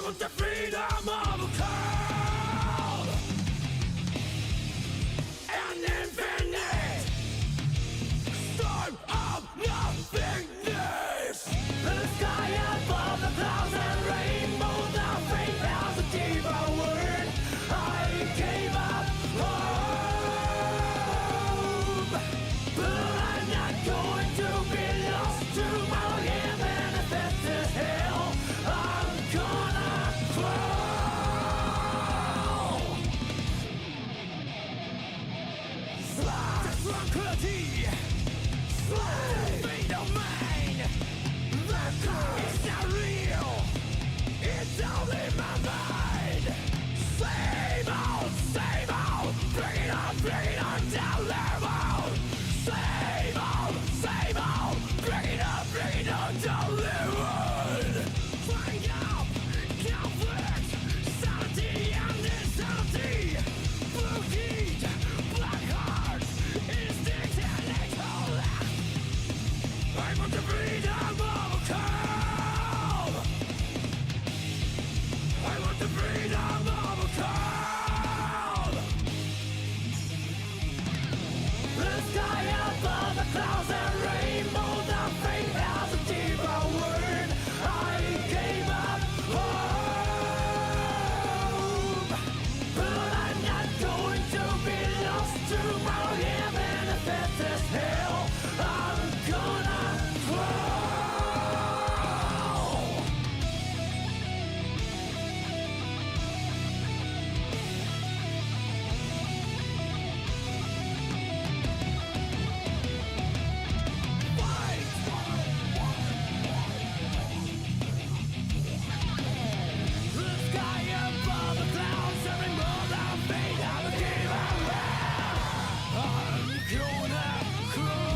want the freedom of a call. An infinite storm of nothingness. The sky above the clouds and rainbow, the fate has a deeper word. I gave up hope, but I'm not going to be lost tomorrow. Yeah, manifest this hell. I'm gonna crawl. Slide tranquility. Slide fate domain. The car is not real. It's only my mind. Same old, bring it on down level. Same old, bring it on down level. Find out, conflict, sanity and insanity. Blue heat, black hearts, instinct and intellect. I want the freedom of a call. I want the freedom of a call. The sky above the clouds and rainbow, the fate has a deeper word. I gave up hope, but I'm not going to be lost tomorrow. Yeah, manifest this hell. I'm gonna crawl. The sky above the clouds, every more I fade out of game. I'm gonna crawl.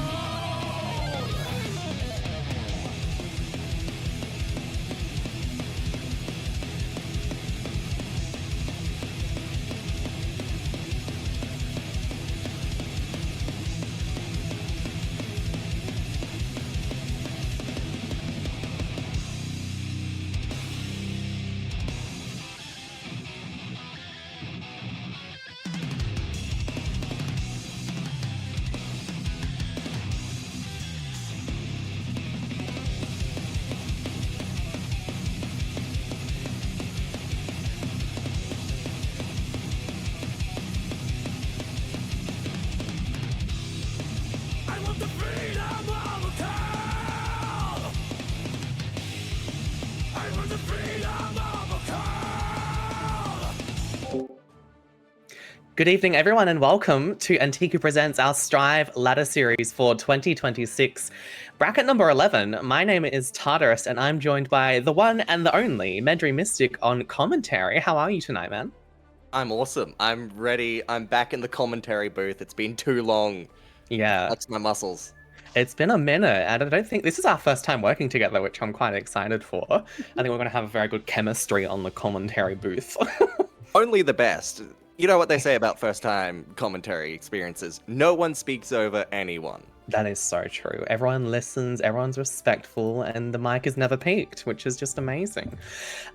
I want the freedom of a call. I want the freedom of a call. Good evening, everyone, and welcome to Antiku Presents our Strive Ladder Series for 2026. Bracket number 11. My name is Tartarus, and I'm joined by the one and the only Medry Mystic on commentary. How are you tonight, man? I'm awesome. I'm ready. I'm back in the commentary booth. It's been too long. Yeah, Flex my muscles. it's been a minute, and I don't think this is our first time working together, which I'm quite excited for. I think we're going to have a very good chemistry on the commentary booth. Only the best. You know what they say about first-time commentary experiences? No one speaks over anyone. That is so true. Everyone listens, everyone's respectful, and the mic is never peaked, which is just amazing.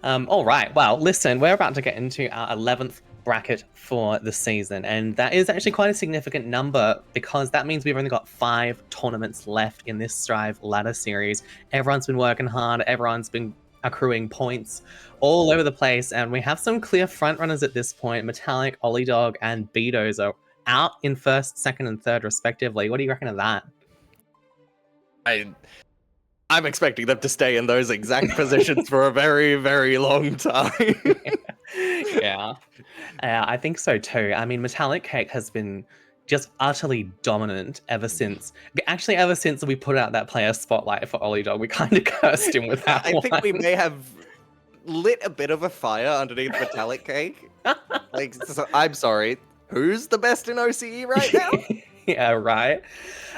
All right, well, listen, we're about to get into our 11th bracket for the season, and that is actually quite a significant number because that means we've only got 5 tournaments left in this Strive Ladder Series. Everyone's been working hard, everyone's been accruing points all over the place, and we have some clear frontrunners at this point. Metallic, olliedog, and Beedozer out in first, second, and third, respectively. What do you reckon of that? I'm expecting them to stay in those exact positions for a very, very long time. Yeah, I think so too. I mean, MetallicCake has been just utterly dominant ever since we put out that player spotlight for olliedog. We kind of cursed him with that I one. think we may have lit a bit of a fire underneath MetallicCake. Like, so, I'm sorry. Who's the best in OCE right now? Yeah, right.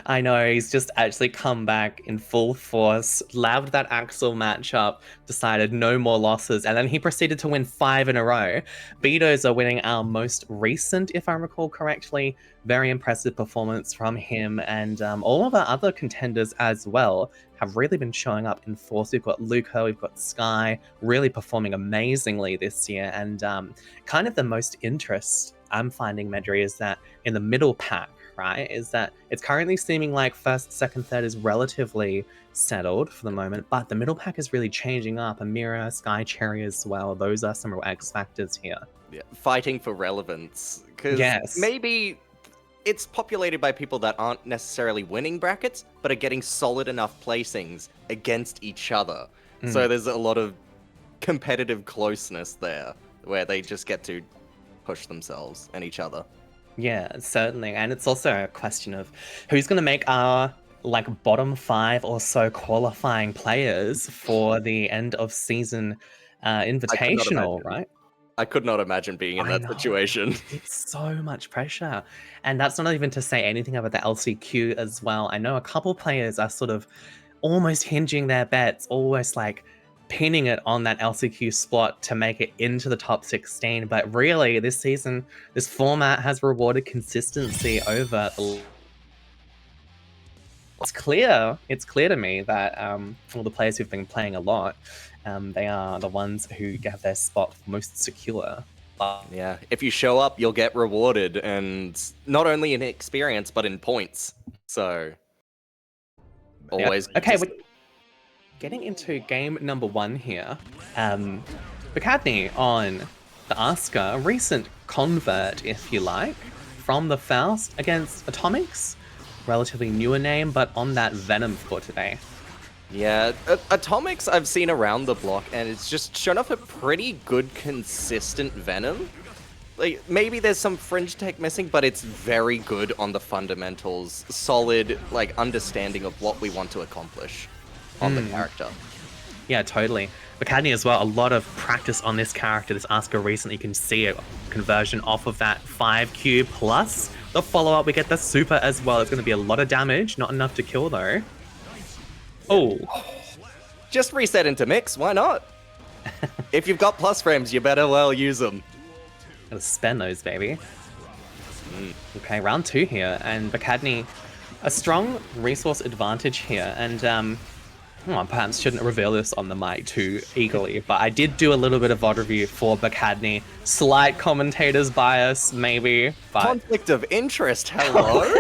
I know, he's just actually come back in full force, laved that Axel matchup, decided no more losses, and then he proceeded to win 5 in a row. Beedozer winning our most recent, if I recall correctly. Very impressive performance from him and all of our other contenders as well. have really been showing up in force. We've got Luca, we've got Sky, really performing amazingly this year. And kind of the most interest I'm finding, Medri, is that in the middle pack, right, is that it's currently seeming like first, second, third is relatively settled for the moment, but the middle pack is really changing up. Amira, Sky, Cherry as well. Those are some real X factors here. Yeah, fighting for relevance. Because Yes. maybe it's populated by people that aren't necessarily winning brackets, but are getting solid enough placings against each other. So there's a lot of competitive closeness there, where they just get to push themselves and each other. Yeah, certainly. And it's also a question of who's going to make our like bottom 5 or so qualifying players for the end of season invitational, right? I could not imagine being in I that know. situation. It's so much pressure. And that's not even to say anything about the LCQ as well. I know a couple players are sort of almost hinging their bets, almost like pinning it on that LCQ spot to make it into the top 16. But really, this season, this format has rewarded consistency over the... It's clear to me that all the players who've been playing a lot, they are the ones who have their spot most secure. But Yeah, if you show up, you'll get rewarded, and not only in experience, but in points. So, always. Yeah. Okay, we're getting into game number 1 here. BAQADNE on the Asuka, a recent convert, if you like, from the Faust against Atomhix. Relatively newer name, but on that Venom for today. Yeah, Atomhix I've seen around the block, and it's just shown off a pretty good, consistent Venom. Like, maybe there's some fringe tech missing, but it's very good on the fundamentals. Solid, like, understanding of what we want to accomplish on the character. Yeah, totally. BAQADNE as well, a lot of practice on this character. This Asuka recently, you can see a conversion off of that 5Q plus the follow-up. We get the super as well. It's going to be a lot of damage, not enough to kill though. Oh. Just reset into mix, why not? If you've got plus frames, you better well use them. Gotta spend those, baby. Okay, round 2 here, and BAQADNE, a strong resource advantage here, and perhaps shouldn't reveal this on the mic too eagerly, but I did do a little bit of VOD review for BAQADNE. Slight commentator's bias, maybe, but... Conflict of interest, hello?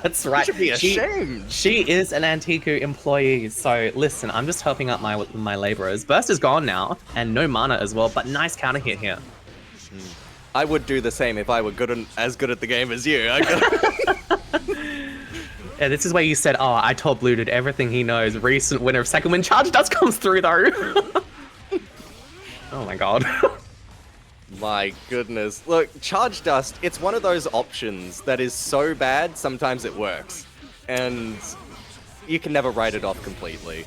That's right. You should be ashamed. She is an Antiku employee, so listen, I'm just helping out my laborers. Burst is gone now, and no mana as well, but nice counter hit here. I would do the same if I were as good at the game as you. Yeah, this is where you said, oh, I told Bluedude everything he knows. Recent winner of second win. Charge Dust comes through, though. Oh my god. My goodness. Look, Charge Dust, it's one of those options that is so bad, sometimes it works. And you can never write it off completely.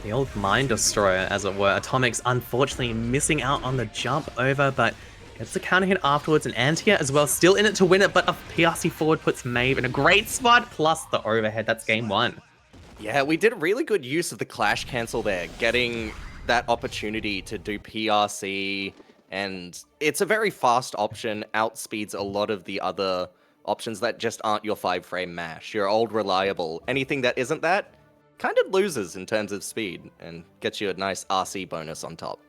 The old Mind Destroyer, as it were. Atomhix, unfortunately, missing out on the jump over, but gets the counter hit afterwards, and Antia as well, still in it to win it, but a PRC forward puts Maeve in a great spot, plus the overhead. That's game 1. Yeah, we did really good use of the Clash Cancel there, getting that opportunity to do PRC, and it's a very fast option, outspeeds a lot of the other options that just aren't your 5-frame mash. Your old reliable. Anything that isn't that, kind of loses in terms of speed, and gets you a nice RC bonus on top.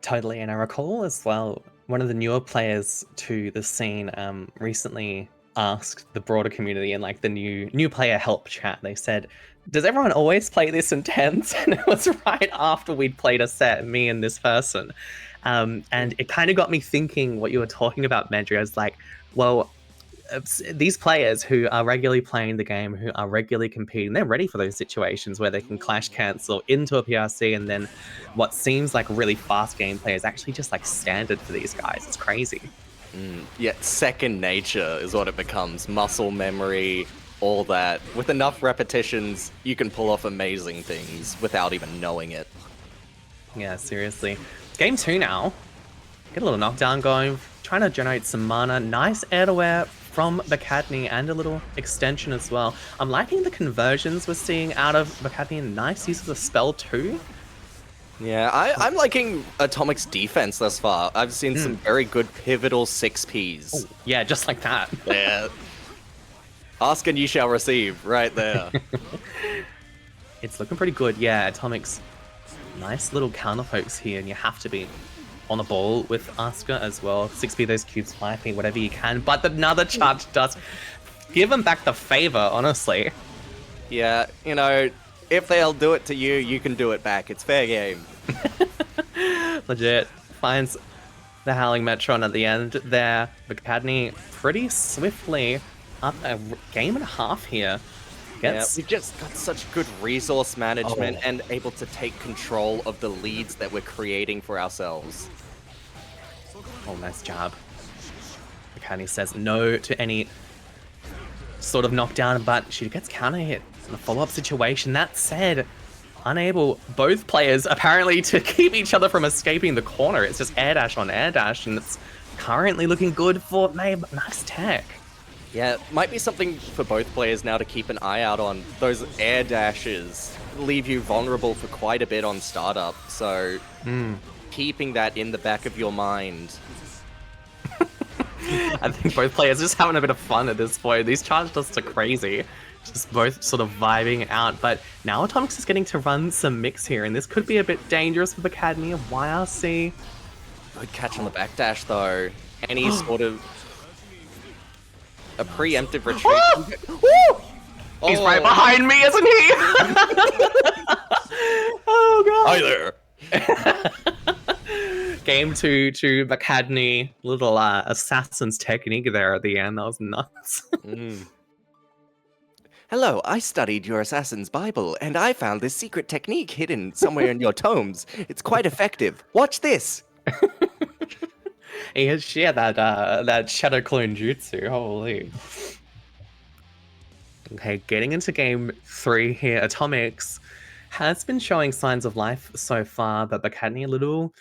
Totally, and I recall as well, one of the newer players to the scene recently asked the broader community in like the new player help chat. They said, does everyone always play this intense? And it was right after we'd played a set, me and this person. And it kind of got me thinking what you were talking about, Medri. I was like, well, these players who are regularly playing the game, who are regularly competing, they're ready for those situations where they can clash cancel into a PRC, and then what seems like really fast gameplay is actually just like standard for these guys. It's crazy. Yeah, second nature is what it becomes. Muscle memory, all that. With enough repetitions, you can pull off amazing things without even knowing it. Yeah, seriously. Game 2 now. Get a little knockdown going, trying to generate some mana. Nice air-to-air from BAQADNE and a little extension as well. I'm liking the conversions we're seeing out of BAQADNE. Nice use of the spell too. Yeah, I'm liking Atomhix defense thus far. I've seen some very good pivotal 6Ps. Ooh, yeah, just like that. Yeah. Ask and you shall receive, right there. It's looking pretty good. Yeah, Atomhix, nice little counter pokes here, and you have to be on the ball with Asuka as well. 6B those cubes, 5B, whatever you can. But another charge does give him back the favor, honestly. Yeah, you know, if they'll do it to you, you can do it back. It's fair game. Legit. Finds the Howling Metron at the end there. BAQADNE pretty swiftly up a game and a half here. Yeah, we've just got such good resource management and able to take control of the leads that we're creating for ourselves. Oh, nice job. BAQADNE says no to any sort of knockdown, but she gets counter hit in a follow-up situation. That said, unable, both players apparently, to keep each other from escaping the corner. It's just air dash on air dash, and it's currently looking good for Mabe. Nice tech. Yeah, might be something for both players now to keep an eye out on. Those air dashes leave you vulnerable for quite a bit on startup, so keeping that in the back of your mind. I think both players are just having a bit of fun at this point. These charge dusts are crazy. Just both sort of vibing out, but now Atomhix is getting to run some mix here, and this could be a bit dangerous for BAQADNE of YRC. Good catch on the backdash, though. Any sort of a preemptive retreat. He's right behind me, isn't he? Oh god. Hi there. Game 2 to BAQADNE. Little assassin's technique there at the end. That was nuts. Hello, I studied your Assassin's Bible, and I found this secret technique hidden somewhere in your tomes. It's quite effective. Watch this. He has shared that shadow clone jutsu. Holy. Okay, getting into game 3 here. Atomhix has been showing signs of life so far, but BAQADNE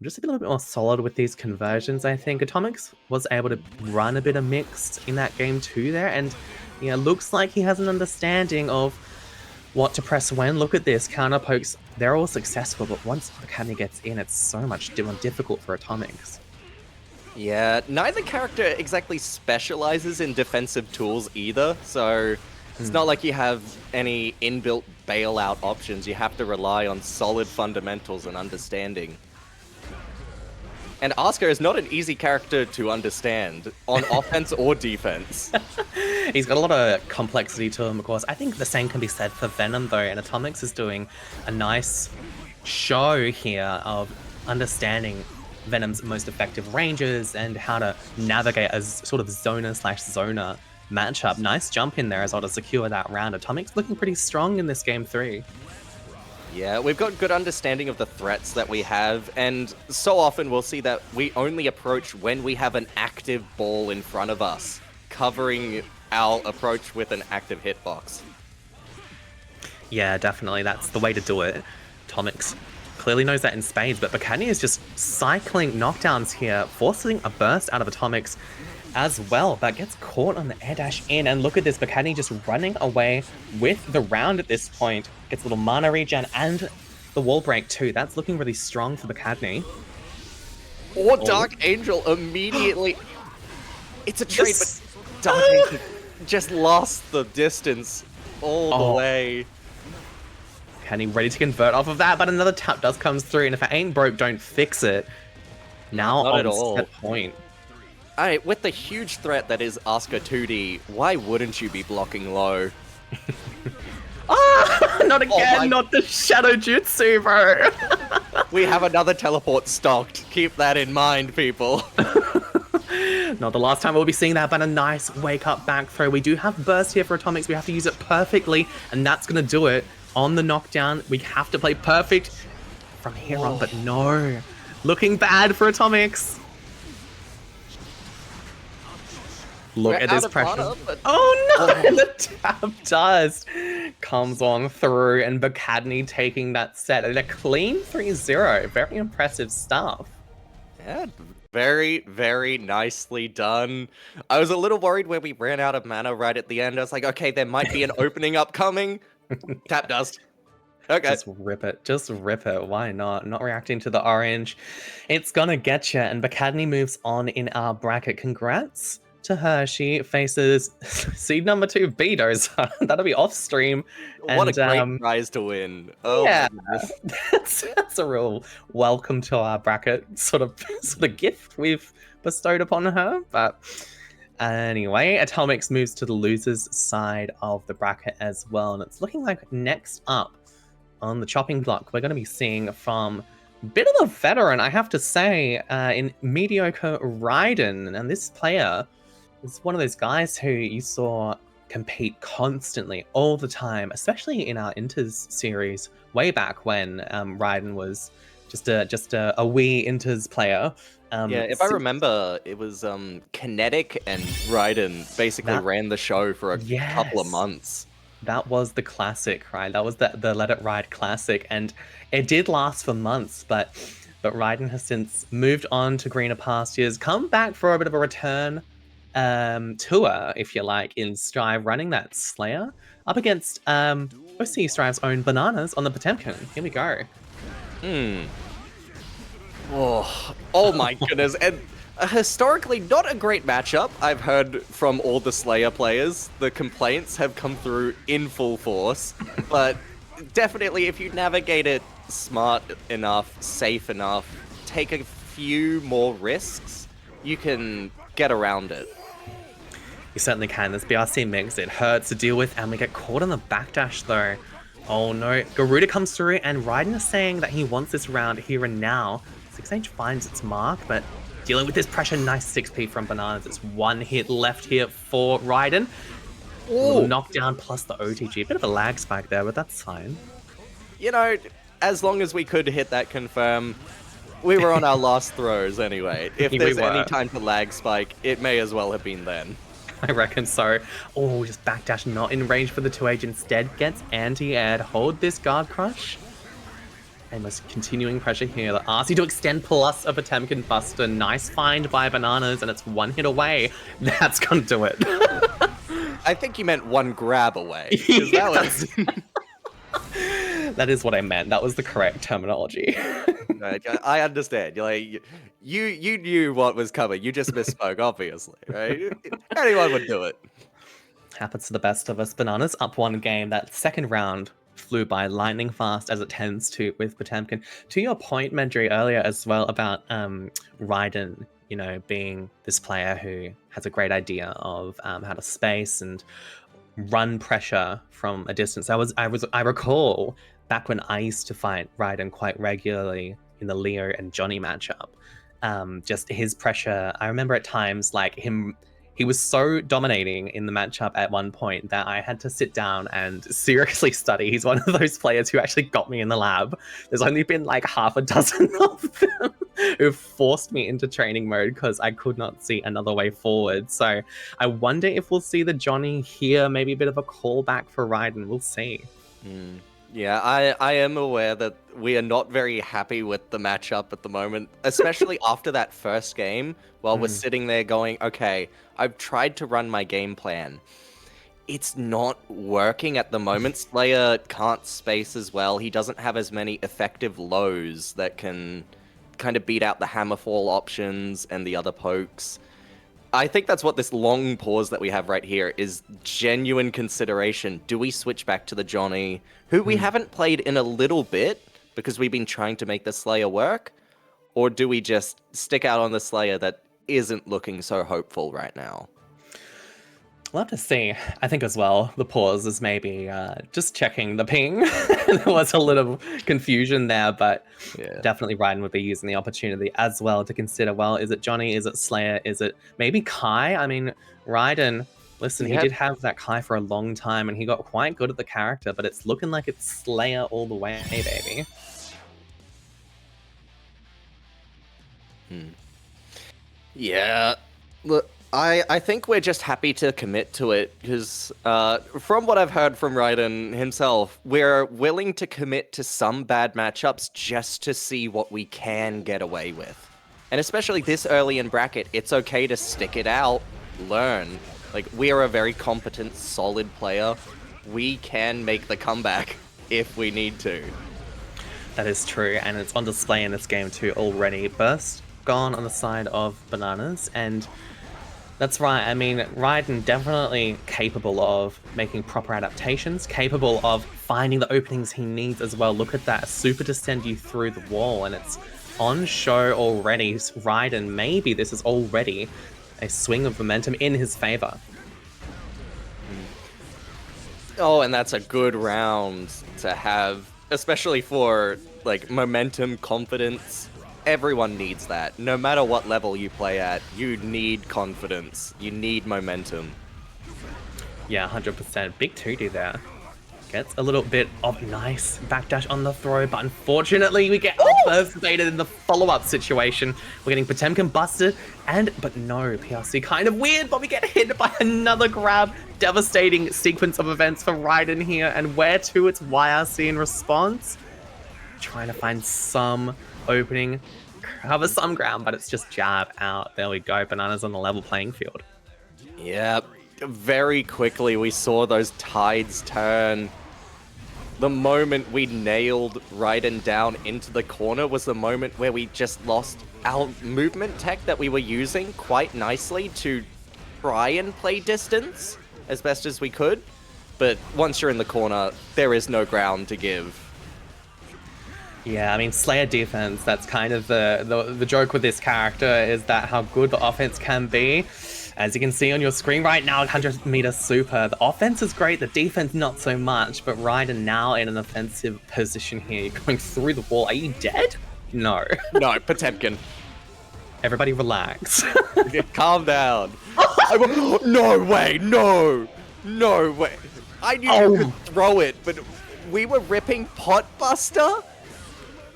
just a little bit more solid with these conversions, I think. Atomhix was able to run a bit of mixed in that game 2 there, and looks like he has an understanding of what to press when. Look at this, counter pokes, they're all successful, but once BAQADNE gets in, it's so much more difficult for Atomhix. Yeah, neither character exactly specializes in defensive tools either, so it's not like you have any inbuilt bailout options. You have to rely on solid fundamentals and understanding. And Asuka is not an easy character to understand, on offense or defense. He's got a lot of complexity to him, of course. I think the same can be said for Venom, though, and Atomhix is doing a nice show here of understanding Venom's most effective ranges and how to navigate a sort of zoner/zoner matchup. Nice jump in there as well to secure that round. Atomhix looking pretty strong in this game 3. Yeah, we've got good understanding of the threats that we have, and so often we'll see that we only approach when we have an active ball in front of us, covering our approach with an active hitbox. Yeah, definitely. That's the way to do it. Atomhix clearly knows that in spades, but BAQADNE is just cycling knockdowns here, forcing a burst out of Atomhix as well, but gets caught on the air dash in, and look at this, BAQADNE just running away with the round at this point. Gets a little mana regen and the wall break too. That's looking really strong for BAQADNE. Or Dark Angel immediately. It's a trade, but Dark Angel just lost the distance all the way. BAQADNE ready to convert off of that, but another tap does come through, and if it ain't broke, don't fix it. Now Not on at all. set point. Alright, with the huge threat that is Asuka 2D, why wouldn't you be blocking low? Not again, not the shadow jutsu, bro. We have another teleport stocked. Keep that in mind, people. Not the last time we'll be seeing that, but a nice wake-up back throw. We do have burst here for Atomhix. We have to use it perfectly, and that's going to do it. On the knockdown, we have to play perfect from here on, but no. Looking bad for Atomhix. Look at this pressure. Oh no! The tap dust comes on through, and BAQADNE taking that set at a clean 3-0. Very impressive stuff. Yeah, very, very nicely done. I was a little worried when we ran out of mana right at the end. I was like, okay, there might be an opening upcoming. Tap dust. Okay. Just rip it. Just rip it. Why not? Not reacting to the orange. It's gonna get you, and BAQADNE moves on in our bracket. Congrats to her. She faces seed number 2, Beedozer. That'll be off stream. What a And, great prize to win. Oh yeah, my goodness. that's a real welcome to our bracket sort of gift we've bestowed upon her. But anyway, Atomhix moves to the losers side of the bracket as well. And it's looking like next up on the chopping block, we're going to be seeing from a bit of a veteran, I have to say, in MediocreRyden. And this player is one of those guys who you saw compete constantly all the time, especially in our Inters series way back when Ryden was just a wee Inters player. Yeah, if I remember, it was Kinetic and Ryden basically ran the show for a couple of months. That was the classic, right? That was the Let It Ride classic, and it did last for months, but Ryden has since moved on to greener pastures, come back for a bit of a return tour, if you like, in Strive, running that Slayer up against OCE Strive's own Bananas on the Potemkin. Here we go. Oh my goodness. And historically, not a great matchup. I've heard from all the Slayer players. The complaints have come through in full force. But definitely, if you navigate it smart enough, safe enough, take a few more risks, you can get around it. You certainly can. This BRC mix, it hurts to deal with, and we get caught on the backdash though. Oh no, Garuda comes through, and Ryden is saying that he wants this round here and now. 6H finds its mark, but dealing with this pressure, nice 6P from Bananas. It's one hit left here for Ryden. Knockdown plus the OTG. Bit of a lag spike there, but that's fine. You know, as long as we could hit that confirm, we were on our last throws anyway. If there's any time to lag spike, it may as well have been then. I reckon so. Oh, just backdash not in range for the 2H. Instead gets anti-aired. Hold this guard crush. And was continuing pressure here. The RC to extend plus a Potemkin Buster. Nice find by Bananas, and it's one hit away. That's gonna do it. I think you meant one grab away. That was... That is what I meant. That was the correct terminology. I understand. You're like, you knew what was coming. You just misspoke, obviously, right? Anyone would do it. Happens to the best of us. Bananas up one game. That second round flew by lightning fast, as it tends to with Potemkin. To your point, Medri, earlier as well about Ryden, you know, being this player who has a great idea of how to space and run pressure from a distance. I recall back when I used to fight Ryden quite regularly in the Leo and Johnny matchup. Just his pressure. I remember at times like he was so dominating in the matchup at one point that I had to sit down and seriously study. He's one of those players who actually got me in the lab. There's only been like half a dozen of them who forced me into training mode because I could not see another way forward. So I wonder if we'll see the Johnny here, maybe a bit of a callback for Ryden. We'll see. Yeah, I am aware that we are not very happy with the matchup at the moment, especially after that first game, while we're sitting there going, okay, I've tried to run my game plan. It's not working at the moment. Slayer can't space as well. He doesn't have as many effective lows that can kind of beat out the hammerfall options and the other pokes. I think that's what this long pause that we have right here is genuine consideration. Do we switch back to the Johnny, who we haven't played in a little bit because we've been trying to make the Slayer work? Or do we just stick out on the Slayer that isn't looking so hopeful right now? We'll have to see. I think as well, the pause is maybe just checking the ping. There was a little confusion there, but definitely Ryden would be using the opportunity as well to consider, well, is it Johnny? Is it Slayer? Is it maybe Kai? I mean, Ryden, listen, he did have that Kai for a long time, and he got quite good at the character, but it's looking like it's Slayer all the way, baby. Yeah, look, I think we're just happy to commit to it, because from what I've heard from Ryden himself, we're willing to commit to some bad matchups just to see what we can get away with. And especially this early in bracket, it's okay to stick it out, learn. Like, we are a very competent, solid player. We can make the comeback if we need to. That is true, and it's on display in this game too already. Burst gone on the side of Bananas, and That's right. I mean, Ryden definitely capable of making proper adaptations, capable of finding the openings he needs as well. Look at that, super to send you through the wall, and it's on show already. Ryden, maybe this is already a swing of momentum in his favor. Oh, and that's a good round to have, especially for like momentum, confidence. Everyone needs that. No matter what level you play at, you need confidence. You need momentum. Yeah, 100%. Big 2D there. Gets a little bit of nice backdash on the throw, but unfortunately we get first baited in the follow-up situation. We're getting Potemkin busted, but no, PRC kind of weird, but we get hit by another grab. Devastating sequence of events for Ryden here, and where to? It's YRC in response. Trying to find some opening, cover some ground, but it's just jab out. There we go, Bananas on the level playing field. Yep. Very quickly we saw those tides turn. The moment we nailed Ryden down into the corner was the moment where we just lost our movement tech that we were using quite nicely to try and play distance as best as we could. But once you're in the corner, there is no ground to give. Yeah, I mean, Slayer defense, that's kind of the joke with this character, is that how good the offense can be. As you can see on your screen right now, 100-meter super. The offense is great, the defense not so much, but Ryden now in an offensive position here. You're going through the wall. Are you dead? No. No, Potemkin. Everybody relax. Calm down. No way, no. No way. I knew you could throw it, but we were ripping Potbuster?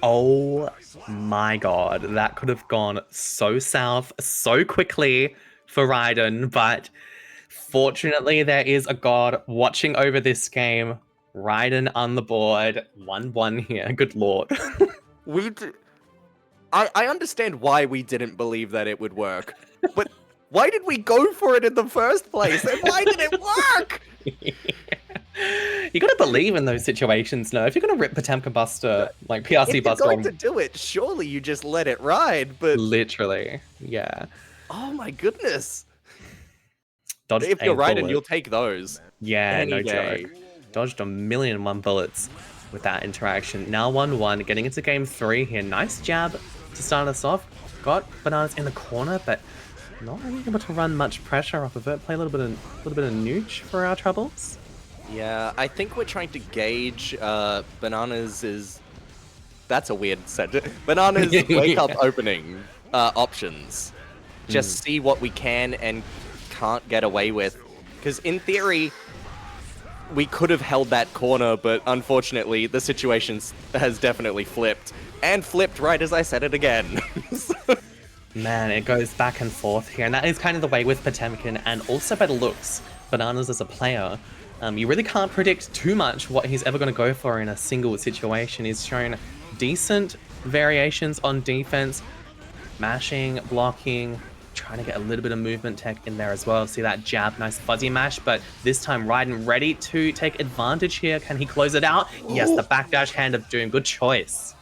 Oh my god, that could have gone so south so quickly for Ryden, but fortunately there is a god watching over this game. Ryden on the board, 1-1 here, good lord. I understand why we didn't believe that it would work, but why did we go for it in the first place? And why did it work? You gotta believe in those situations, no? If you're gonna rip Potemkin Buster, like PRC Buster, if you're going to do it, surely you just let it ride. But literally, yeah. Oh my goodness! Dodged if you're a right, and bullet. you'll take those. Yeah, any no day. joke. Dodged 1,000,001 bullets with that interaction. Now 1-1, getting into game 3 here. Nice jab to start us off. Got Bananas in the corner, but not really able to run much pressure off of it. Play a little bit of nooch for our troubles. Yeah, I think we're trying to gauge Bananas is... That's a weird sentence. Bananas wake up opening options. Just see what we can and can't get away with. Because in theory, we could have held that corner, but unfortunately, the situation has definitely flipped. And flipped right as I said it again. Man, it goes back and forth here, and that is kind of the way with Potemkin, and also by the looks, Bananas as a player. You really can't predict too much what he's ever going to go for in a single situation. He's shown decent variations on defense, mashing, blocking, trying to get a little bit of movement tech in there as well. See that jab, nice fuzzy mash, but this time Ryden ready to take advantage here. Can he close it out? Yes, the backdash hand of doom. Good choice.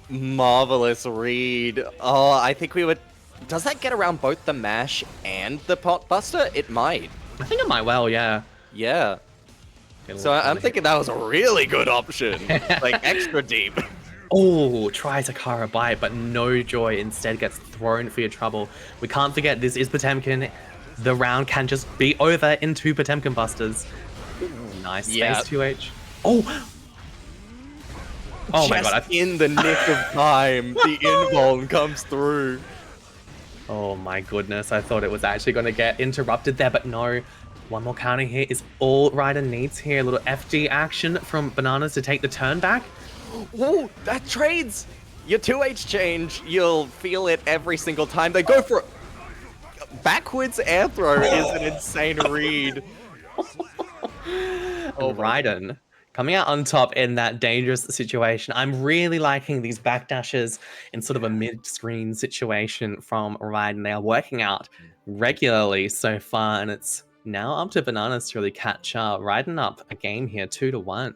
Marvelous read. Oh, I think we would... Does that get around both the mash and the Potbuster? It might. I think it might well, yeah. Yeah. So I'm thinking that was a really good option. Like, extra deep. Oh, tries a Kara bite, but no joy. Instead gets thrown for your trouble. We can't forget, this is Potemkin. The round can just be over in 2 Potemkin busters. Ooh, nice. Yeah. Space 2H. Oh! Oh my god. In the nick of time, the invuln comes through. Oh my goodness. I thought it was actually going to get interrupted there, but no. One more counter here is all Ryden needs here. A little FD action from Bananas to take the turn back. Whoa, that trades! Your 2H change, you'll feel it every single time. They go for it. Backwards air throw is an insane read. Oh, Ryden coming out on top in that dangerous situation. I'm really liking these backdashes in sort of a mid-screen situation from Ryden. They are working out regularly so far, and it's now up to Bananas to really catch up. Ryden up a game here, 2-1.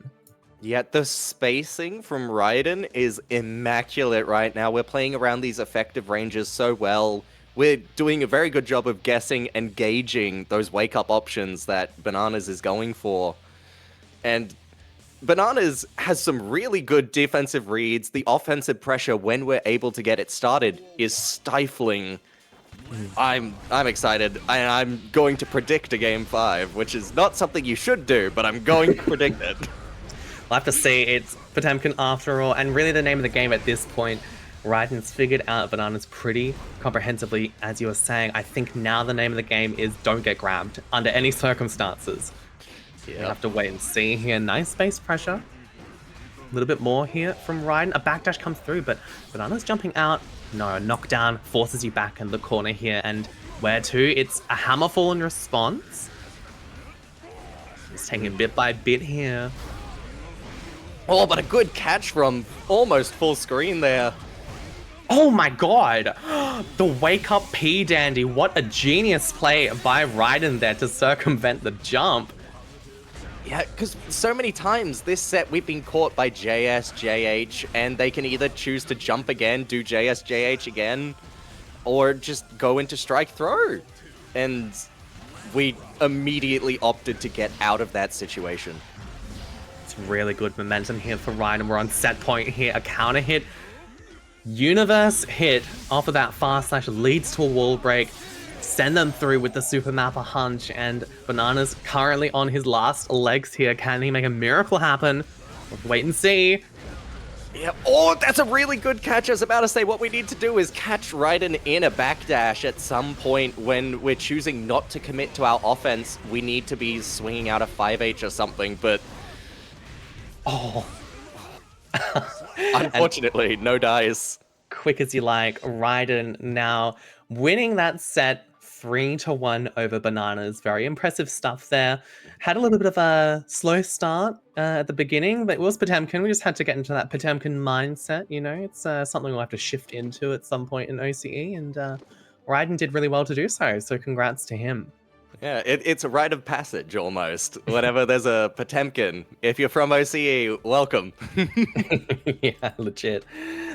Yet the spacing from Ryden is immaculate right now. We're playing around these effective ranges so well. we're doing a very good job of guessing and gauging those wake-up options that Bananas is going for. And Bananas has some really good defensive reads. The offensive pressure, when we're able to get it started, is stifling. I'm excited. I'm going to predict a Game 5, which is not something you should do, but I'm going to predict it. We'll have to see. It's Potemkin after all, and really the name of the game at this point. Ryden's figured out Bananas pretty comprehensively, as you were saying. I think now the name of the game is don't get grabbed under any circumstances. Yeah. We'll have to wait and see here. Nice space pressure. A little bit more here from Ryden. A backdash comes through, but Bananas jumping out. No, a knockdown forces you back in the corner here. And where to? It's a hammerfall in response. It's taking bit by bit here. Oh, but a good catch from almost full screen there. Oh my god! The wake up P Dandy. What a genius play by Ryden there to circumvent the jump. Yeah, because so many times this set we've been caught by JS, JH, and they can either choose to jump again, do JS, JH again, or just go into strike throw. And we immediately opted to get out of that situation. It's really good momentum here for Ryden. We're on set point here. A counter hit. Universe hit off of that fast slash leads to a wall break. Send them through with the Super Mapper Hunch, and Bananas currently on his last legs here. Can he make a miracle happen? We'll wait and see. Yeah. Oh, that's a really good catch. I was about to say what we need to do is catch Ryden in a backdash at some point when we're choosing not to commit to our offense. We need to be swinging out a 5H or something, but... Oh. Unfortunately, no dice. Quick as you like, Ryden now winning that set 3-1 over Bananas. Very impressive stuff there. Had a little bit of a slow start at the beginning, but it was Potemkin. We just had to get into that Potemkin mindset, you know. It's something we'll have to shift into at some point in OCE, and Ryden did really well to do so, so congrats to him. Yeah, it's a rite of passage almost. Whenever there's a Potemkin, if you're from OCE, welcome. Yeah, legit.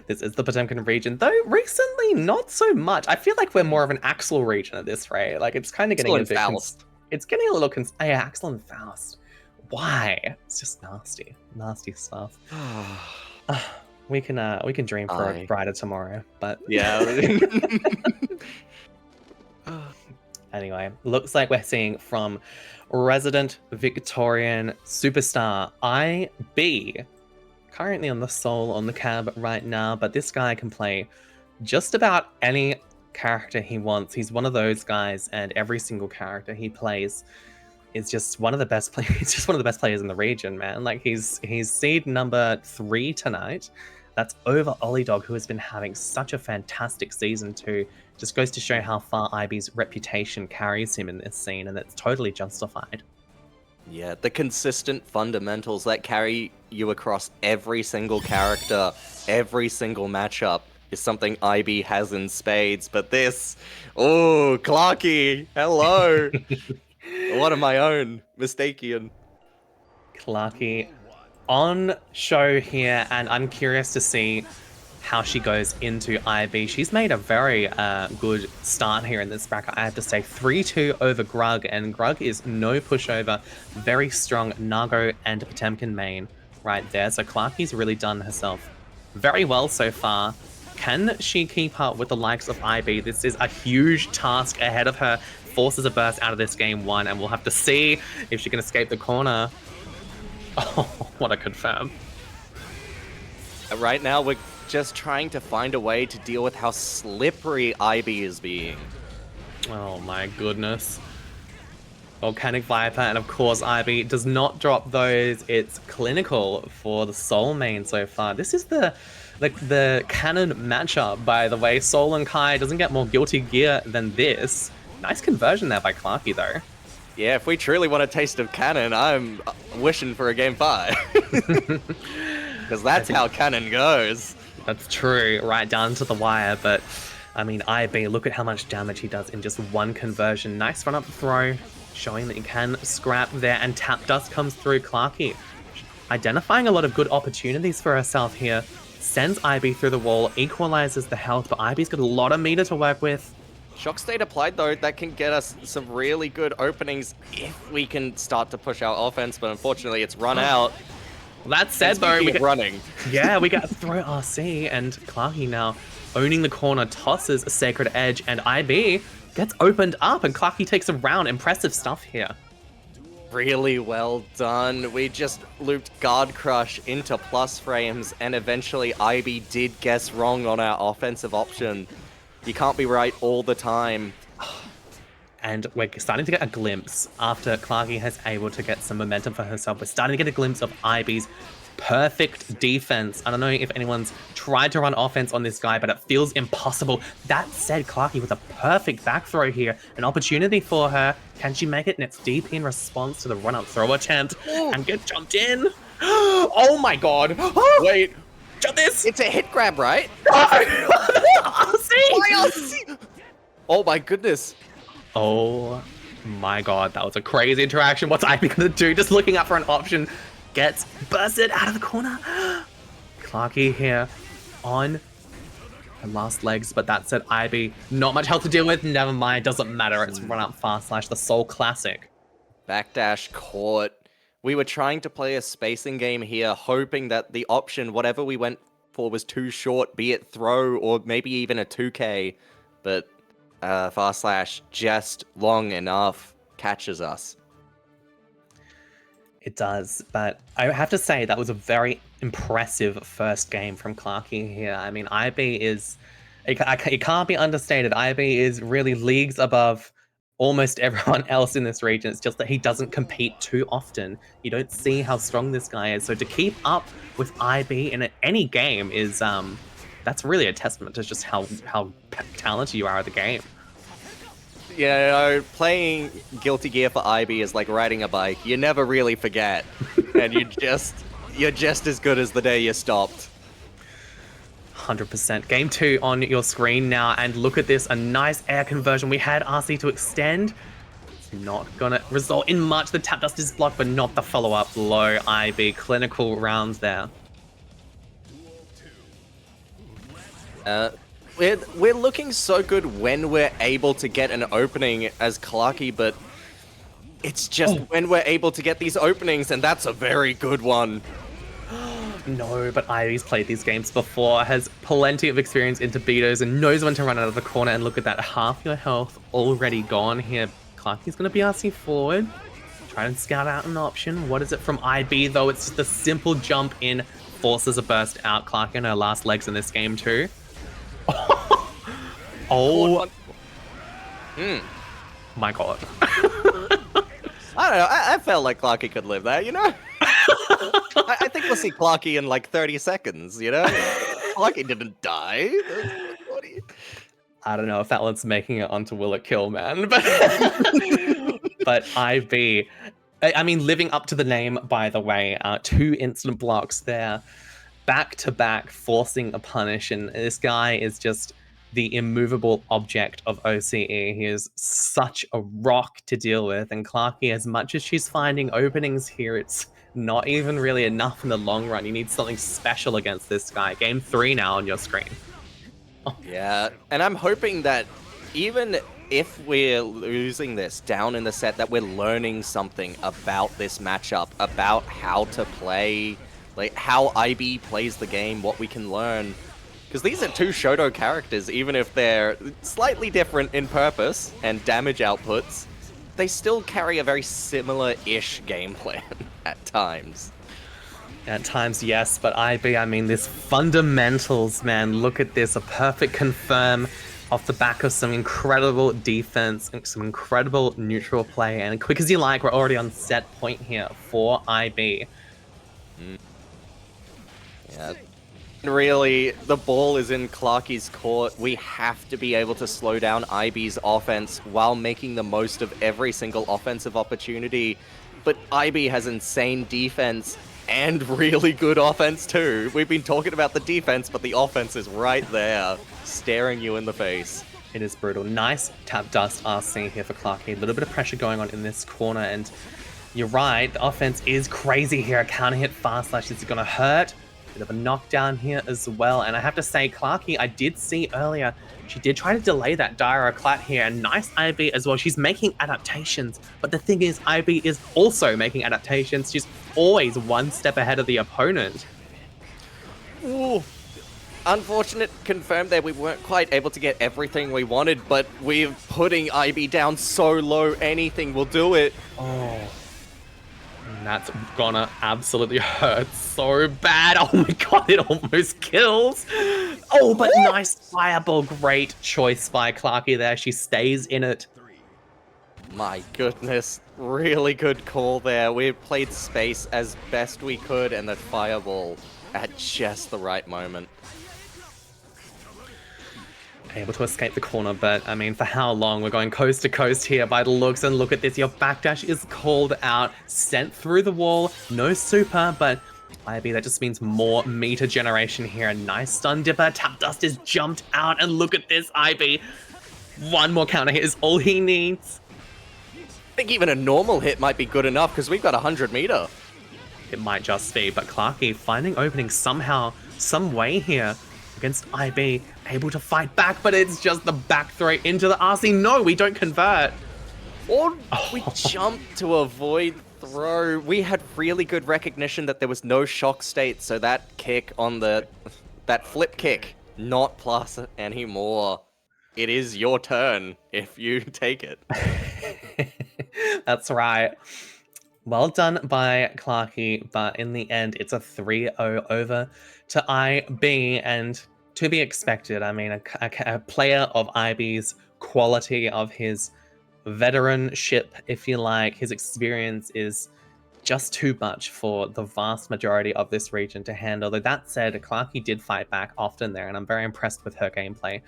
This is the Potemkin region, though recently not so much. I feel like we're more of an Axel region at this rate. Like it's kind of getting Axel and Faust. It's getting a little yeah, Axel and Faust. Why? It's just nasty, nasty stuff. We can dream for a brighter tomorrow, but yeah. Anyway, looks like we're seeing from resident Victorian superstar IB. Currently on the soul on the cab right now, but this guy can play just about any character he wants. He's one of those guys, and every single character he plays is just one of the best players. He's just one of the best players in the region, man. Like he's seed number 3 tonight. That's over olliedog, who has been having such a fantastic season too. Just goes to show how far IB's reputation carries him in this scene, and it's totally justified. Yeah, the consistent fundamentals that carry you across every single character, every single matchup is something IB has in spades. But this, oh, Clarkie, hello. One of my own, mistaken. Clarkie on show here, and I'm curious to see how she goes into IB. She's made a very good start here in this bracket, I have to say. 3-2 over Grug, and Grug is no pushover. Very strong Nago and Potemkin main right there. So Clarkie's really done herself very well so far. Can she keep up with the likes of IB? This is a huge task ahead of her. Forces a burst out of this game 1, and we'll have to see if she can escape the corner. Oh, what a confirm. Right now, we're just trying to find a way to deal with how slippery IB is being. Oh my goodness. Volcanic Viper, and of course IB does not drop those. It's clinical for the Soul main so far. This is the canon matchup, by the way. Soul and Kai doesn't get more guilty gear than this. Nice conversion there by Clarkie, though. Yeah, if we truly want a taste of canon, I'm wishing for a game 5. Because that's how canon goes. That's true, right down to the wire, but I mean, IB, look at how much damage he does in just one conversion. Nice run up throw, showing that you can scrap there, and tap dust comes through. Clarkie identifying a lot of good opportunities for herself here. Sends IB through the wall, equalizes the health, but IB's got a lot of meter to work with. Shock State applied, though, that can get us some really good openings if we can start to push our offense, but unfortunately it's run out. That said, though, we get running. Yeah, we got throw RC, and Clarkie now owning the corner, tosses a Sacred Edge, and IB gets opened up, and Clarkie takes a round. Impressive stuff here. Really well done. We just looped Guard Crush into plus frames, and eventually IB did guess wrong on our offensive option. You can't be right all the time. And we're starting to get a glimpse, after Clarkie has able to get some momentum for herself, we're starting to get a glimpse of IB's perfect defense. I don't know if anyone's tried to run offense on this guy, but it feels impossible. That said, Clarkie with a perfect back throw here, an opportunity for her. Can she make it? And it's DP in response to the run-up throw attempt and get jumped in. Oh my god. Wait, jump this. It's a hit grab, right? RC! Why RC? Oh my goodness. Oh my god, that was a crazy interaction. What's Ivy gonna do? Just looking up for an option. Gets bursted out of the corner. Clarkie here on her last legs, but that said, Ivy, not much health to deal with. Never mind, doesn't matter. It's run up fast slash the Soul Classic. Backdash caught. We were trying to play a spacing game here, hoping that the option, whatever we went for, was too short, be it throw or maybe even a 2K, but fast slash just long enough catches us. It does, but I have to say that was a very impressive first game from Clarkie here. I mean, IB is, it can't be understated. IB is really leagues above almost everyone else in this region. It's just that he doesn't compete too often. You don't see how strong this guy is. So to keep up with IB in any game is, that's really a testament to just how talented you are at the game. You know, playing Guilty Gear for IB is like riding a bike. You never really forget. And you're just as good as the day you stopped. 100%. Game 2 on your screen now, and look at this, a nice air conversion. We had RC to extend. It's not gonna result in much. The tap dust is blocked, but not the follow-up low. IB, clinical rounds there. We're looking so good when we're able to get an opening as Clarkie, but it's just when we're able to get these openings, and that's a very good one. No, but Ivy's played these games before, has plenty of experience into Beedozer, and knows when to run out of the corner, and look at that, half your health already gone here. Clarkie's going to be RC forward, try and scout out an option. What is it from IB, though? It's just a simple jump in, forces a burst out. Clarkie on her last legs in this game, too. Oh my god. I don't know, I felt like Clarkie could live there, you know? I think we'll see Clarkie in like 30 seconds, you know? Clarkie didn't die. I don't know if that one's making it onto Will It Kill, man. But IB, I mean, living up to the name, by the way, 2 instant blocks there, back to back, forcing a punish, and this guy is just the immovable object of OCE. He is such a rock to deal with, and Clarkie, as much as she's finding openings here, it's not even really enough in the long run. You need something special against this guy. Game 3 now on your screen. Yeah, and I'm hoping that even if we're losing this down in the set, that we're learning something about this matchup, about how to play, like how IB plays the game, what we can learn. Because these are 2 Shoto characters, even if they're slightly different in purpose and damage outputs, they still carry a very similar-ish game plan at times. At times, yes, but IB, I mean, this fundamentals, man, look at this, a perfect confirm off the back of some incredible defense, some incredible neutral play, and quick as you like, we're already on set point here for IB. Yeah. Really, the ball is in Clarkie's court. We have to be able to slow down IB's offense while making the most of every single offensive opportunity. But IB has insane defense and really good offense too. We've been talking about the defense, but the offense is right there, staring you in the face. It is brutal. Nice tap dust RC here for Clarkie. A little bit of pressure going on in this corner, and you're right, the offense is crazy here. A counter hit fast slash is going to hurt. Bit of a knockdown here as well. And I have to say, Clarkie, I did see earlier, she did try to delay that Clat here. And nice IB as well. She's making adaptations. But the thing is, IB is also making adaptations. She's always one step ahead of the opponent. Ooh. Unfortunate confirmed there, we weren't quite able to get everything we wanted, but we're putting IB down so low, anything will do it. Oh. That's gonna absolutely hurt so bad. Oh my god, it almost kills. Oh, but nice fireball. Great choice by Clarkie there. She stays in it. My goodness, really good call there. We played space as best we could, and that fireball at just the right moment. Able to escape the corner, but I mean, for how long? We're going coast to coast here by the looks, and look at this. Your backdash is called out, sent through the wall. No super, but IB, that just means more meter generation here. A nice stun dipper. Tap Dust is jumped out, and look at this, IB. One more counter hit is all he needs. I think even a normal hit might be good enough, because we've got 100 meter. It might just be, but Clarkie finding opening somehow, some way here against IB, able to fight back, but it's just the back throw into the RC. No, we don't convert. Or we jumped to avoid throw. We had really good recognition that there was no shock state, so that kick on that flip kick, not plus anymore. It is your turn if you take it. That's right. Well done by Clarkie, but in the end, it's a 3-0 over to IB, and to be expected. I mean, a player of IB's quality, of his veteranship, if you like, his experience is just too much for the vast majority of this region to handle. Though that said, Clarkie did fight back often there, and I'm very impressed with her gameplay.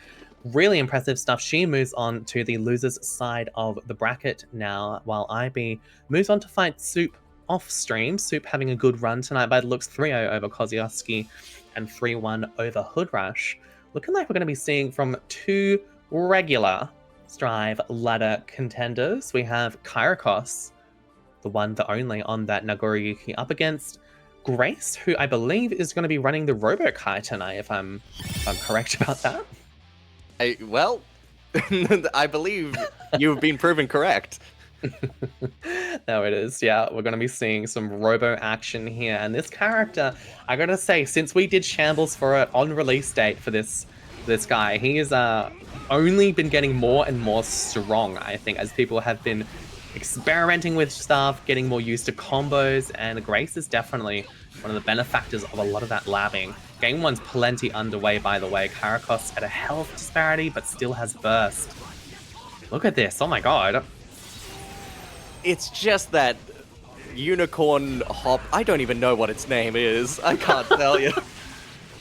Really impressive stuff. She moves on to the losers side of the bracket now, while IB moves on to fight Soop off stream. Soop having a good run tonight, but it looks 3-0 over Kozioski and 3-1 over HoodRush. Looking like we're going to be seeing from two regular Strive ladder contenders. We have Kyriachos, the one, the only on that Nagoriyuki, up against Grace, who I believe is going to be running the Robo-Ky tonight, if I'm correct about that. Well, I believe you've been proven correct. No, it is. Yeah, we're going to be seeing some robo action here. And this character, I got to say, since we did shambles for it on release date for this guy, he has only been getting more and more strong, I think, as people have been experimenting with stuff, getting more used to combos, and Grace is definitely one of the benefactors of a lot of that labbing. Game 1's plenty underway, by the way. Kyriachos at a health disparity, but still has burst. Look at this. Oh my god. It's just that unicorn hop. I don't even know what its name is. I can't tell you.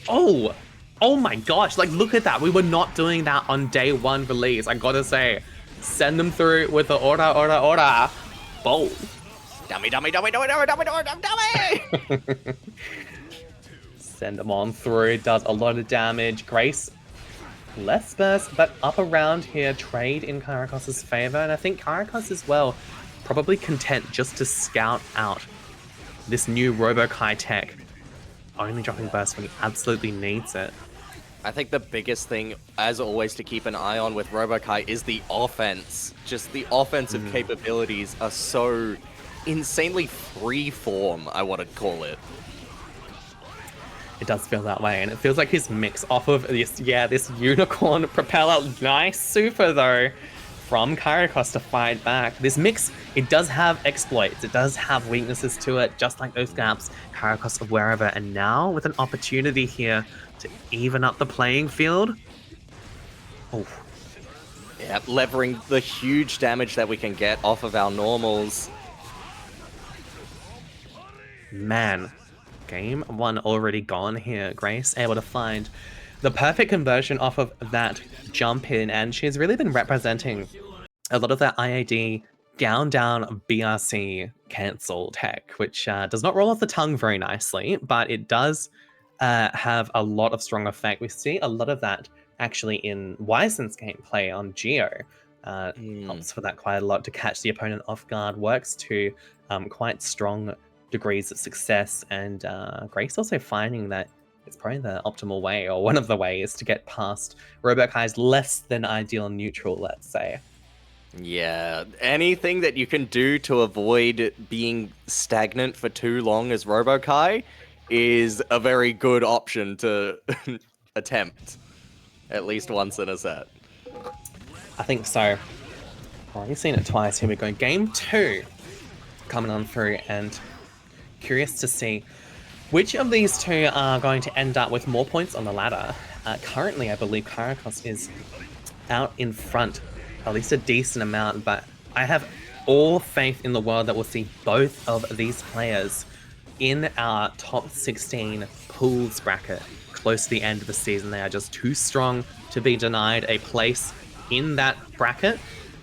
Oh my gosh. Like, look at that. We were not doing that on day 1 release. I gotta say, send them through with the order. Boom. Dummy. Send them on through. Does a lot of damage. Grace, less burst, but up around here. Trade in Kyriachos' favor. And I think Kyriachos as well, probably content just to scout out this new Robo-Ky tech. Only dropping burst when he absolutely needs it. I think the biggest thing, as always, to keep an eye on with Robo-Ky is the offense. Just the offensive capabilities are so insanely free-form, I want to call it. It does feel that way, and it feels like his mix off of this unicorn propeller. Nice super, though, from Kyriachos to fight back. This mix, it does have exploits. It does have weaknesses to it, just like those gaps. Kyriachos aware of it, and now with an opportunity here to even up the playing field. Oh. Yeah, levering the huge damage that we can get off of our normals. Man, game 1 already gone here. Grace able to find the perfect conversion off of that jump in, and she's really been representing a lot of that IAD down BRC cancel tech, which does not roll off the tongue very nicely, but it does have a lot of strong effect. We see a lot of that actually in Wison's gameplay on Geo. Helps for that quite a lot to catch the opponent off guard, works to quite strong degrees of success, and Grace also finding that it's probably the optimal way, or one of the ways, to get past Robo-Ky's less than ideal neutral, let's say. Yeah, anything that you can do to avoid being stagnant for too long as Robo-Ky is a very good option to attempt at least once in a set. I think so. Already seen it twice. Here we go. Game 2 coming on through, and curious to see which of these two are going to end up with more points on the ladder. Currently, I believe Kyriachos is out in front, at least a decent amount, but I have all faith in the world that we'll see both of these players in our top 16 pools bracket close to the end of the season. They are just too strong to be denied a place in that bracket.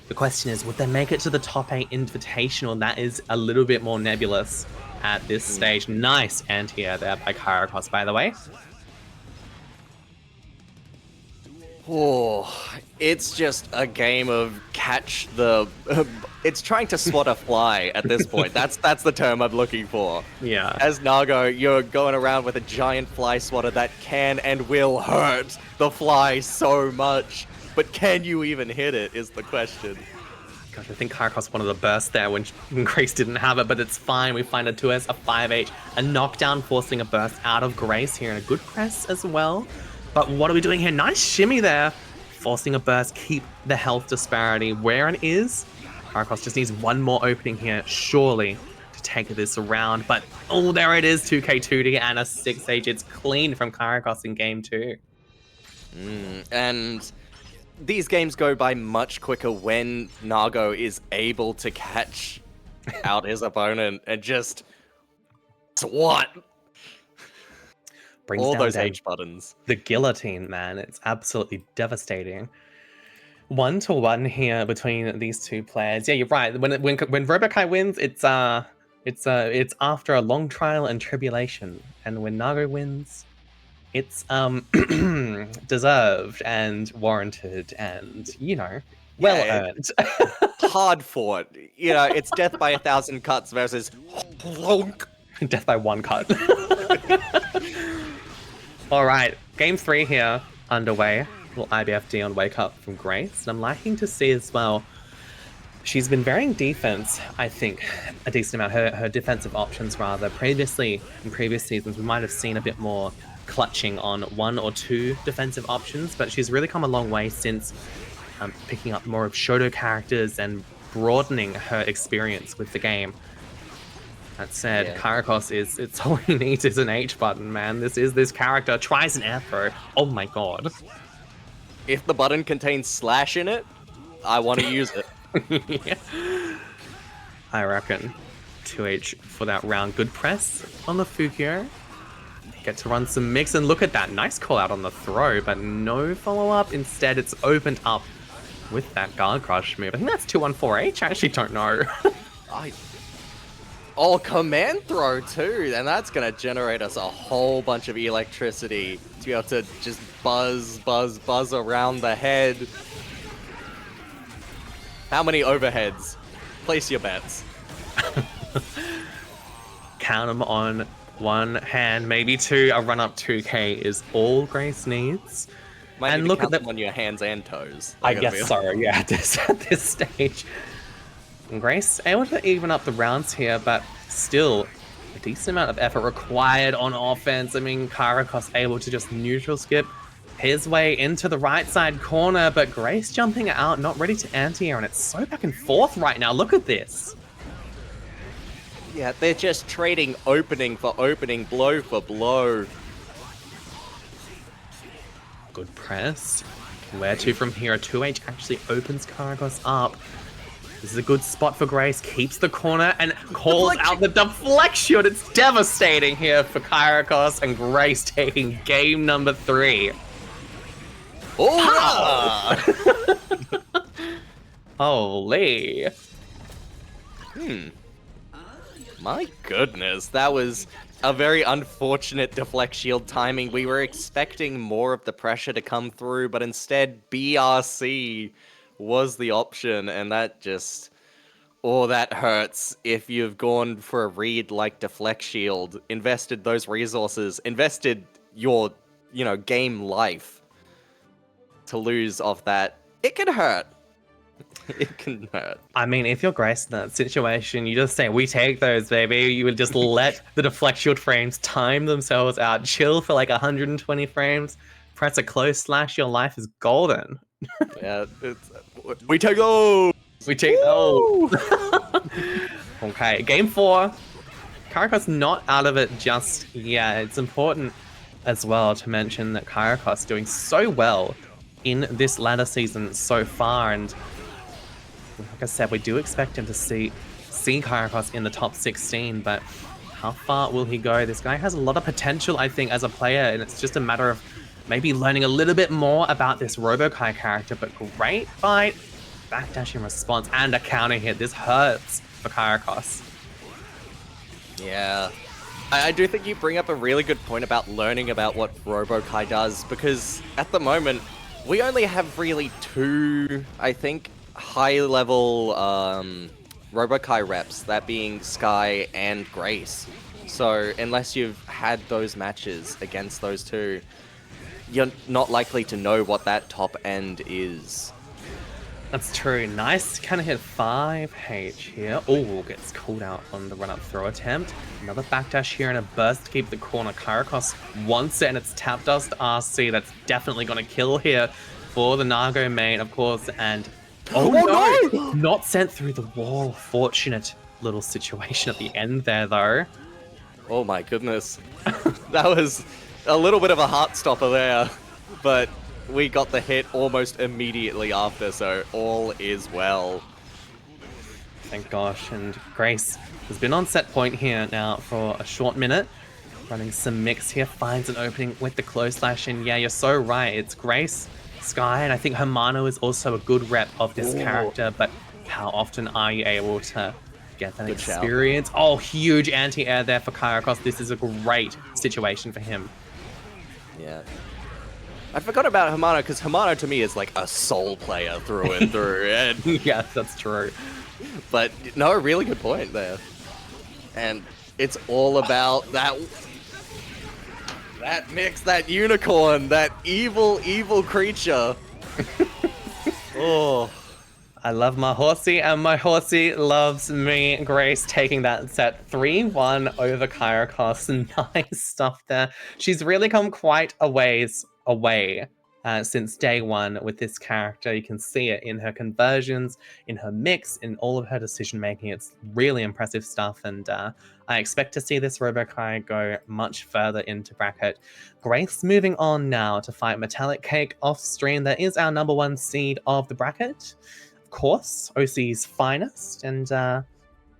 The question is, would they make it to the top 8 invitational? That is a little bit more nebulous at this stage. Nice anti-air there by Kyriachos, by the way. Oh, it's just a game of catch the... it's trying to swat a fly at this point. That's the term I'm looking for. Yeah. As Nago, you're going around with a giant fly swatter that can and will hurt the fly so much. But can you even hit it is the question. Gosh, I think Kyriachos wanted a burst there when Grace didn't have it, but it's fine. We find a 2S, a 5H, a knockdown forcing a burst out of Grace here, and a good press as well. But what are we doing here? Nice shimmy there. Forcing a burst, keep the health disparity where it is. Kyriachos just needs one more opening here, surely, to take this around. But, oh, there it is, 2K2D and a 6H. It's clean from Kyriachos in game 2. And these games go by much quicker when Nago is able to catch out his opponent and just swat. Brings all down those dead. H buttons. The guillotine, man, it's absolutely devastating. 1-1 here between these two players. Yeah, you're right. When Robo-Ky wins, it's after a long trial and tribulation, and when Nago wins, it's deserved and warranted, and well earned. Hard fought. It's death by 1,000 cuts versus honk. Death by 1 cut. All right, game 3 here underway. Little IBFD on Wake Up from Grace. And I'm liking to see as well, she's been varying defense, I think, a decent amount. Her defensive options, rather. Previously, in previous seasons, we might have seen a bit more clutching on 1 or 2 defensive options, but she's really come a long way since picking up more of Shoto characters and broadening her experience with the game. That said, Kyriachos it's all he needs is an H button, man. This character tries an air throw. Oh my god. If the button contains slash in it, I want to use it. Yeah. I reckon 2H for that round. Good press on the Fukio. Get to run some mix, and look at that. Nice call out on the throw, but no follow-up. Instead, it's opened up with that guard crush move. I think that's 214H. I actually don't know. Oh, command throw too, and that's gonna generate us a whole bunch of electricity to be able to just buzz around the head. How many overheads? Place your bets. Count them on one hand, maybe 2. A run-up 2K is all Grace needs. Might and need to look count at them on your hands and toes. I guess so, yeah, at this stage. And Grace able to even up the rounds here, but still a decent amount of effort required on offense. I mean, Kyriachos able to just neutral skip his way into the right side corner, but Grace jumping out, not ready to anti-air, and it's so back and forth right now. Look at this. Yeah, they're just trading opening for opening, blow for blow. Good press. Where to from here? A 2H actually opens Kyriachos up. This is a good spot for Grace. Keeps the corner and calls out the deflection. It's devastating here for Kyriachos, and Grace taking game number 3. Oh! Holy. My goodness, that was a very unfortunate deflect shield timing. We were expecting more of the pressure to come through, but instead BRC was the option, and that just... Oh, that hurts. If you've gone for a read like Deflect Shield, invested those resources, invested your, game life to lose off that, it can hurt. It can hurt. I mean, if you're Grace in that situation, you just say, we take those, baby. You would just let the deflect shield frames time themselves out, chill for like 120 frames, press a close slash, your life is golden. Yeah, we take those! We take those! Okay, game 4. Kyriachos not out of it just yet. It's important as well to mention that Kyriachos doing so well in this ladder season so far, and like I said, we do expect him to see Kyriachos in the top 16, but how far will he go? This guy has a lot of potential, I think, as a player, and it's just a matter of maybe learning a little bit more about this Robo-Ky character, but great fight, backdash in response, and a counter hit. This hurts for Kyriachos. Yeah. I do think you bring up a really good point about learning about what Robo-Ky does, because at the moment, we only have really 2, I think, high-level Robo-Ky reps, that being Sky and Grace. So unless you've had those matches against those 2, you're not likely to know what that top end is. That's true. Nice kind of hit 5H here. Oh, gets called out on the run-up throw attempt. Another backdash here and a burst to keep the corner. Kyriachos wants it, and it's Tap Dust RC that's definitely going to kill here for the Nago main, of course, and oh no! Not sent through the wall. Fortunate little situation at the end there, though. Oh my goodness. That was a little bit of a heart stopper there, but we got the hit almost immediately after, so all is well. Thank gosh, and Grace has been on set point here now for a short minute. Running some mix here, finds an opening with the close slash, and yeah, you're so right. It's Grace, Sky, and I think Hermano is also a good rep of this character, but how often are you able to get that experience? Oh, huge anti-air there for Kyriachos. This is a great situation for him. Yeah. I forgot about Hermano, because Hermano to me is like a soul player through and through. And yeah, that's true. But no, really good point there. And it's all about that mix, that unicorn, that evil, evil creature. Oh. I love my horsey, and my horsey loves me. Grace taking that set 3-1 over Kyriachos. Nice stuff there. She's really come quite a ways away since day one with this character. You can see it in her conversions, in her mix, in all of her decision making. It's really impressive stuff, and I expect to see this Robo-Ky go much further into bracket. Grace moving on now to fight MetallicCake off stream. That is our #1 seed of the bracket. Of course, OCE's finest, and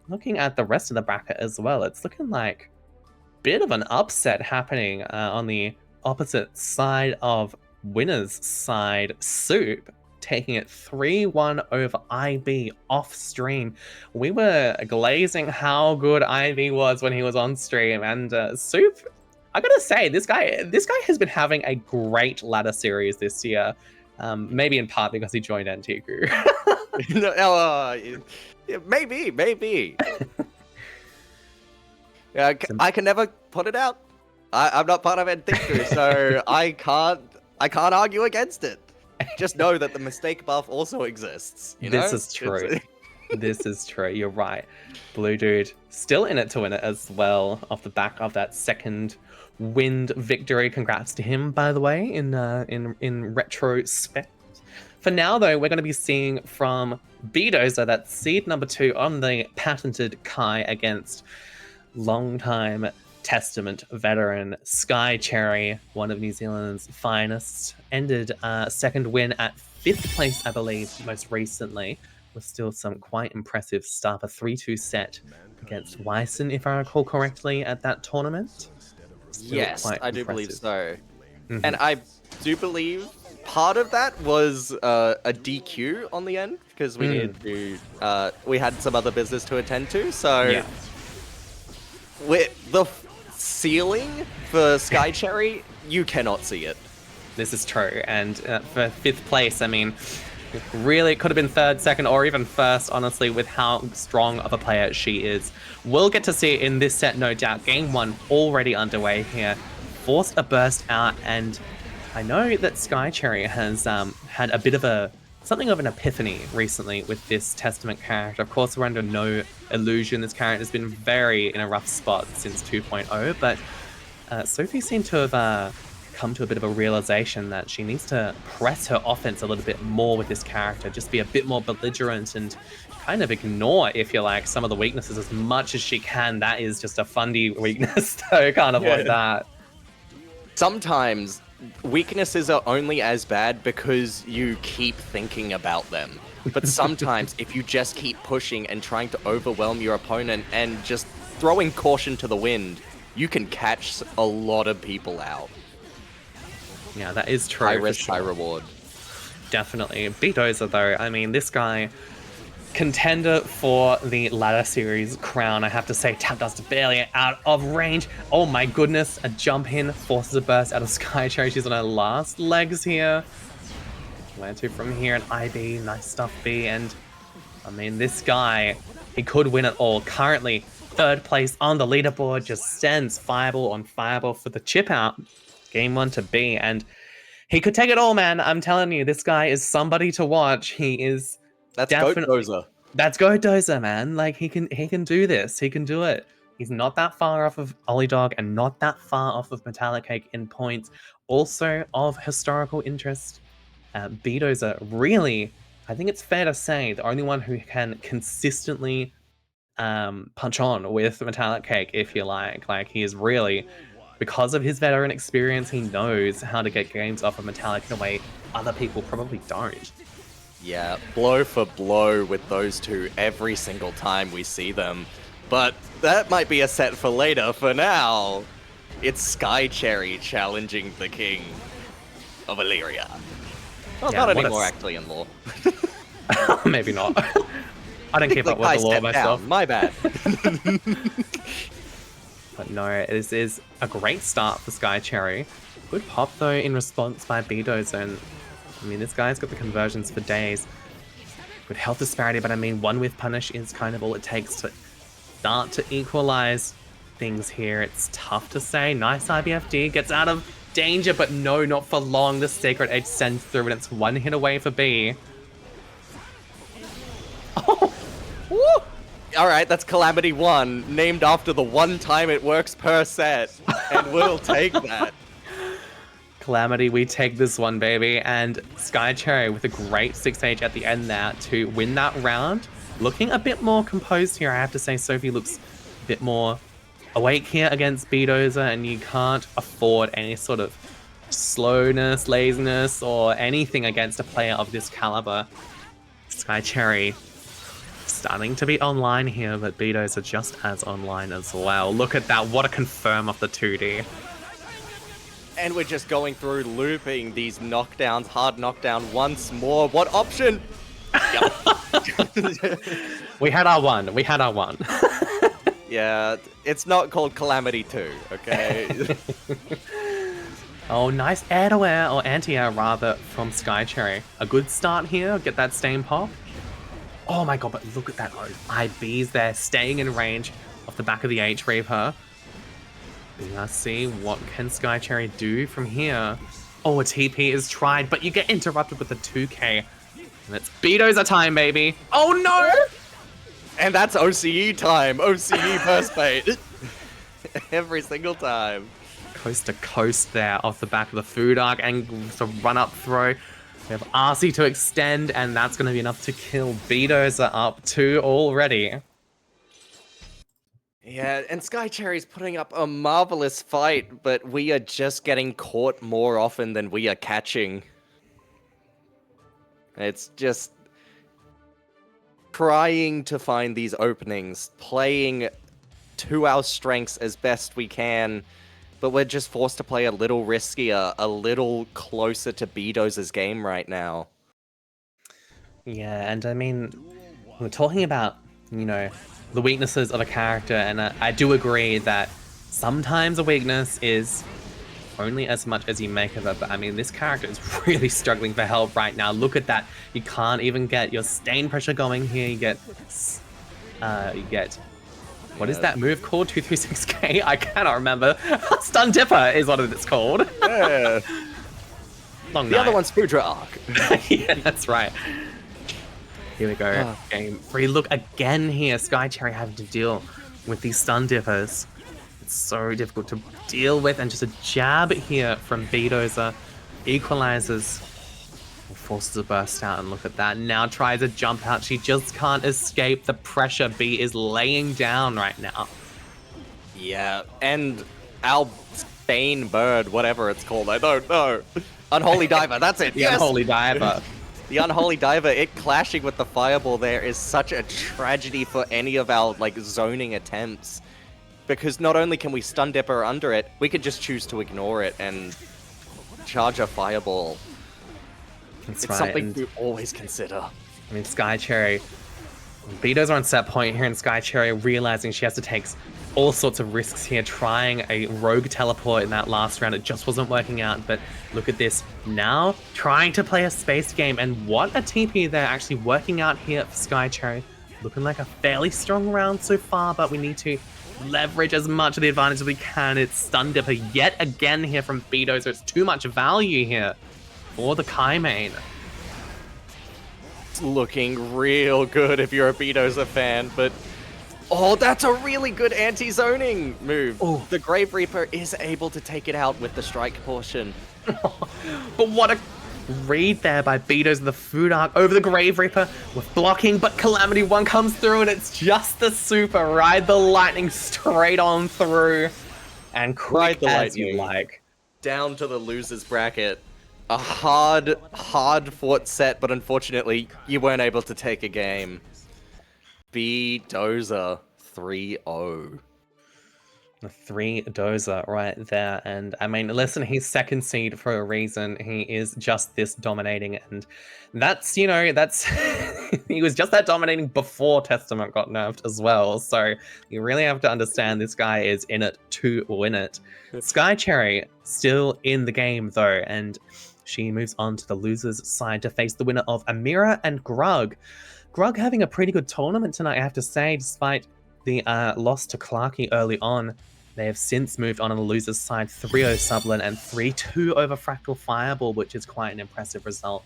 looking at the rest of the bracket as well, it's looking like a bit of an upset happening on the opposite side of winners side. Soop taking it 3-1 over IB off stream. We were glazing how good IB was when he was on stream, and Soop, I gotta say, this guy has been having a great ladder series this year. Maybe in part because he joined Antiku. Maybe. Yeah, I can never put it out. I'm not part of Antiku, so I can't argue against it. Just know that the mistake buff also exists. This is true. This is true. You're right. Bluedude still in it to win it as well, off the back of that second wind victory. Congrats to him, by the way, in retrospect. For now, though, we're going to be seeing from Beedozer, that's seed #2 on the patented Kai against longtime Testament veteran Sky Cherry, one of New Zealand's finest. Ended second win at 5th place, I believe, most recently, with still some quite impressive stuff. A 3-2 set against Wyson, if I recall correctly, at that tournament. Still yes, quite I do impressive. believe so. Mhm. And I do believe part of that was a DQ on the end, because we needed to, we had some other business to attend to, so Yeah. with the ceiling for Sky Cherry, you cannot see it. This is true, and for 5th place, I mean, Really, it could have been third, second, or even first, honestly, with how strong of a player she is. We'll get to see it in this set, no doubt. Game 1 already underway here. Forced a burst out, and I know that Skycherry has had a bit of something of an epiphany recently with this Testament character. Of course, we're under no illusion. This character has been very in a rough spot since 2.0, but Sophie seemed to have come to a bit of a realization that she needs to press her offense a little bit more with this character, just be a bit more belligerent and kind of ignore, if you like, some of the weaknesses as much as she can. That is just a fundy weakness, so can't avoid that. Sometimes weaknesses are only as bad because you keep thinking about them. But sometimes if you just keep pushing and trying to overwhelm your opponent and just throwing caution to the wind, you can catch a lot of people out. Yeah, that is true. High risk, high reward. Definitely. Beedozer, though, I mean, this guy, contender for the ladder series crown, I have to say. Tap Dust barely out of range. Oh my goodness, a jump in, forces a burst out of Skycherry. She's on her last legs here. Where to from here? An IB, nice stuff B, and I mean, this guy, he could win it all. Currently, third place on the leaderboard, just sends Fireball on Fireball for the chip out. Game 1 to B, and he could take it all, man. I'm telling you, this guy is somebody to watch. He is definitely... That's Goldlewis, man. Like, he can do this. He can do it. He's not that far off of olliedog and not that far off of MetallicCake in points. Also of historical interest, Beedozer, really, I think it's fair to say, the only one who can consistently punch on with MetallicCake, if you like. Like, he is really... Because of his veteran experience, he knows how to get games off of Metallic in a way other people probably don't. Yeah, blow for blow with those two every single time we see them. But that might be a set for later. For now, it's Skycherry challenging the king of Illyria. Well, Yeah, not anymore, actually, in lore. Maybe not. I don't keep up with the lore myself. My bad. But no, this is a great start for Skycherry. Good pop, though, in response by Beedozer. And I mean, this guy's got the conversions for days. Good health disparity, but I mean, one with punish is kind of all it takes to start to equalize things here. It's tough to say. Nice IBFD, gets out of danger, but no, not for long. The Sacred Edge sends through, and it's one hit away for B. Oh! Woo! Alright, that's Calamity 1, named after the one time it works per set. And we'll take that. Calamity, we take this one, baby. And Skycherry with a great 6H at the end there to win that round. Looking a bit more composed here, I have to say. Sophie looks a bit more awake here against Beedozer, and you can't afford any sort of slowness, laziness, or anything against a player of this caliber. Skycherry starting to be online here, but Beedozer are just as online as well. Look at that, what a confirm of the 2D. And we're just going through looping these knockdowns, hard knockdown once more. What option? Yep. We had our one, we had our one. Yeah, it's not called Calamity 2, okay? Oh, nice air to air, or anti-air rather, from Skycherry. A good start here, get that stain pop. Oh my god, but look at that IBs there, staying in range off the back of the H Reaper. Let's see, what can Skycherry do from here? Oh, a TP is tried, but you get interrupted with a 2K. And it's Beedozer time, baby. Oh no! And that's OCE time, OCE burst bait. Every single time. Coast to coast there off the back of the food arc, and the run up throw. We have RC to extend, and that's going to be enough to kill Beedozer up 2 already. Yeah, and Skycherry's putting up a marvelous fight, but we are just getting caught more often than we are catching. It's just trying to find these openings, playing to our strengths as best we can, but we're just forced to play a little riskier, a little closer to Beedozer's game right now. Yeah, and I mean, we're talking about, you know, the weaknesses of a character, and I do agree that sometimes a weakness is only as much as you make of it, but I mean, this character is really struggling for help right now. Look at that. You can't even get your stain pressure going here. You get, what is that move called? 236K? I cannot remember. Stun Dipper is what it's called. Yeah. Long The night. other one's Foudre Arc. Yeah, that's right. Here we go. Game 3. Look again here. Sky Cherry having to deal with these stun dippers. It's so difficult to deal with, and just a jab here from Beedozer equalizes. Forces a burst out, and look at that. Now tries a jump out. She just can't escape the pressure B is laying down right now. Yeah, and our Bane Bird, whatever it's called, I don't know. Unholy Diver, that's it. The Yes! Unholy Diver. The Unholy Diver, it clashing with the Fireball there is such a tragedy for any of our like zoning attempts. Because not only can we stun Dipper under it, we could just choose to ignore it and charge a Fireball. That's It's right. something And, to always consider. I mean, Sky Cherry. Beedozer on set point here, and Sky Cherry realizing she has to take all sorts of risks here, trying a rogue teleport in that last round. It just wasn't working out, but look at this. Now, trying to play a space game, and what a TP they're actually working out here for Sky Cherry. Looking like a fairly strong round so far, but we need to leverage as much of the advantage as we can. It's Stun Dipper yet again here from Beedozer. It's too much value here for the Ky main. It's looking real good if you're a Beedozer fan, but oh, that's a really good anti-zoning move. Oh. The Grave Reaper is able to take it out with the strike portion. But what a read there by Beedozer, the food arc over the Grave Reaper with blocking, but Calamity 1 comes through, and it's just the super. Ride the lightning straight on through, and quick Ride the as you lightning. like. Down to the loser's bracket. A hard fought set, but unfortunately, you weren't able to take a game. Beedozer 3-0. The 3 dozer right there. And I mean, listen, he's second seed for a reason. He is just this dominating, and that's, you know, that's he was just that dominating before Testament got nerfed as well. So you really have to understand this guy is in it to win it. Sky Cherry still in the game though, and she moves on to the loser's side to face the winner of Amira and Grug. Grug having a pretty good tournament tonight, I have to say, despite the loss to Clarkie early on. They have since moved on the loser's side, 3-0 Sublin and 3-2 over Fractal Fireball, which is quite an impressive result.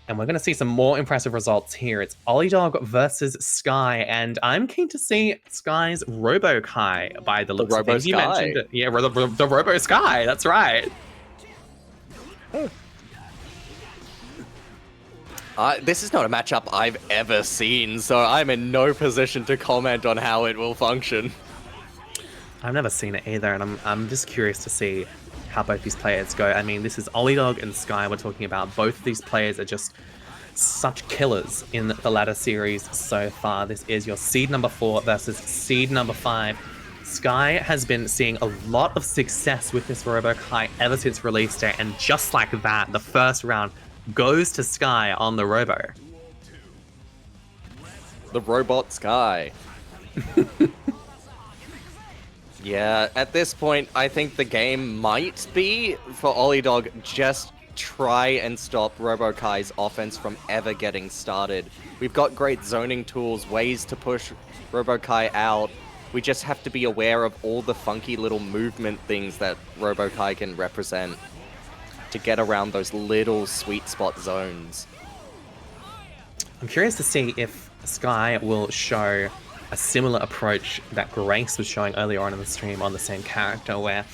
And we're going to see some more impressive results here. It's olliedog versus Sky, and I'm keen to see Sky's Robo-Ky by the looks of things. You Robo-Sky. mentioned it. Yeah, the Robo-Sky, that's right. This is not a matchup I've ever seen, so I'm in no position to comment on how it will function. I've never seen it either, and I'm just curious to see how both these players go. I mean, this is olliedog and Sky we're talking about. Both of these players are just such killers in the ladder series so far. This is your seed number 4 versus seed number 5. Sky has been seeing a lot of success with this Robo-Ky ever since release day, and just like that, the first round goes to Sky on the Robo. The robot Sky. Yeah, at this point, I think the game might be for olliedog just try and stop Robo-Ky's offense from ever getting started. We've got great zoning tools, ways to push Robo-Ky out. We just have to be aware of all the funky little movement things that Robo-Ky can represent to get around those little sweet spot zones. I'm curious to see if Sky will show a similar approach that Grace was showing earlier on in the stream on the same character, where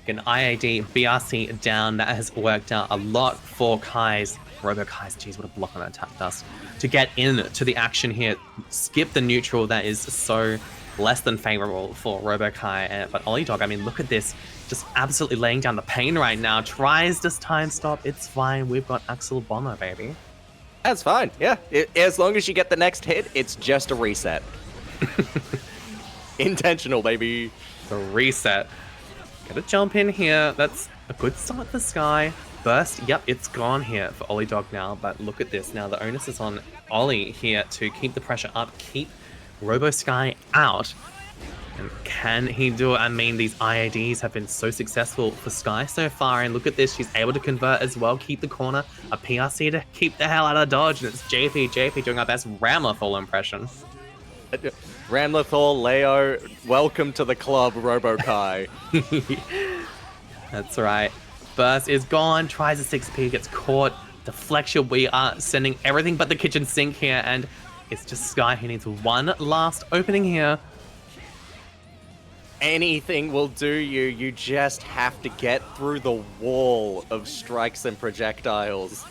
an IAD BRC down, that has worked out a lot for Ky's Robo-Ky's. Geez, what a block on that attack dust. To get into the action here, skip the neutral that is so less than favorable for Robo-Ky. But olliedog, I mean, look at this. Just absolutely laying down the pain right now. Tries this time stop. It's fine. We've got Axel Bomber, baby. That's fine, yeah. As long as you get the next hit, it's just a reset. Intentional, baby. The reset. Gotta jump in here. That's a good start for Sky. Burst, yep, it's gone here for olliedog now, but look at this. Now the onus is on Ollie here to keep the pressure up, keep Robo-Sky out. And can he do it? I mean, these IADs have been so successful for Skye so far. And look at this, she's able to convert as well, keep the corner, a PRC to keep the hell out of dodge. And it's JP doing our best Ramlethal impression. Ramlethal, Leo, welcome to the club, Robo-Ky. That's right. Burst is gone, tries a 6P, gets caught. Deflection, we are sending everything but the kitchen sink here. And it's just Skye who needs one last opening here. Anything will do you. You just have to get through the wall of strikes and projectiles.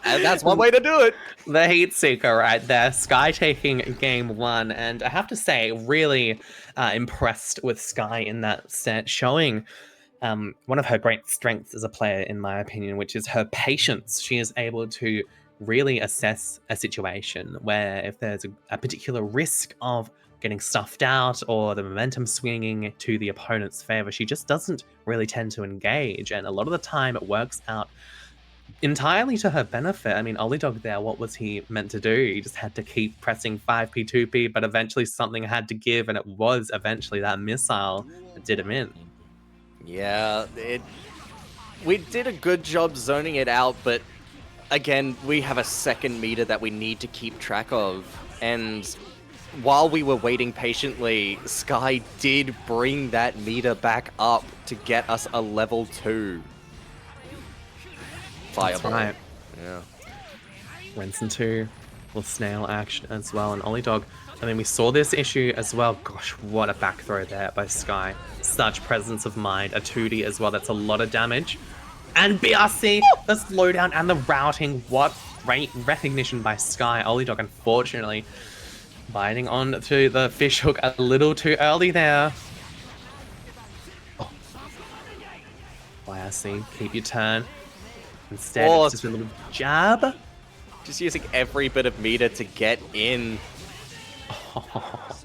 And that's one way to do it. The Heat Seeker right there. Skye taking game one. And I have to say, really impressed with Skye in that set, showing one of her great strengths as a player, in my opinion, which is her patience. She is able to really assess a situation where if there's a particular risk of getting stuffed out or the momentum swinging to the opponent's favor, she just doesn't really tend to engage. And a lot of the time it works out entirely to her benefit. I mean, olliedog there, what was he meant to do? He just had to keep pressing 5P, 2P, but eventually something had to give, and it was eventually that missile that did him in. Yeah, we did a good job zoning it out, but again, we have a second meter that we need to keep track of. And while we were waiting patiently, Skye did bring that meter back up to get us a level 2. Fireball. That's right. Yeah. Rinse into little snail action as well. And olliedog, I mean, we saw this issue as well. Gosh, what a back throw there by Skye. Such presence of mind. A 2D as well. That's a lot of damage. And BRC, the slowdown and the routing. What great recognition by Skye. olliedog, unfortunately, biting on to the fishhook a little too early there. Oh. BRC, keep your turn. Instead, it's just a little jab. Just using every bit of meter to get in. Oh.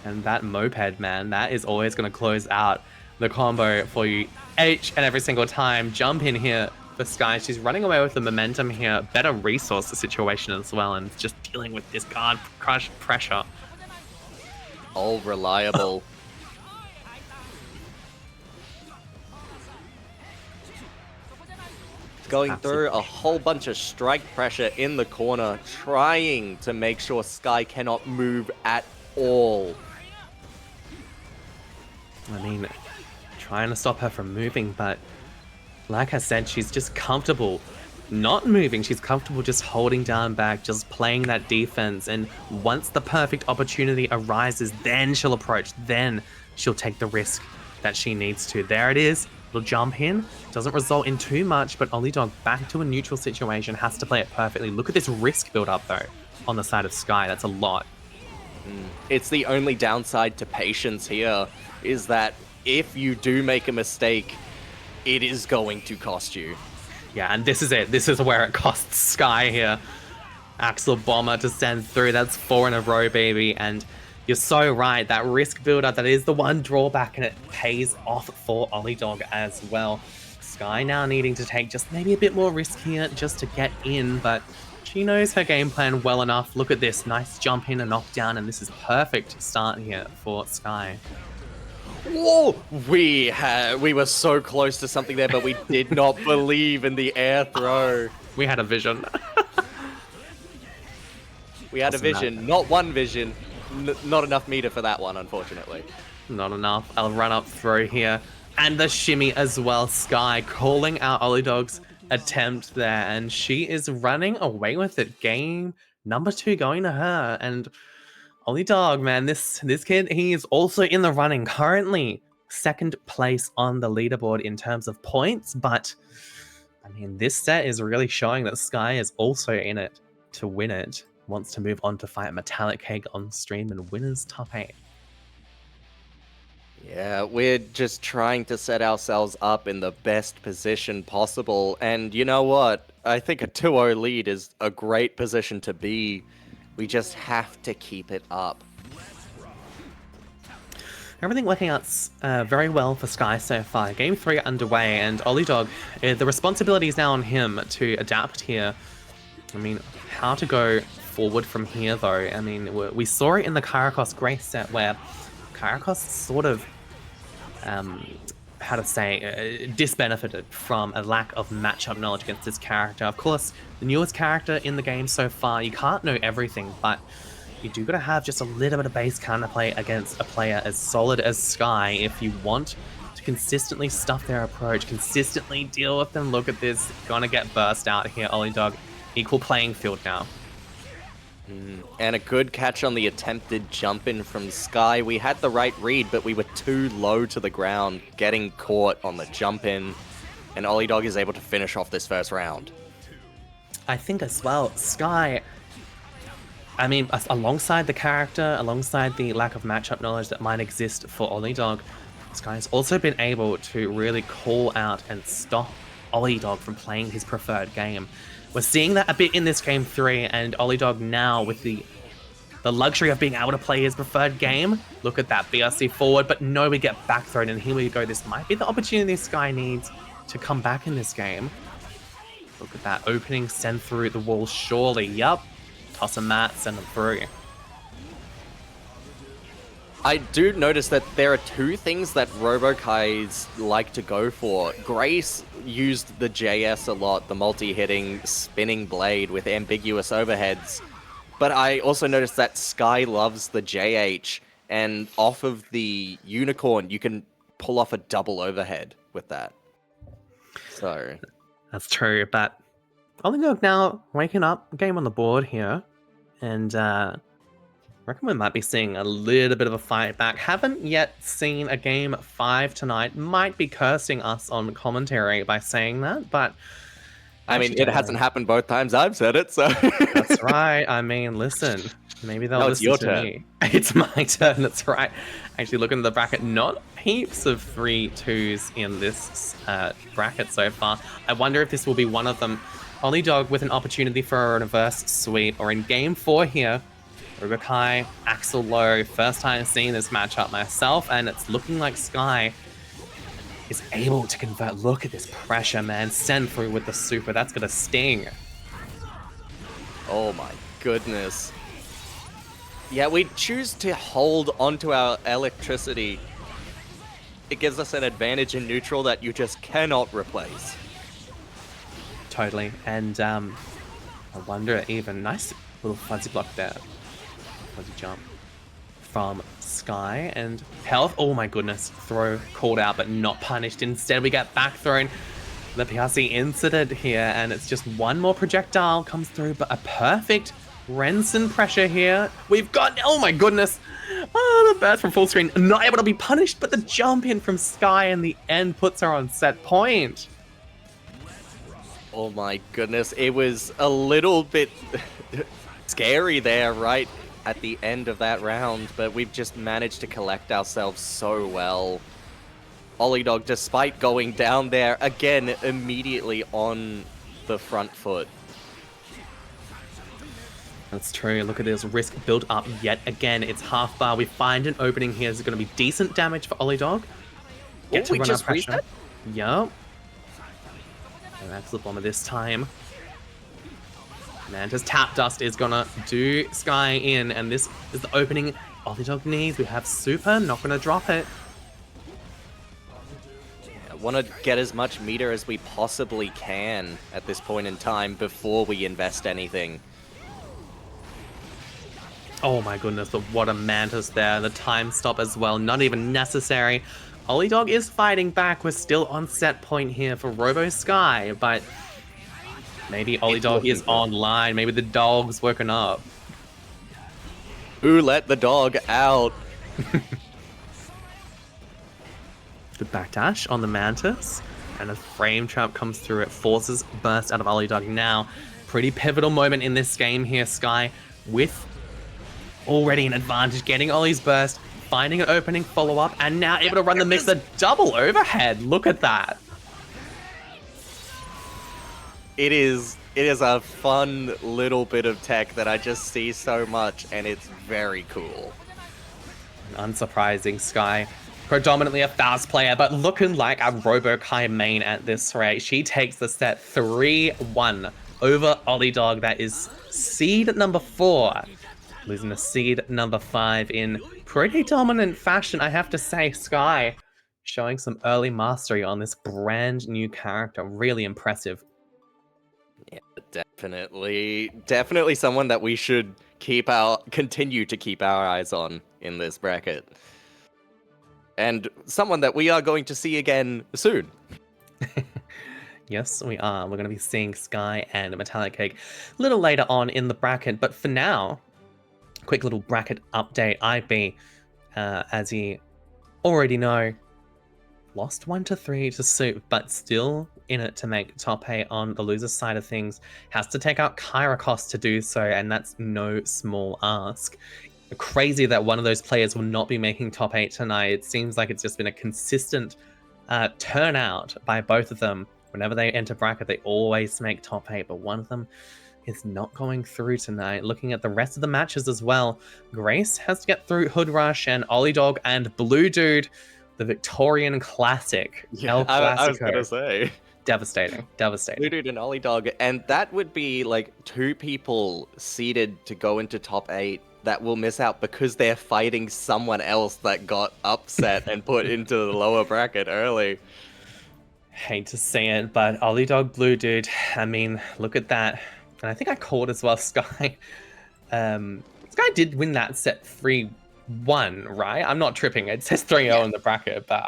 And that moped, man, that is always going to close out the combo for you each and every single time. Jump in here for Skye. She's running away with the momentum here. Better resource situation as well, and just dealing with this guard crush pressure. All reliable. Going through a whole bunch of strike pressure in the corner, trying to make sure Skye cannot move at all. I mean, trying to stop her from moving, but like I said, she's just comfortable not moving. She's comfortable just holding down back, just playing that defense. And once the perfect opportunity arises, then she'll approach, then she'll take the risk that she needs to. There it is. Little jump in. Doesn't result in too much, but olliedog back to a neutral situation, has to play it perfectly. Look at this risk build up though on the side of Skye. That's a lot. It's the only downside to patience here, is that if you do make a mistake, it is going to cost you. Yeah, and this is it. This is where it costs Skye here. Axle Bomber to send through. That's 4 in a row, baby. And you're so right. That risk builder, that is the one drawback, and it pays off for olliedog as well. Skye now needing to take just maybe a bit more risk here just to get in, but she knows her game plan well enough. Look at this. Nice jump in and knockdown, and this is perfect start here for Skye. Whoa! We were so close to something there, but we did not believe in the air throw. We had a vision. We had a vision, not one vision. Not enough meter for that one, unfortunately. Not enough. I'll run up throw here. And the shimmy as well. Skye calling out olliedog's attempt there, and she is running away with it. Game number 2 going to her. And olliedog, man, this kid, he is also in the running. Currently 2nd place on the leaderboard in terms of points, but I mean, this set is really showing that Skye is also in it to win it. Wants to move on to fight MetallicCake on stream and winners top 8. Yeah, we're just trying to set ourselves up in the best position possible. And you know what? I think a 2-0 lead is a great position to be. We just have to keep it up. Everything working out very well for Skye so far. Game 3 underway, and olliedog, the responsibility is now on him to adapt here. I mean, how to go forward from here, though. I mean, we saw it in the Kyriachos Grace set where Kyriachos sort of, how to say, disbenefited from a lack of matchup knowledge against this character. Of course, the newest character in the game so far, you can't know everything, but you do gotta have just a little bit of base counterplay against a player as solid as Sky if you want to consistently stuff their approach, consistently deal with them. Look at this, gonna get burst out here, olliedog. Equal playing field now. And a good catch on the attempted jump in from Sky. We had the right read, but we were too low to the ground, getting caught on the jump in, and olliedog is able to finish off this first round. I think as well, Sky, I mean, alongside the character, alongside the lack of matchup knowledge that might exist for olliedog, Sky's also been able to really call out and stop olliedog from playing his preferred game. We're seeing that a bit in this game 3, and olliedog now with the luxury of being able to play his preferred game. Look at that, BRC forward, but no, we get back thrown, and here we go. This might be the opportunity Sky needs to come back in this game. Look at that opening, send through the wall, surely. Yup, toss a mat, send them through. I do notice that there are two things that Robo-Kys like to go for. Grace used the JS a lot, the multi-hitting spinning blade with ambiguous overheads. But I also noticed that Sky loves the JH, and off of the unicorn, you can pull off a double overhead with that. So That's true, but olliedog now waking up, game on the board here, and I reckon we might be seeing a little bit of a fight back. Haven't yet seen a game 5 tonight. Might be cursing us on commentary by saying that, but I mean, it hasn't happened both times I've said it, so that's right. I mean, listen, maybe they'll No, it's listen your to turn. me. It's my turn. That's right. Actually, looking at the bracket, not heaps of 3-2s in this bracket so far. I wonder if this will be one of them. olliedog with an opportunity for a reverse sweep, or in game 4 here. Robo-Ky, Axel low, first time seeing this matchup myself, and it's looking like Sky is able to convert. Look at this pressure, man. Send through with the super. That's gonna sting. Oh my goodness. Yeah, we choose to hold onto our electricity. It gives us an advantage in neutral that you just cannot replace. Totally. And I wonder even, nice little fuzzy block there. Fuzzy jump from Sky, and health. Oh my goodness. Throw called out but not punished. Instead we get back thrown. The PRC incident here, and it's just one more projectile comes through, but a perfect Renson pressure here. We've got, oh my goodness. Oh, the burst from full screen. Not able to be punished, but the jump in from Sky in the end puts her on set point. Oh my goodness, it was a little bit scary there, right at the end of that round, but we've just managed to collect ourselves so well. olliedog, despite going down there, again, immediately on the front foot. That's true. Look at this risk built up yet again. It's half bar. We find an opening here. Is going to be decent damage for olliedog. Get to we run just our pressure. reset? Yup. And that's the bomber this time. Manta's tap dust is gonna do Sky in, and this is the opening olliedog needs. We have super, not gonna drop it. I want to get as much meter as we possibly can at this point in time before we invest anything. Oh my goodness, but what a mantis there. The time stop as well, not even necessary. olliedog is fighting back. We're still on set point here for Robo-Sky, but maybe olliedog is online. Maybe the dog's woken up. Who let the dog out? Good backdash on the mantis, and a frame trap comes through. It forces burst out of olliedog now. Pretty pivotal moment in this game here. Sky with already an advantage, getting Ollie's burst, finding an opening follow-up, and now able to run the mixer double overhead. Look at that. It is a fun little bit of tech that I just see so much, and it's very cool. Unsurprising, Sky. Predominantly a fast player, but looking like a Robo-Ky main at this rate. She takes the set 3-1 over olliedog. That is seed number 4. Losing to seed number 5 in pretty dominant fashion, I have to say. Sky showing some early mastery on this brand new character. Really impressive. Yeah, definitely someone that we should continue to keep our eyes on in this bracket. And someone that we are going to see again soon. Yes, we are. We're going to be seeing Sky and MetallicCake a little later on in the bracket. But for now, quick little bracket update. IB, as you already know, lost 1-3 to Soop, but still in it to make top 8 on the loser side of things. Has to take out Kyriachos to do so, and that's no small ask. Crazy that one of those players will not be making top 8 tonight. It seems like it's just been a consistent turnout by both of them. Whenever they enter bracket, they always make top 8, but one of them is not going through tonight. Looking at the rest of the matches as well, Grace has to get through HoodRush and olliedog and Bluedude, the Victorian classic. Yeah, I was gonna say. Devastating. Bluedude and olliedog, and that would be like 2 people seeded to go into top 8 that will miss out because they're fighting someone else that got upset and put into the lower bracket early. Hate to say it, but olliedog, Bluedude, I mean, look at that. And I think I called as well, Sky. Sky did win that set 3-1, right? I'm not tripping. It says 3-0 in the bracket, but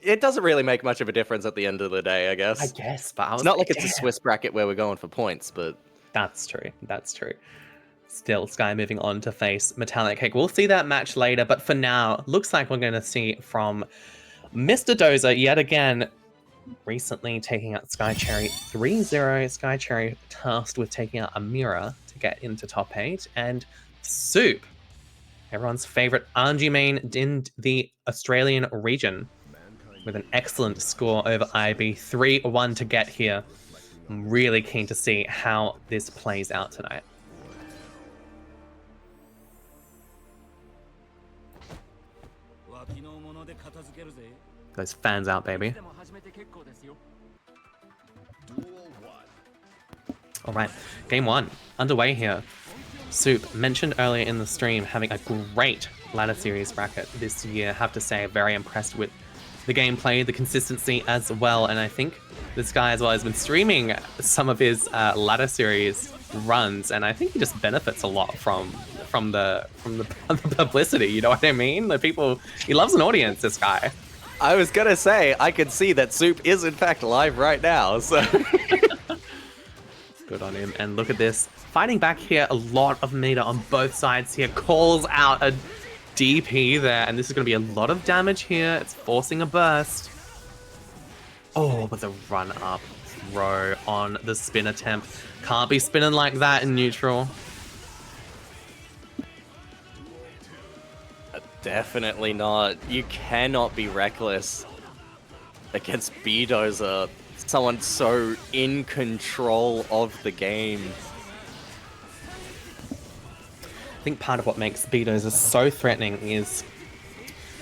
it doesn't really make much of a difference at the end of the day, I guess. I guess, but it's not like it's a Swiss bracket where we're going for points, but... That's true. Still, Sky moving on to face MetallicCake. We'll see that match later, but for now, looks like we're going to see from Mr. Dozer yet again, recently taking out Skycherry 3-0. Skycherry tasked with taking out Amira to get into top 8, and Soop, everyone's favorite Anji main in the Australian region, with an excellent score over IB, 3-1 to get here. I'm really keen to see how this plays out tonight. Those fans out, baby. All right, game 1 underway here. Soop, mentioned earlier in the stream, having a great ladder series bracket this year. Have to say, very impressed with the gameplay, the consistency as well. And I think this guy as well has been streaming some of his ladder series runs, and I think he just benefits a lot from the publicity. You know what I mean? The people, he loves an audience. This guy. I was gonna say, I can see that Soop is in fact live right now, so... Good on him. And look at this. Fighting back here, a lot of meter on both sides here. Calls out a DP there, and this is going to be a lot of damage here. It's forcing a burst. Oh, with a run-up throw on the spin attempt. Can't be spinning like that in neutral. Definitely not. You cannot be reckless against Beedozer. Someone so in control of the game. I think part of what makes Beedozer so threatening is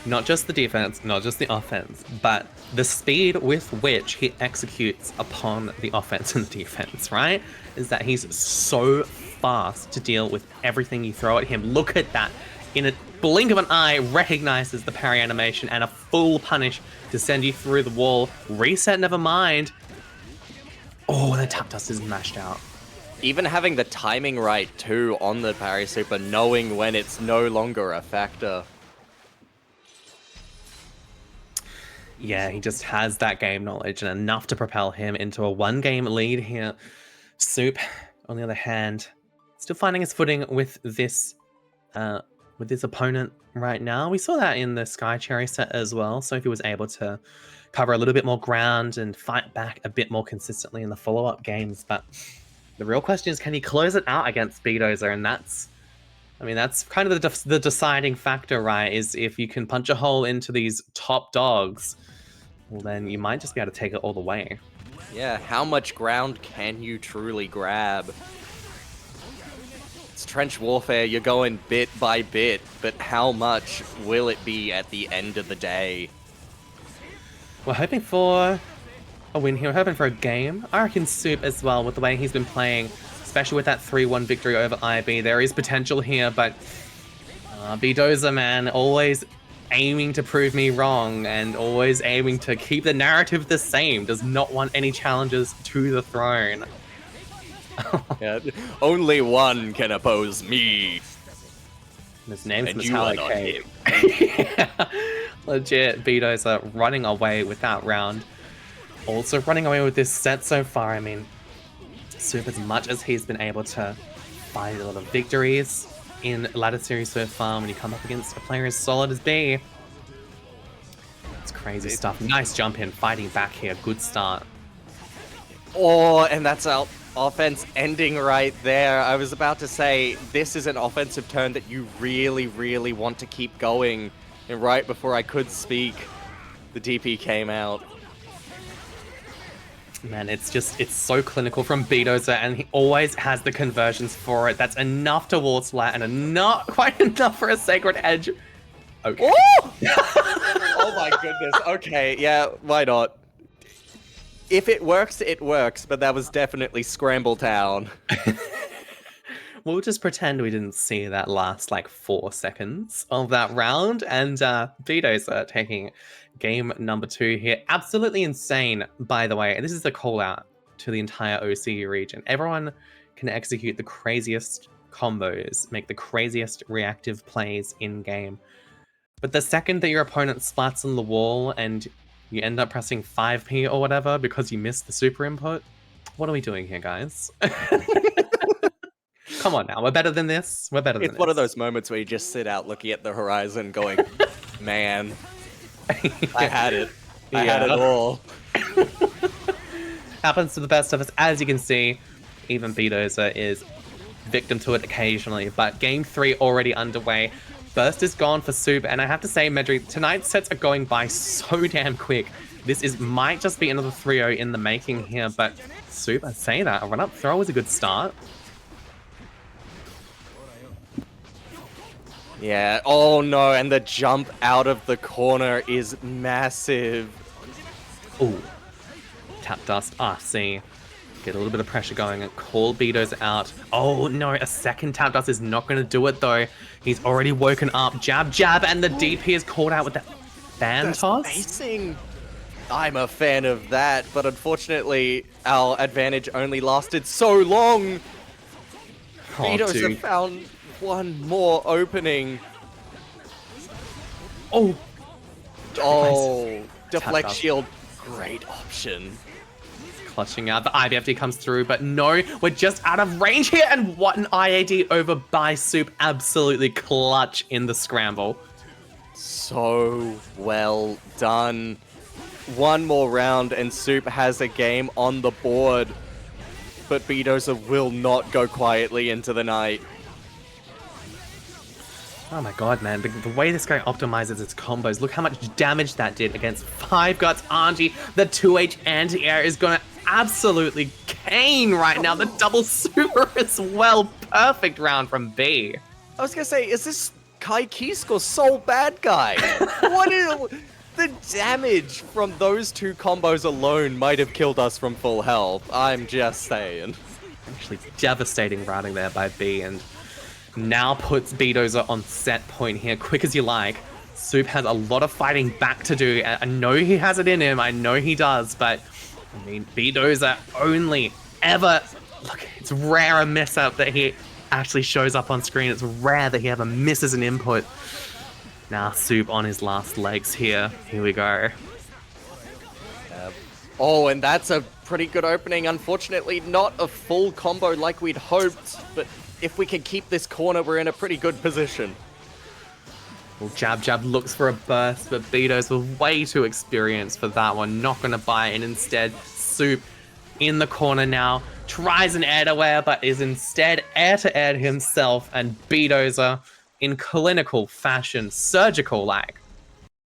not just the defense, not just the offense, but the speed with which he executes upon the offense and the defense, right? Is that he's so fast to deal with everything you throw at him. Look at that. In a blink of an eye, recognizes the parry animation and a full punish to send you through the wall. Reset, never mind. Oh, the tap dust is mashed out. Even having the timing right too on the parry super, knowing when it's no longer a factor. Yeah, he just has that game knowledge and enough to propel him into a 1-game lead here. Soop, on the other hand, still finding his footing with this opponent right now. We saw that in the Skycherry set as well. Sophie was able to cover a little bit more ground and fight back a bit more consistently in the follow-up games. But the real question is, can he close it out against Beedozer? And that's kind of the deciding factor, right? Is if you can punch a hole into these top dogs, well, then you might just be able to take it all the way. Yeah, how much ground can you truly grab? It's trench warfare, you're going bit by bit, but how much will it be at the end of the day? We're hoping for a win here. We're hoping for a game. I reckon Soop as well, with the way he's been playing, especially with that 3-1 victory over IB. There is potential here, but Beedozer, man, always aiming to prove me wrong and always aiming to keep the narrative the same. Does not want any challenges to the throne. Yeah, only one can oppose me. His name's And you are not MetallicCake. him. Yeah, legit, Beedozer running away with that round. Also running away with this set so far. I mean, Soop, as much as he's been able to find a lot of victories in ladder series so far, when you come up against a player as solid as B, it's crazy stuff. Nice jump in, fighting back here. Good start. Oh, and that's our offense ending right there. I was about to say, this is an offensive turn that you really, really want to keep going. And right before I could speak, the DP came out. Man, it's so clinical from Beedozer, and he always has the conversions for it. That's enough to wall splat and not quite enough for a Sacred Edge. Okay. Oh! Oh my goodness. Okay, yeah, why not? If it works, it works, but that was definitely Scramble Town. We'll just pretend we didn't see that last, like, 4 seconds of that round, and Beedozer taking game number 2 here. Absolutely insane, by the way. And this is a call out to the entire OCE region. Everyone can execute the craziest combos, make the craziest reactive plays in-game. But the second that your opponent splats on the wall and you end up pressing 5p or whatever because you missed the super input, what are we doing here, guys? Come on now, we're better than this. We're better than this. It's one of those moments where you just sit out looking at the horizon going, man, I had it. I had it all. Happens to the best of us. As you can see, even Beedozer is victim to it occasionally. But game 3 already underway. Burst is gone for Soop, and I have to say, Medri, tonight's sets are going by so damn quick. This might just be another 3-0 in the making here, but Soop, I'd say that. A run-up throw was a good start. Yeah, oh no, and the jump out of the corner is massive. Ooh. Tap Dust, RC. Get a little bit of pressure going and call Beedozer out. Oh no, a second Tap Dust is not going to do it though. He's already woken up. Jab, jab, and the DP is called out with that fan toss. Spacing. I'm a fan of that, but unfortunately, our advantage only lasted so long. Oh, Beedozer dude. found one more opening. Oh. Oh, deflect Dust. shield, great option. Clutching out. The IBFD comes through, but no, we're just out of range here. And what an IAD over by Soop. Absolutely clutch in the scramble. So well done. One more round and Soop has a game on the board. But Beedozer will not go quietly into the night. Oh my god, man. The way this guy optimizes its combos, look how much damage that did against 5 Guts Anji. The 2H anti-air is going to absolutely cane right now. The double super as well. Perfect round from B. I was gonna say, is this Kai Kisko's sole bad guy? What is... The damage from those 2 combos alone might have killed us from full health. I'm just saying. Actually devastating routing there by B, and now puts Beedozer on set point here, quick as you like. Soop has a lot of fighting back to do. I know he has it in him, I know he does, but I mean, Beedozer only ever... Look, it's rare a mess up that he actually shows up on screen. It's rare that he ever misses an input. Now Soop on his last legs here. Here we go. Oh, and that's a pretty good opening. Unfortunately, not a full combo like we'd hoped, but if we can keep this corner, we're in a pretty good position. Well, Jab Jab looks for a burst, but Beedozer was way too experienced for that one. Not going to buy it, and instead, Soop in the corner now. Tries an air-to-air, but is instead air-to-air himself, and Beedozer, in clinical fashion, surgical-like,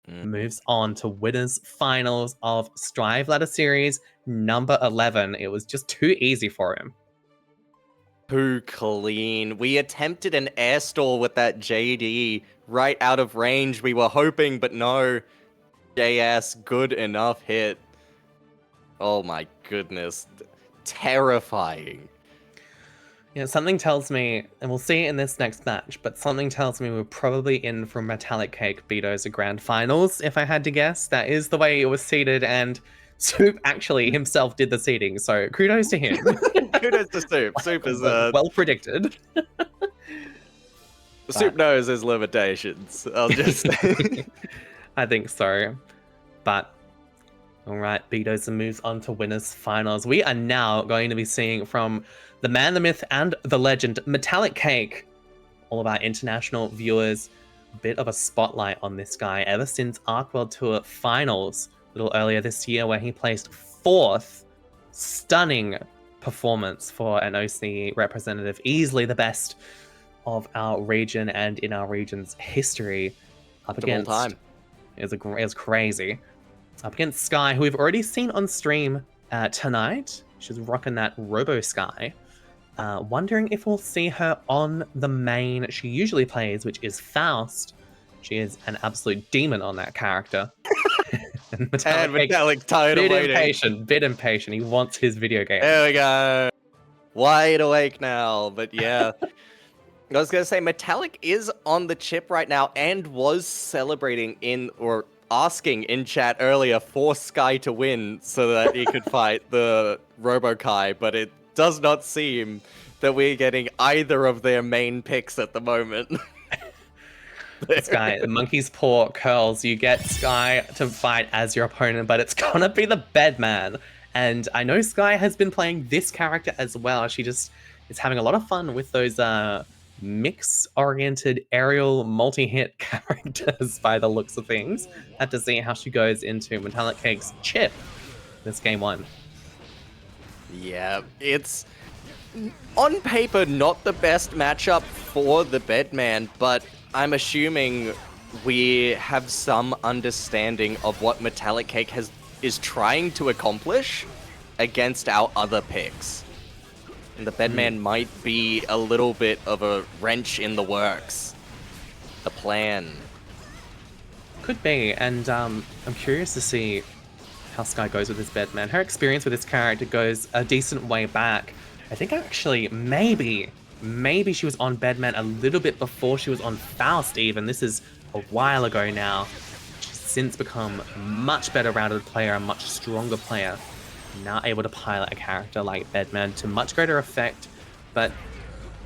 moves on to winners finals of Strive Ladder Series number 11. It was just too easy for him. Too clean. We attempted an air stall with that JD right out of range. We were hoping, but no. JS, good enough hit. Oh my goodness. Terrifying. You know, something tells me, and we'll see in this next match, but something tells me we're probably in for MetallicCake Beedozer Grand Finals, if I had to guess. That is the way it was seeded, and Soop actually himself did the seeding, so kudos to him. Kudos to Soop. Soop is well predicted. Soop knows his limitations. I'll just I think so. But all right, Beedozer moves on to winners finals. We are now going to be seeing from the man, the myth, and the legend, MetallicCake. All of our international viewers, a bit of a spotlight on this guy ever since Arc World Tour Finals a little earlier this year, where he placed 4th. Stunning performance for an OCE representative, easily the best of our region and in our region's history. Up against time. It was crazy. Up against Sky, who we've already seen on stream tonight. She's rocking that Robo-Ky. Wondering if we'll see her on the main she usually plays, which is Faust. She is an absolute demon on that character. and Metallic tired of waiting. Bit impatient. He wants his video game. There we go. Wide awake now, but yeah. I was going to say, Metallic is on the chip right now and was celebrating or asking in chat earlier for Sky to win so that he could fight the Robo-Ky, but it does not seem that we're getting either of their main picks at the moment. Sky, Monkey's Paw curls. You get Sky to fight as your opponent, but it's gonna be the Bedman. And I know Sky has been playing this character as well. She just is having a lot of fun with those mix-oriented aerial multi-hit characters by the looks of things. Have to see how she goes into MetallicCake's Chipp this game 1. Yeah, it's on paper not the best matchup for the Bedman, but I'm assuming we have some understanding of what MetallicCake is trying to accomplish against our other picks. And the Bedman might be a little bit of a wrench in the works. The plan. Could be, and I'm curious to see how Sky goes with this Bedman. Her experience with this character goes a decent way back. I think actually maybe she was on Bedman a little bit before she was on Faust even. This is a while ago now. She's since become a much better rounded player, a much stronger player. Now able to pilot a character like Bedman to much greater effect. But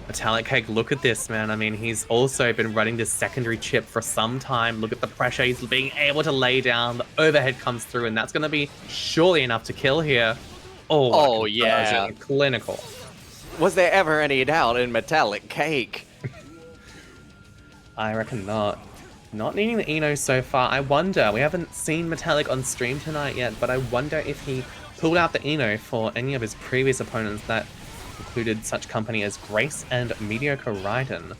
MetallicCake, look at this, man. I mean, he's also been running this secondary chip for some time. Look at the pressure he's being able to lay down. The overhead comes through, and that's going to be surely enough to kill here. Oh yeah. Clinical. Was there ever any doubt in MetallicCake? I reckon not. Not needing the Eno so far. I wonder, we haven't seen Metallic on stream tonight yet, but I wonder if he pulled out the Eno for any of his previous opponents that included such company as Grace and MediocreRyden.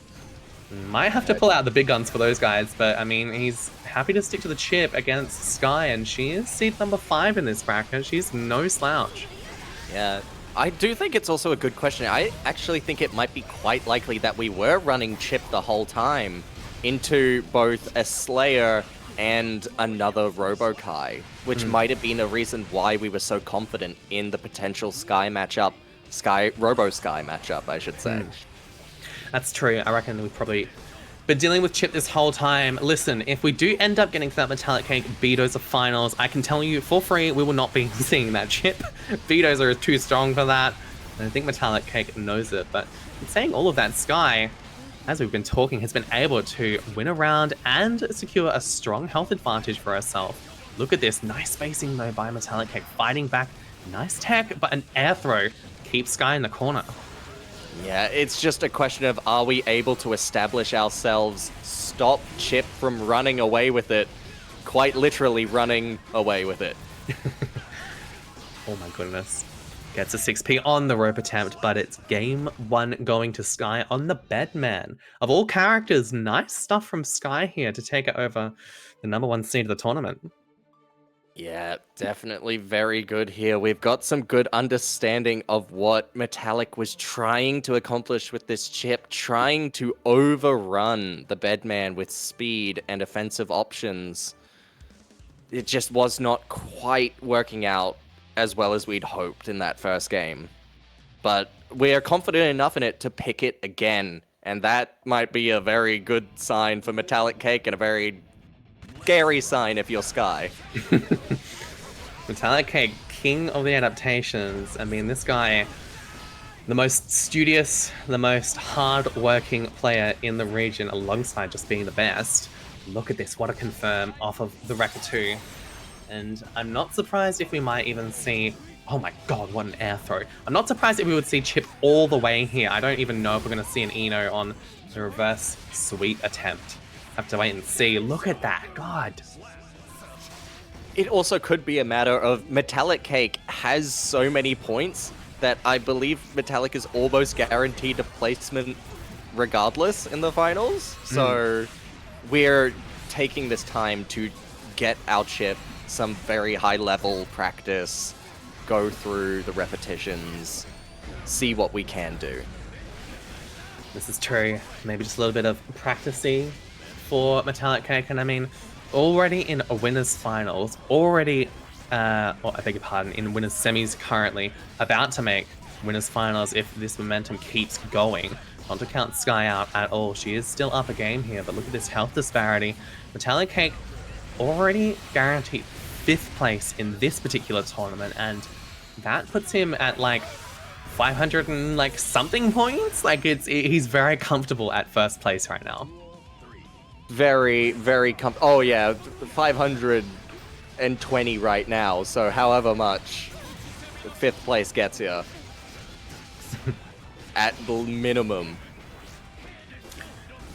Might have to pull out the big guns for those guys, but I mean, he's happy to stick to the chip against Sky, and she is seed number 5 in this bracket. She's no slouch. Yeah, I do think it's also a good question. I actually think it might be quite likely that we were running Chipp the whole time into both a Slayer and another Robo-Ky, which might have been a reason why we were so confident in the potential Sky matchup, Robo-Sky matchup, I should say. That's true. I reckon we've probably been dealing with Chipp this whole time. Listen, if we do end up getting to that MetallicCake Beedozer finals, I can tell you for free, we will not be seeing that Chipp. Beedozer is too strong for that. And I think MetallicCake knows it. But in saying all of that, Sky, as we've been talking, has been able to win a round and secure a strong health advantage for herself. Look at this. Nice spacing, though, by MetallicCake. Fighting back. Nice tech, but an air throw keeps Sky in the corner. Yeah, it's just a question of, are we able to establish ourselves, stop Chipp from running away with it, quite literally running away with it. Oh my goodness. Gets a 6p on the rope attempt, but it's game 1 going to Sky on the Bedman. Of all characters, nice stuff from Sky here to take it over the number 1 seed of the tournament. Yeah, definitely very good here. We've got some good understanding of what Metallic was trying to accomplish with this chip, trying to overrun the Bedman with speed and offensive options. It just was not quite working out as well as we'd hoped in that first game. But we are confident enough in it to pick it again, and that might be a very good sign for MetallicCake and a very scary sign if you're Sky. MetallicCake, king of the adaptations. I mean, this guy, the most studious, the most hard-working player in the region, alongside just being the best. Look at this, what a confirm off of the Rekka 2. And I'm not surprised if we might even see... Oh my god, what an air throw. I'm not surprised if we would see Chipp all the way here. I don't even know if we're going to see an Eno on the reverse sweep attempt. Have to wait and see. Look at that, god. It also could be a matter of MetallicCake has so many points that I believe Metallic is almost guaranteed a placement regardless in the finals. So we're taking this time to get our Chipp some very high level practice, go through the repetitions, see what we can do. This is true. Maybe just a little bit of practicing for MetallicCake. And I mean, already in a winners finals, already, I beg your pardon, in winners semis currently, about to make winners finals if this momentum keeps going. Not to count Sky out at all. She is still up a game here, but look at this health disparity. MetallicCake already guaranteed 5th place in this particular tournament, and that puts him at like 500 and like something points. Like he's very comfortable at 1st place right now. Very, very oh yeah, 520 right now, so however much 5th place gets you. At the minimum.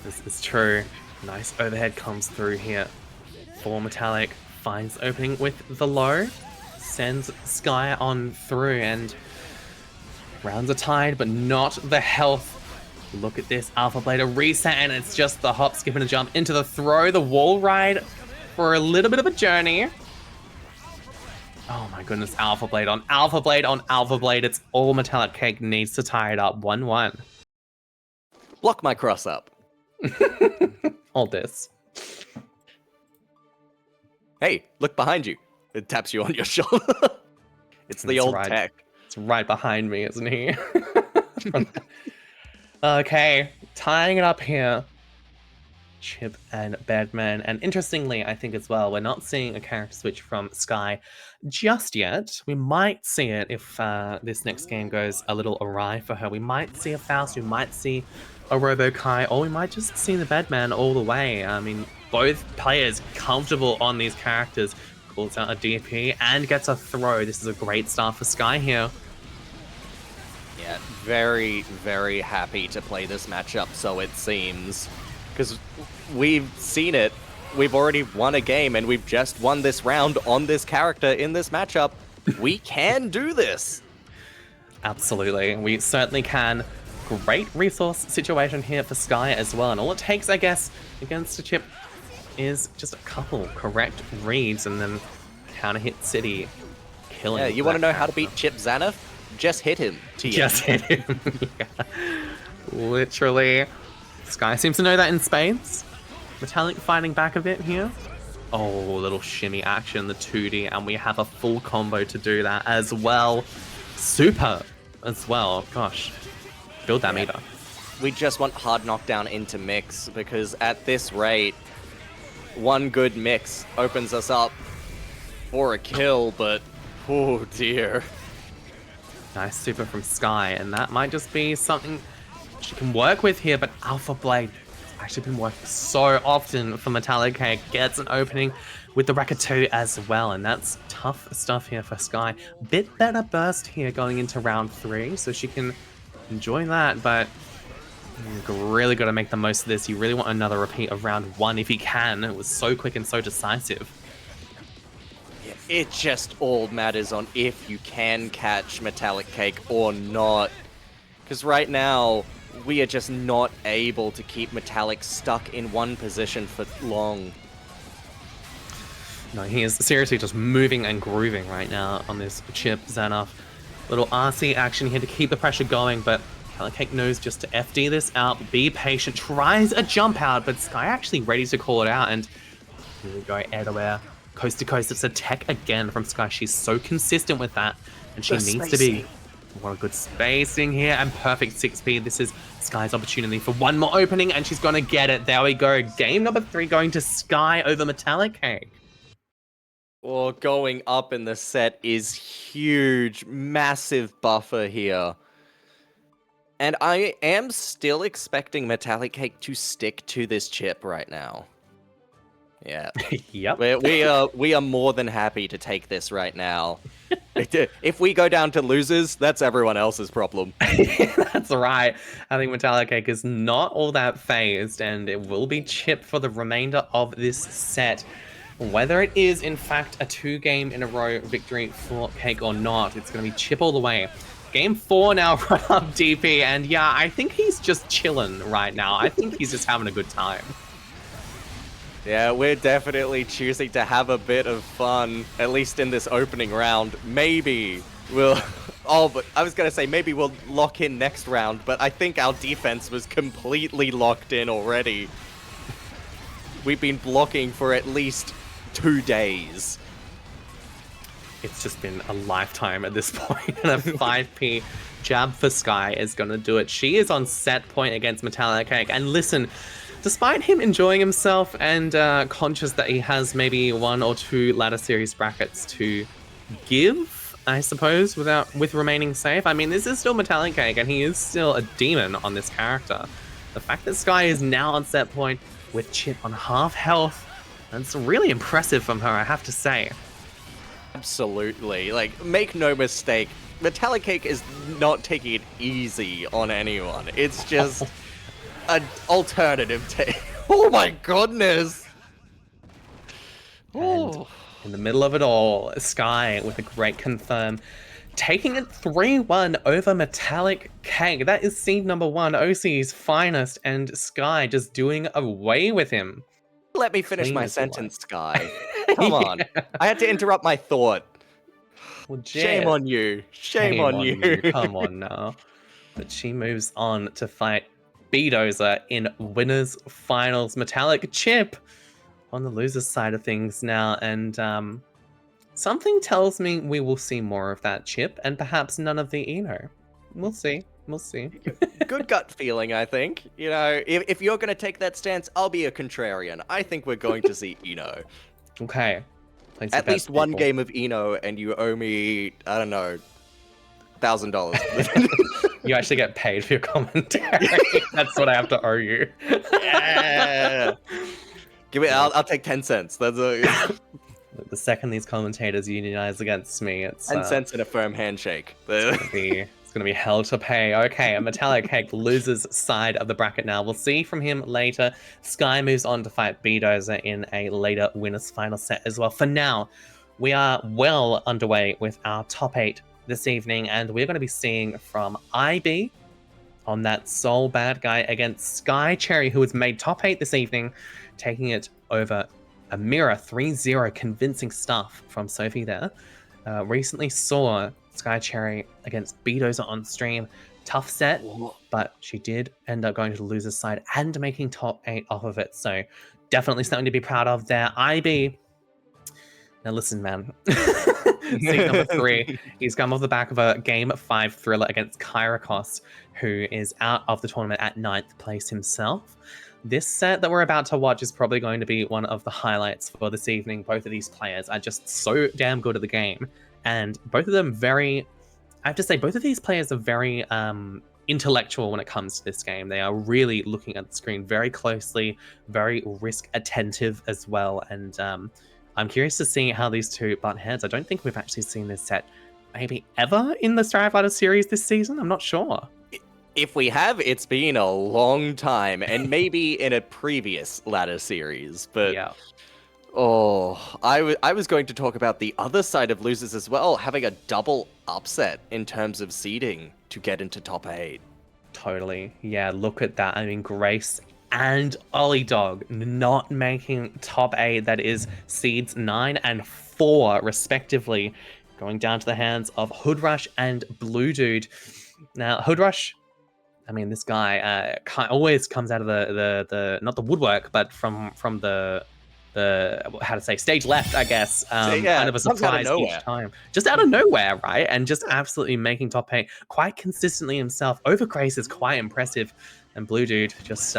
This is true. Nice overhead comes through here for Metallic. Finds opening with the low. Sends Sky on through, and rounds are tied, but not the health. Look at this, Alpha Blade, a reset, and it's just the hop, skip, and a jump into the throw, the wall ride for a little bit of a journey. Oh my goodness, Alpha Blade on Alpha Blade on Alpha Blade. It's all MetallicCake needs to tie it up 1-1. Block my cross up. All this. Hey, look behind you. It taps you on your shoulder. It's the old tech. It's right behind me, isn't he? Okay, tying it up here. Chipp and Bedman. And interestingly, I think as well, we're not seeing a character switch from Sky just yet. We might see it if this next game goes a little awry for her. We might see a Faust, we might see a Robo-Ky, or we might just see the Bedman all the way. I mean, both players comfortable on these characters. Calls out a DP and gets a throw. This is a great start for Sky here. Yeah, very, very happy to play this matchup, so it seems. Because we've seen it. We've already won a game, and we've just won this round on this character in this matchup. We can do this. Absolutely. We certainly can. Great resource situation here for Sky as well. And all it takes, I guess, against a Chipp is just a couple correct reads and then counter hit City killing. Yeah, you want to know how to beat Chipp Xanath? Just hit him. Just hit him. Yeah. Literally. Sky seems to know that in spades. Metallic fighting back a bit here. Oh, little shimmy action, the 2D, and we have a full combo to do that as well. Super as well. Gosh, build that meter. We just want hard knockdown into mix, because at this rate, one good mix opens us up for a kill, but oh dear. Nice super from Sky, and that might just be something she can work with here, but Alpha Blade has actually been working so often for MetallicCake. Gets an opening with the Rekka 2 as well, and that's tough stuff here for Sky. Bit better burst here going into round 3, so she can enjoy that, but you've really got to make the most of this. You really want another repeat of round 1 if you can. It was so quick and so decisive. It just all matters on if you can catch MetallicCake or not. Because right now, we are just not able to keep Metallic stuck in one position for long. No, he is seriously just moving and grooving right now on this Chipp Xanath. Little RC action here to keep the pressure going, but MetallicCake knows just to FD this out, be patient, tries a jump out, but Sky actually ready to call it out, and here we go, air to air. Coast to coast, it's a tech again from Sky. She's so consistent with that, and she The needs to be. spacing. What a good spacing here, and perfect 6P. This is Sky's opportunity for one more opening, and she's going to get it. There we go. Game number 3 going to Sky over MetallicCake. Well, going up in the set is huge, massive buffer here. And I am still expecting MetallicCake to stick to this chip right now. Yeah. Yep. We are more than happy to take this right now. If we go down to losers, that's everyone else's problem. That's right. I think MetallicCake is not all that phased, and it will be Chipp for the remainder of this set. Whether it is, in fact, a 2-game-in-a-row victory for Cake or not, it's going to be Chipp all the way. Game 4 now, run up DP, and yeah, I think he's just chilling right now. I think he's just having a good time. Yeah, we're definitely choosing to have a bit of fun, at least in this opening round. Maybe we'll... Oh, but I was going to say maybe we'll lock in next round, but I think our defense was completely locked in already. We've been blocking for at least 2 days. It's just been a lifetime at this point, and a 5P jab for Sky is going to do it. She is on set point against MetallicCake, and listen, despite him enjoying himself and conscious that he has maybe 1 or 2 ladder series brackets to give, I suppose, with remaining safe, I mean, this is still MetallicCake, and he is still a demon on this character. The fact that Sky is now on set point with Chipp on half health, that's really impressive from her, I have to say. Absolutely. Like, make no mistake, MetallicCake is not taking it easy on anyone. It's just an alternative take. Oh my goodness! And in the middle of it all, Sky with a great confirm, taking it 3-1 over MetallicCake. That is seed number 1, OCE's finest, and Sky just doing away with him. Let me finish Clean my as you sentence, Sky. Come on. Yeah. I had to interrupt my thought. Well, Shame on you. Shame on you. Come on now. But she moves on to fight Beedozer in winners finals. Metallic Chipp on the losers side of things now, and something tells me we will see more of that Chipp and perhaps none of the Eno. We'll see. We'll see. Good gut feeling, I think. You know, if you're going to take that stance, I'll be a contrarian. I think we're going to see Eno. Okay. Place At your least bets, one people. game of Eno, and you owe me, I don't know, $1,000. You actually get paid for your commentary. That's what I have to owe you. Yeah. Give me. I'll take 10 cents. That's a The second these commentators unionize against me, it's 10 cents and a firm handshake. it's gonna be hell to pay. Okay, a MetallicCake loses side of the bracket now. We'll see from him later. Sky moves on to fight Beedozer in a later winners final set as well. For now, we are well underway with our top 8 this evening, and we're going to be seeing from IB on that sole bad guy against Sky Cherry, who has made top 8 this evening, taking it over a mirror 3-0, convincing stuff from Sophie there. Recently saw Sky Cherry against Beedozer on stream. Tough set, but she did end up going to the loser's side and making top 8 off of it. So definitely something to be proud of there. IB. Now listen, man. Seed number 3. He's come off the back of a Game 5 thriller against Kyriachos, who is out of the tournament at 9th place himself. This set that we're about to watch is probably going to be one of the highlights for this evening. Both of these players are just so damn good at the game. And both of them I have to say, both of these players are very intellectual when it comes to this game. They are really looking at the screen very closely, very risk attentive as well. And I'm curious to see how these two butt heads. I don't think we've actually seen this set maybe ever in the Strive Ladder series this season. I'm not sure. If we have, it's been a long time, and maybe in a previous ladder series, but Yeah. I was going to talk about the other side of losers as well, having a double upset in terms of seeding to get into top 8. Totally. Yeah, look at that. I mean, Grace and olliedog not making top 8. That is seeds 9 and 4, respectively, going down to the hands of HoodRush and Bluedude. Now, HoodRush, I mean, this guy always comes out of the not the woodwork, but from the how to say, stage left, I guess. yeah, kind of a comes out of surprise nowhere. each time. Just out of nowhere, right? And just absolutely making top 8 quite consistently himself. Over Grace is quite impressive. And Bluedude just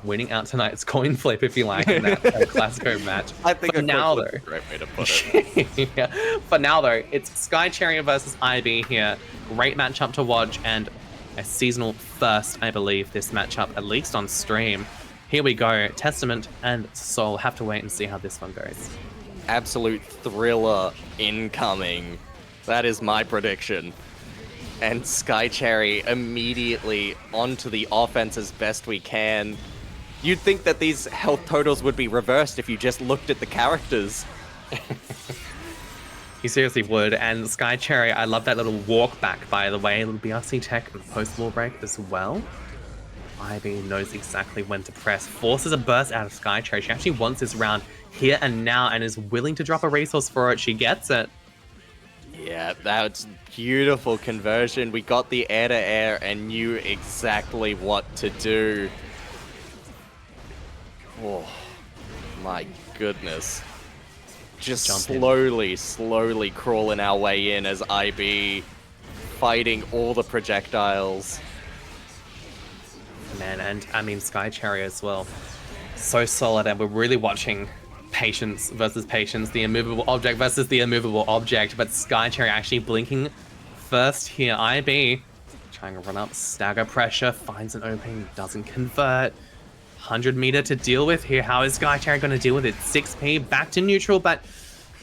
winning out tonight's coin flip, if you like, in that Classico match. I think For a now, coin flip's though, a great way to put it. yeah. For now, though, it's Sky Cherry versus IB here. Great matchup to watch, and a seasonal first, I believe, this matchup, at least on stream. Here we go. Testament and Soul have to wait and see how this one goes. Absolute thriller incoming. That is my prediction. And Sky Cherry immediately onto the offense as best we can. You'd think that these health totals would be reversed if you just looked at the characters. You seriously would. And Sky Cherry, I love that little walk back, by the way. A little BRC tech and post-wall break as well. IB knows exactly when to press. Forces a burst out of Sky Cherry. She actually wants this round here and now and is willing to drop a resource for it. She gets it. Yeah, that's beautiful conversion. We got the air to air and knew exactly what to do. Oh, my goodness. Just slowly crawling our way in as IB fighting all the projectiles. Man, and I mean Sky Cherry as well. So solid, and we're really watching Patience versus Patience, the immovable object versus the immovable object, but Sky Cherry actually blinking first here. IB trying to run up, stagger pressure, finds an opening, doesn't convert. 100 meter to deal with here. How is Sky Cherry going to deal with it? 6P back to neutral, but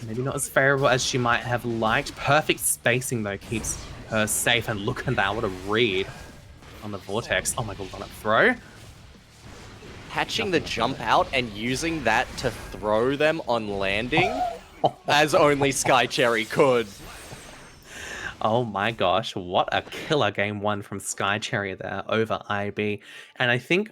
maybe not as favorable as she might have liked. Perfect spacing though keeps her safe, and look at that, what a read on the Vortex. Oh my god, run up throw. Catching the jump out and using that to throw them on landing as only Sky Cherry could. Oh my gosh, what a killer game one from Sky Cherry there over IB. And I think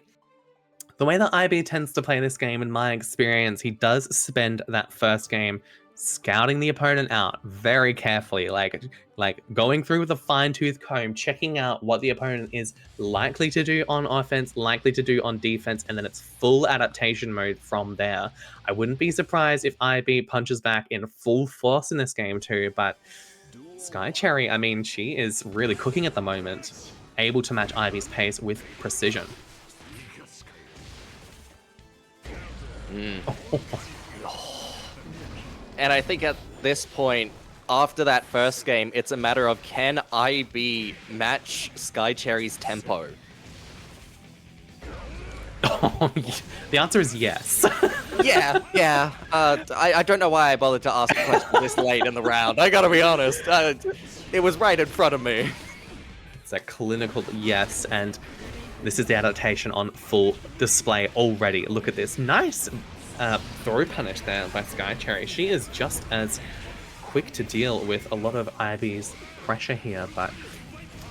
the way that IB tends to play this game, in my experience, he does spend that first game scouting the opponent out very carefully, like going through with a fine-tooth comb, checking out what the opponent is likely to do on offense, likely to do on defense, and then it's full adaptation mode from there. I wouldn't be surprised if IB punches back in full force in this game too, but Sky Cherry, I mean, she is really cooking at the moment, able to match IB's pace with precision. And I think at this point, after that first game, it's a matter of can IB match Sky Cherry's tempo? The answer is yes. Yeah. I don't know why I bothered to ask a question this late in the round. I gotta be honest. It was right in front of me. It's a clinical yes, and this is the adaptation on full display already. Look at this. Nice throw punish there by Sky Cherry. She is just as quick to deal with a lot of IB's pressure here, but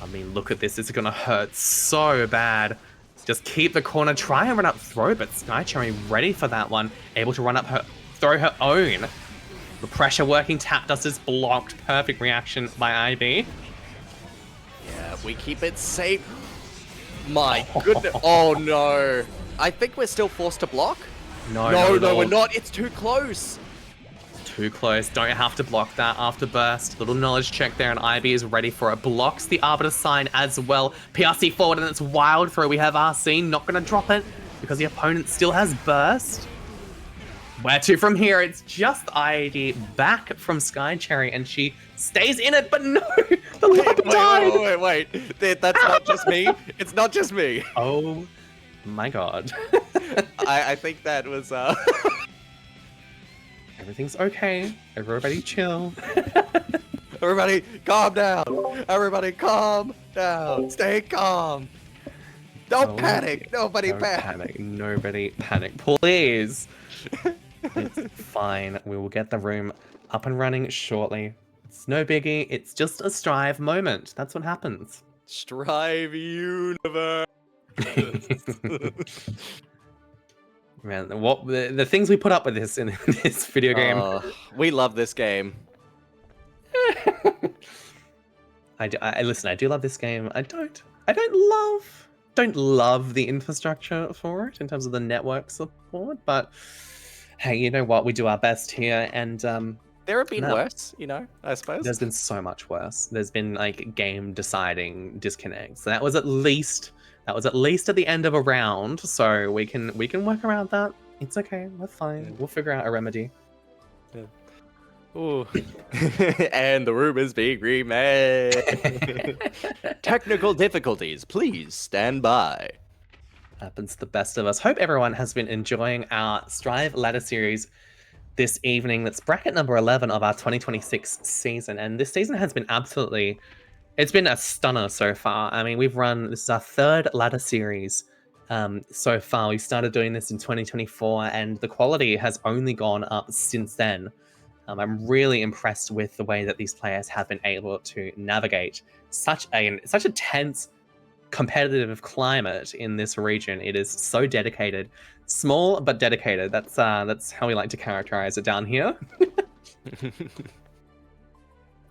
I mean, look at this. It's going to hurt so bad. Just keep the corner, try and run up throw, but Sky Cherry ready for that one. Able to run up her, throw her own. The pressure working, tap dust is blocked. Perfect reaction by IB. Yeah, we keep it safe. My goodness. Oh no. I think we're still forced to block. No, we're not. It's too close. Too close. Don't have to block that after burst. Little knowledge check there, and IB is ready for it. Blocks the Arbiter sign as well. PRC forward, and it's wild throw. We have RC, not going to drop it because the opponent still has burst. Where to from here? It's just ID back from Sky Cherry, and she stays in it, but no! The lock died! Wait. That's not just me. It's not just me. Oh my god. I think that was... Everything's okay. Everybody chill. Everybody calm down. Everybody calm down. Stay calm. Don't panic. Nobody panic. Nobody panic. Please. It's fine. We will get the room up and running shortly. It's no biggie. It's just a Strive moment. That's what happens. Strive universe. Man, what the things we put up with this in this video game. We love this game. I listen. I do love this game. I don't love the infrastructure for it in terms of the network support, but hey, you know what? We do our best here, and There have been no, worse, I suppose. there's been so much worse. There's been like game deciding disconnects. So that was at least at the end of a round. So we can work around that. It's okay. We're fine. Yeah. We'll figure out a remedy. Ooh. And the room is being remade. Technical difficulties. Please stand by. Happens to the best of us. Hope everyone has been enjoying our Strive ladder series this evening. That's bracket number 11 of our 2026 season. And this season has been it's been a stunner so far. I mean, this is our third ladder series so far. We started doing this in 2024 and the quality has only gone up since then. I'm really impressed with the way that these players have been able to navigate such a tense competitive climate in this region. It is so dedicated, small but dedicated. That's how we like to characterize it down here.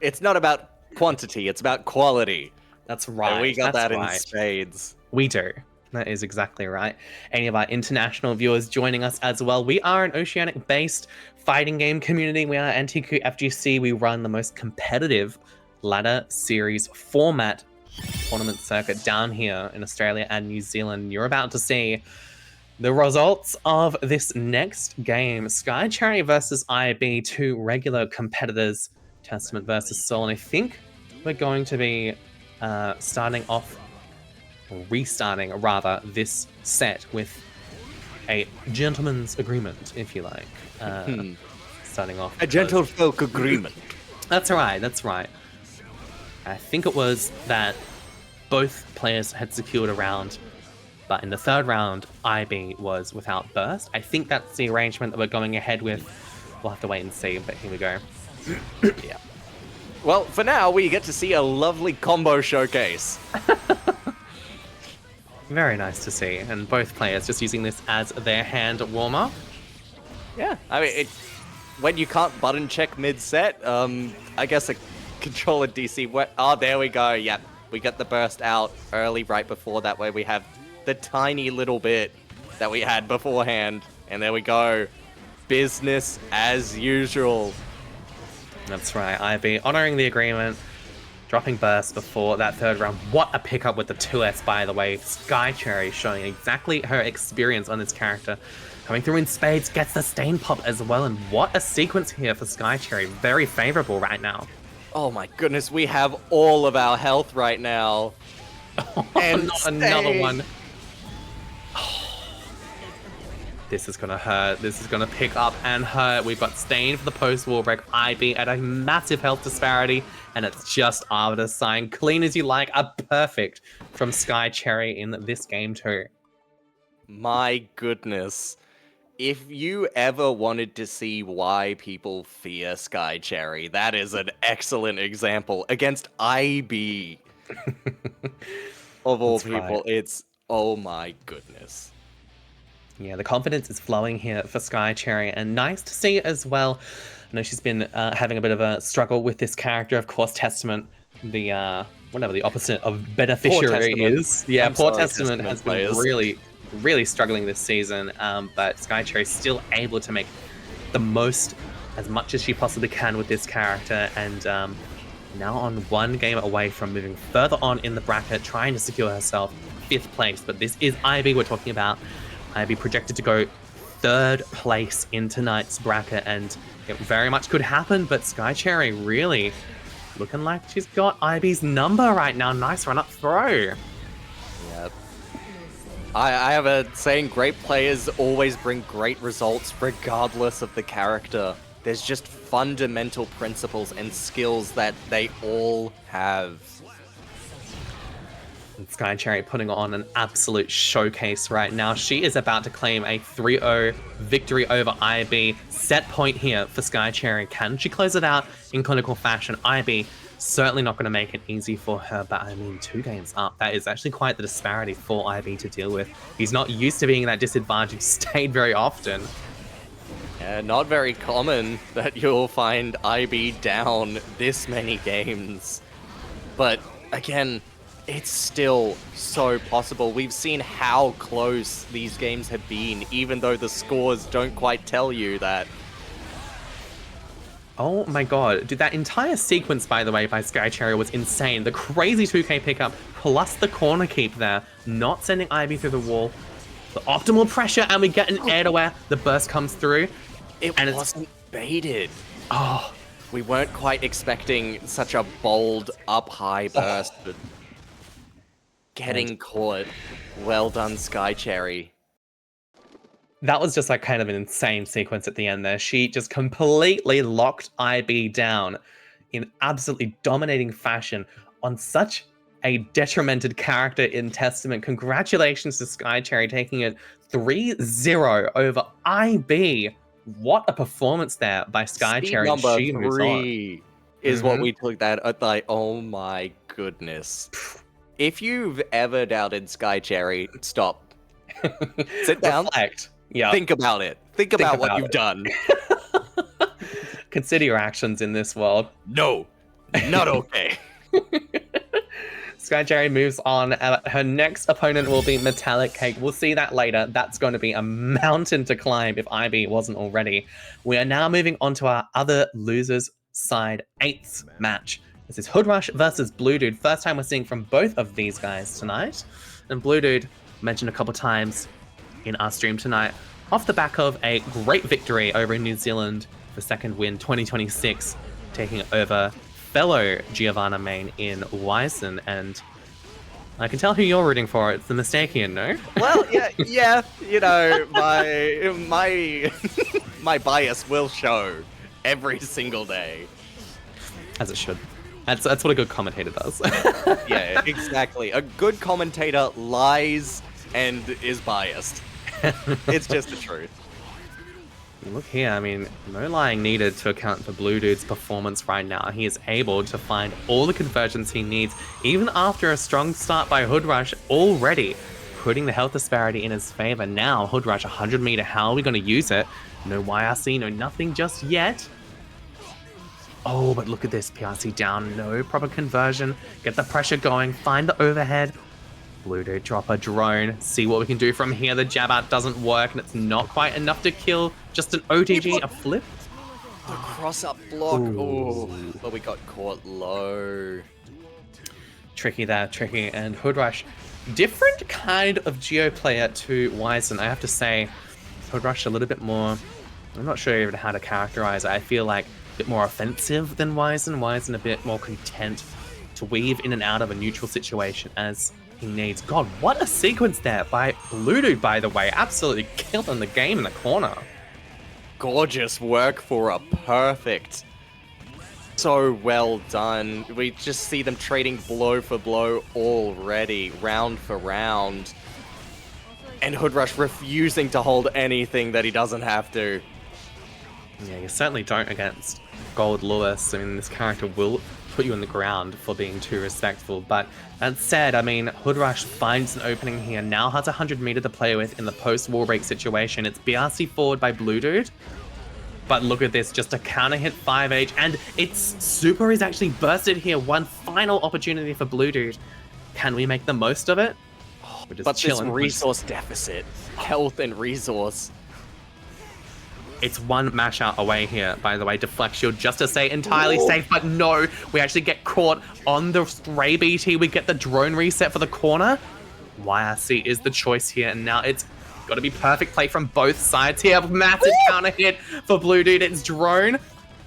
It's not about quantity, it's about quality. That's right. And we got that's that right. in spades. We do. That is exactly right. Any of our international viewers joining us as well. We are an Oceanic-based fighting game community. We are Antiku FGC. We run the most competitive ladder series format tournament circuit down here in Australia and New Zealand. You're about to see the results of this next game. Sky Cherry versus IB, two regular competitors. Testament versus Soul. And I think we're going to be restarting rather this set with a gentleman's agreement, if you like. Starting off A gentlefolk agreement. That's right. I think it was that both players had secured a round, but in the third round, IB was without burst. I think that's the arrangement that we're going ahead with. We'll have to wait and see, but here we go. Yeah. Well, for now, we get to see a lovely combo showcase. Very nice to see, and both players just using this as their hand warmer. Yeah, I mean, when you can't button check mid-set, I guess a controller DC... Oh, there we go, yep. We get the burst out early right before, that way we have the tiny little bit that we had beforehand. And there we go. Business as usual. That's right, IB honoring the agreement, dropping burst before that third round. What a pickup with the 2S, by the way. Sky Cherry showing exactly her experience on this character. Coming through in spades, gets the stain pop as well, and what a sequence here for Sky Cherry. Very favorable right now. Oh my goodness, we have all of our health right now. And not another one. This is gonna hurt. This is gonna pick up and hurt. We've got Stain for the post-wall break. IB at a massive health disparity, and it's just Arbiter sign. Clean as you like, a perfect from Sky Cherry in this game too. My goodness. If you ever wanted to see why people fear Sky Cherry, that is an excellent example against IB. Of all That's people, right. it's, oh my goodness. Yeah, the confidence is flowing here for Sky Cherry, and nice to see as well. I know she's been having a bit of a struggle with this character. Of course, Testament, the whatever the opposite of beneficiary is. Yeah, I'm Poor sorry, Testament has players. been really struggling this season, but Sky Cherry is still able to make the most, as much as she possibly can with this character, and now on one game away from moving further on in the bracket, trying to secure herself 5th place. But this is IB we're talking about. IB projected to go 3rd place in tonight's bracket, and it very much could happen, but Sky Cherry really looking like she's got IB's number right now. Nice run up throw. Yep. I have a saying, great players always bring great results regardless of the character. There's just fundamental principles and skills that they all have. And Sky Cherry putting on an absolute showcase right now. She is about to claim a 3-0 victory over IB. Set point here for Sky Cherry. Can she close it out in clinical fashion? IB certainly not going to make it easy for her, but I mean, 2 games up. That is actually quite the disparity for IB to deal with. He's not used to being in that disadvantaged state very often. Yeah, not very common that you'll find IB down this many games. But again, it's still so possible. We've seen how close these games have been, even though the scores don't quite tell you that. Oh my god, dude, that entire sequence, by the way, by Skycherry was insane. The crazy 2k pickup, plus the corner keep there, not sending Ivy through the wall. The optimal pressure, and we get an air to where the burst comes through. It wasn't baited. Oh, We weren't quite expecting such a bold up-high burst, but getting caught. Well done, Skycherry. that was just like kind of an insane sequence at the end there. She just completely locked IB down in absolutely dominating fashion on such a detrimented character in Testament. Congratulations to Skycherry taking it 3-0 over IB. What a performance there by Skycherry. Number She moves on. 3 is what we took that at, like, oh my goodness. If you've ever doubted Skycherry, stop. Sit down. Reflect. Yeah. Think about it. Think about what about you've it. done. Consider your actions in this world. No, not okay. Skycherry moves on. Her next opponent will be MetallicCake. We'll see that later. That's going to be a mountain to climb if IB wasn't already. We are now moving on to our other losers side 8th match. This is HoodRush versus Bluedude. First time we're seeing from both of these guys tonight. And Bluedude, mentioned a couple times in our stream tonight, off the back of a great victory over in New Zealand, the second win 2026, taking over fellow Giovanna main in Wyson, and I can tell who you're rooting for. It's the Mistakian, no? Well, yeah, you know, my my bias will show every single day. As it should. That's what a good commentator does. Yeah, exactly. A good commentator lies and is biased. It's just the truth. Look here, I mean, no lying needed to account for Bluedude's performance right now. He is able to find all the conversions he needs, even after a strong start by HoodRush already, putting the health disparity in his favor. Now, HoodRush 100 meter, how are we going to use it? No YRC, no nothing just yet. Oh, but look at this, PRC down, no proper conversion. Get the pressure going, find the overhead. Bluedude, drop a drone, see what we can do from here. The jab out doesn't work, and it's not quite enough to kill. Just an OTG, a flip. The cross-up block. Oh, but we got caught low. Tricky there, tricky. And HoodRush, different kind of Geo player to Wyson. I have to say, HoodRush a little bit more, I'm not sure even how to characterize it. I feel like a bit more offensive than Wyson. Wyson a bit more content to weave in and out of a neutral situation as he needs. God, what a sequence there by Bluedude, by the way. Absolutely killing the game in the corner. Gorgeous work for a perfect. So well done. We just see them trading blow for blow already, round for round. And HoodRush refusing to hold anything that he doesn't have to. Yeah, you certainly don't against Goldlewis. I mean, this character will put you on the ground for being too respectful. But that said, I mean, HoodRush finds an opening here. Now has 100 meter to play with in the post-wall break situation. It's BRC forward by Bluedude. But look at this, just a counter hit 5H, and its super is actually bursted here. One final opportunity for Bluedude. Can we make the most of it? Oh, we're just But chilling. this resource deficit, health and resource. It's one mash out away here, by the way. Deflect shield just to stay entirely safe, but no, we actually get caught on the stray BT. We get the drone reset for the corner. YRC is the choice here, and now it's got to be perfect play from both sides here. Massive counter hit for Bluedude. It's drone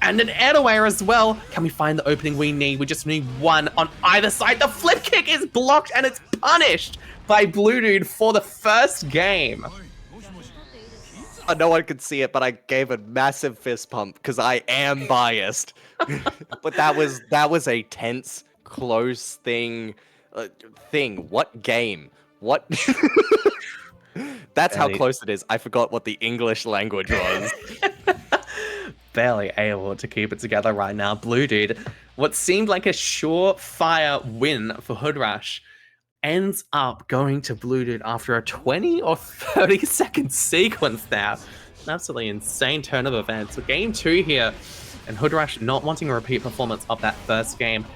and an air as well. Can we find the opening we need? We just need one on either side. The flip kick is blocked, and it's punished by Bluedude for the first game. No one could see it, but I gave a massive fist pump because I am biased. But that was a tense, close thing. What game? What? That's how close it is. I forgot what the English language was. Barely able to keep it together right now. Bluedude, what seemed like a surefire win for HoodRush, ends up going to Bluedude after a 20 or 30 second sequence there. An absolutely insane turn of events. So game 2 here, and HoodRush not wanting a repeat performance of that first game.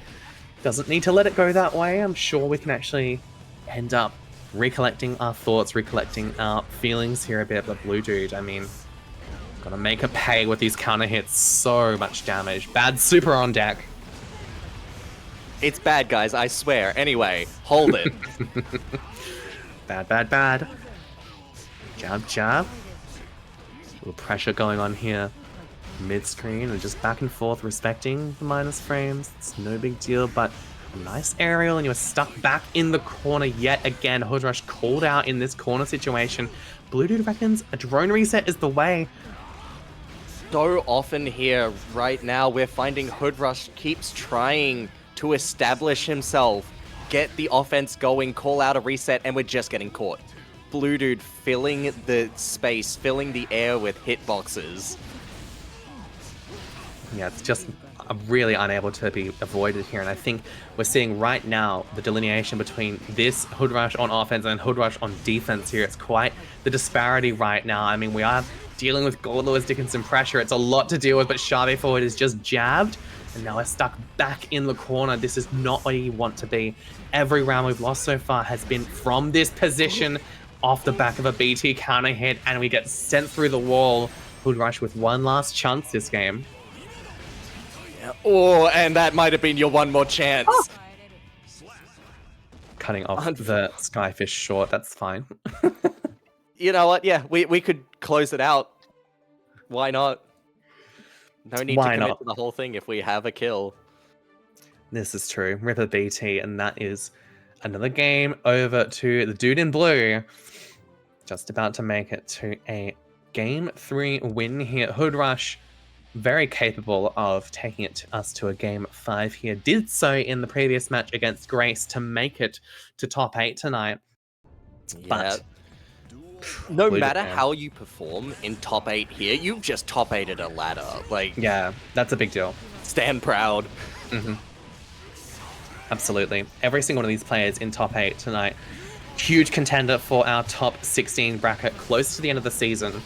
Doesn't need to let it go that way. I'm sure we can actually end up recollecting our thoughts, recollecting our feelings here a bit. But Bluedude, I mean, gotta make it pay with these counter hits. So much damage. Bad super on deck. It's bad, guys, I swear. Anyway, hold it. Bad, bad, bad. Jab, jab. A little pressure going on here. Mid-screen and just back and forth, respecting the minus frames. It's no big deal, but a nice aerial and you are stuck back in the corner yet again. HoodRush called out in this corner situation. Bluedude reckons a drone reset is the way. So often here, right now, we're finding HoodRush keeps trying to establish himself, get the offense going, call out a reset, and we're just getting caught. Bluedude filling the space, filling the air with hitboxes. Yeah, it's just really unable to be avoided here. And I think we're seeing right now the delineation between this HoodRush on offense and HoodRush on defense here. It's quite the disparity right now. I mean, we are dealing with Goldlewis Dickinson pressure. It's a lot to deal with, but Xavi forward is just jabbed. And now we're stuck back in the corner. This is not where you want to be. Every round we've lost so far has been from this position off the back of a BT counter hit, and we get sent through the wall. HoodRush with one last chance this game. Oh, and that might have been your one more chance. Oh. Cutting off the Skyfish short, that's fine. You know what? Yeah, we could close it out. Why not? No need to commit to the whole thing if we have a kill. This is true. Ripper BT, and that is another game over to the dude in blue. Just about to make it to a Game 3 win here. HoodRush, very capable of taking us to a Game 5 here. Did so in the previous match against Grace to make it to top 8 tonight. Yeah. But no matter how you perform in top 8 here, you've just top 8'd a ladder. Like, yeah, that's a big deal. Stand proud. Mm-hmm. Absolutely. Every single one of these players in top 8 tonight. Huge contender for our top 16 bracket close to the end of the season.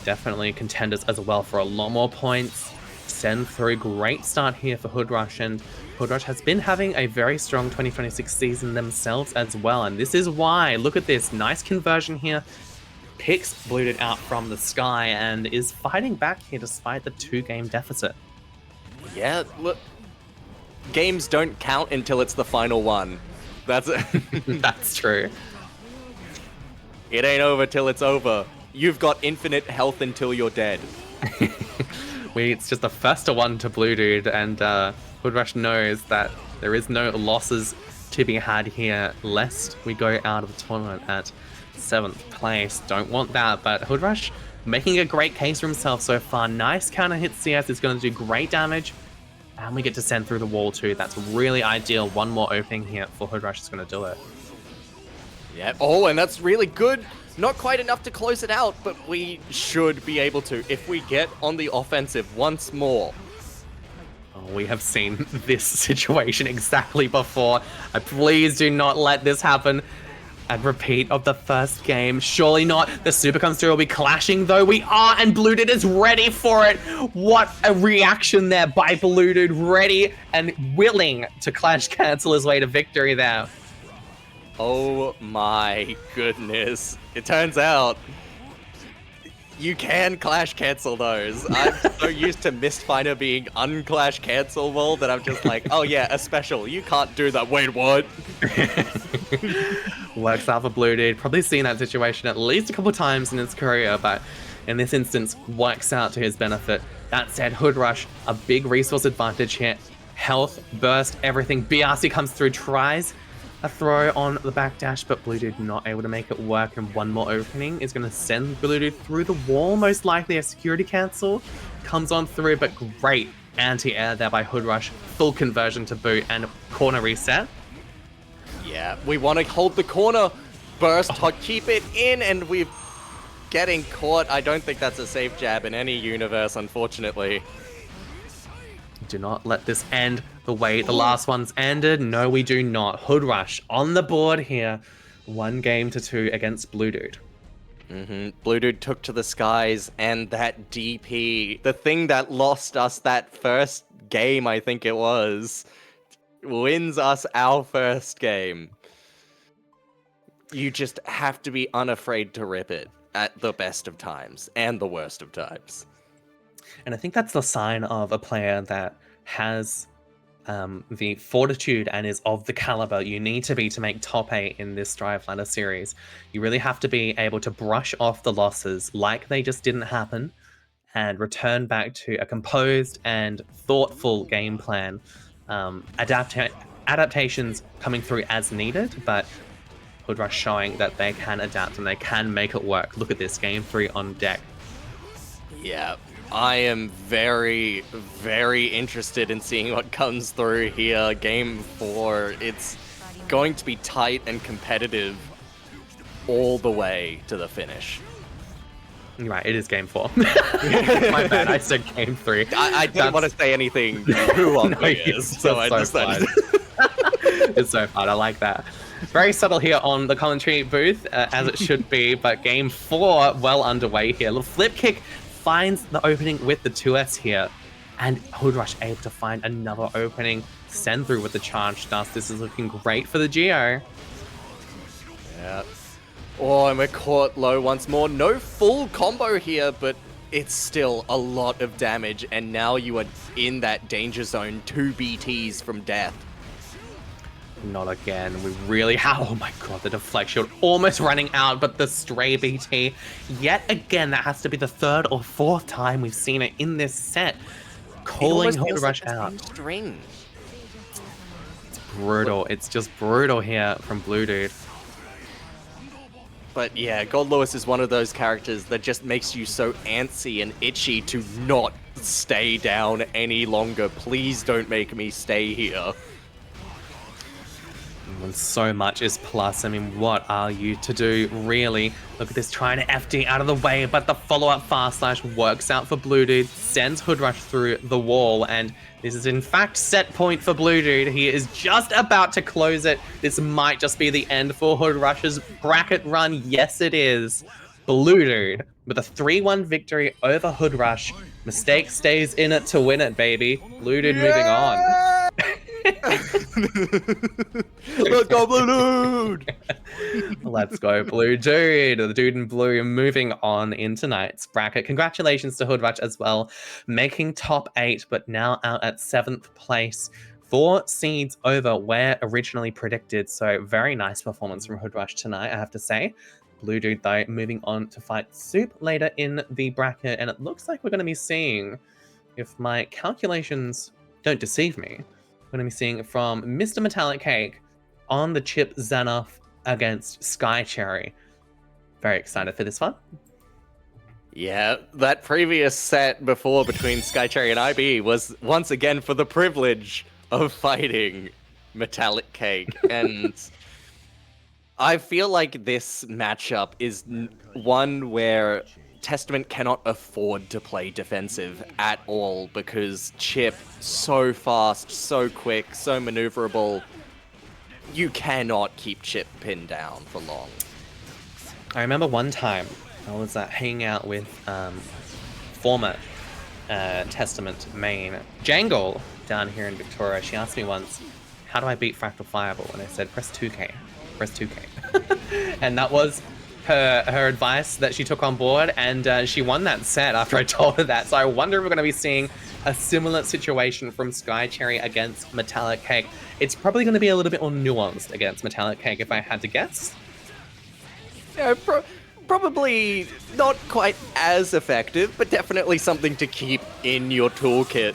Definitely contenders as well for a lot more points. Send through. Great start here for HoodRush, and HoodRush has been having a very strong 2026 season themselves as well, and this is why. Look at this. Nice conversion here. Picks Bluedude out from the sky and is fighting back here despite the 2-game deficit. Yeah, look. Games don't count until it's the final one. That's it. That's true. It ain't over till it's over. You've got infinite health until you're dead. It's just a first to one to Bluedude, and HoodRush knows that there is no losses to be had here, lest we go out of the tournament at 7th place. Don't want that, but HoodRush making a great case for himself so far. Nice counter hit CS is going to do great damage, and we get to send through the wall too. That's really ideal. One more opening here for HoodRush is going to do it. Yeah. Oh, and that's really good. Not quite enough to close it out, but we should be able to if we get on the offensive once more. Oh, we have seen this situation exactly before. Please do not let this happen. A repeat of the first game. Surely not. The super comes through. We'll be clashing, though. We are, and Bluedude is ready for it. What a reaction there by Bluedude. Ready and willing to clash cancel his way to victory there. Oh my goodness. It turns out you can clash cancel those. I'm so used to Mistfinder being unclash cancelable that I'm just like, oh yeah, a special. You can't do that. Wait, what? Works out for Bluedude. Probably seen that situation at least a couple of times in his career, but in this instance, works out to his benefit. That said, HoodRush, a big resource advantage here. Health, burst, everything. BRC comes through, tries a throw on the backdash, but Bluedude not able to make it work, and one more opening is going to send Bluedude through the wall, most likely a security cancel. Comes on through, but great anti-air there by HoodRush. Full conversion to boot and corner reset. Yeah, we want to hold the corner. Burst, keep it in, and we're getting caught. I don't think that's a safe jab in any universe, unfortunately. Do not let this end the way the last one's ended. No, we do not. HoodRush on the board here. 1-2 against Bluedude. Bluedude took to the skies, and that DP, the thing that lost us that first game, I think it was, wins us our first game. You just have to be unafraid to rip it at the best of times and the worst of times. And I think that's the sign of a player that has the fortitude and is of the caliber you need to be to make top 8 in this Strive Ladder series. You really have to be able to brush off the losses like they just didn't happen and return back to a composed and thoughtful game plan. Adaptations coming through as needed, but HoodRush showing that they can adapt and they can make it work. Look at this, game 3 on deck. Yeah, I am very, very interested in seeing what comes through here. Game 4, it's going to be tight and competitive all the way to the finish. Right, it is game 4. My bad, I said game 3. I didn't want to say anything too obvious, so I decided. It's so fun, I like that. Very subtle here on the commentary booth, as it should be, but game 4 well underway here. Little flip kick finds the opening with the 2S here, and HoodRush able to find another opening, send through with the charge dust. This is looking great for the Geo. Yeah. Oh, and we're caught low once more. No full combo here, but it's still a lot of damage, and now you are in that danger zone, 2 BTs from death. Not again. We really have. Oh my god, the deflection almost running out, but the stray BT. Yet again, that has to be the 3rd or 4th time we've seen it in this set. Calling HoodRush out. String. It's brutal. It's just brutal here from Bluedude. But yeah, Goldlewis is one of those characters that just makes you so antsy and itchy to not stay down any longer. Please don't make me stay here. When so much is plus, I mean, what are you to do, really? Look at this, trying to FD out of the way, but the follow-up fast slash works out for Bluedude, sends HoodRush through the wall, and this is in fact set point for Bluedude. He is just about to close it. This might just be the end for HoodRush's bracket run. Yes, it is. Bluedude with a 3-1 victory over HoodRush. Mistake stays in it to win it, baby. Bluedude moving on. Let's go, Bluedude! Let's go, Bluedude. The dude in blue moving on in tonight's bracket. Congratulations to HoodRush as well, making top 8, but now out at 7th place. 4 seeds over where originally predicted, so very nice performance from HoodRush tonight, I have to say. Bluedude, though, moving on to fight Soop later in the bracket, and it looks like we're going to be seeing, if my calculations don't deceive me, we're going to be seeing from Mr. MetallicCake on the Chipp Xanoff against Sky Cherry. Very excited for this one. Yeah, that previous set before between Sky Cherry and IB was once again for the privilege of fighting MetallicCake, and I feel like this matchup is one where Testament cannot afford to play defensive at all because Chipp, so fast, so quick, so maneuverable. You cannot keep Chipp pinned down for long. I remember one time I was hanging out with former Testament main Jangle down here in Victoria. She asked me once, how do I beat Fractal Fireball? And I said, press 2K. Press 2K. And that was her advice that she took on board, and she won that set after I told her that. So I wonder if we're going to be seeing a similar situation from Sky Cherry against MetallicCake. It's probably going to be a little bit more nuanced against MetallicCake if I had to guess. Yeah, probably not quite as effective, but definitely something to keep in your toolkit.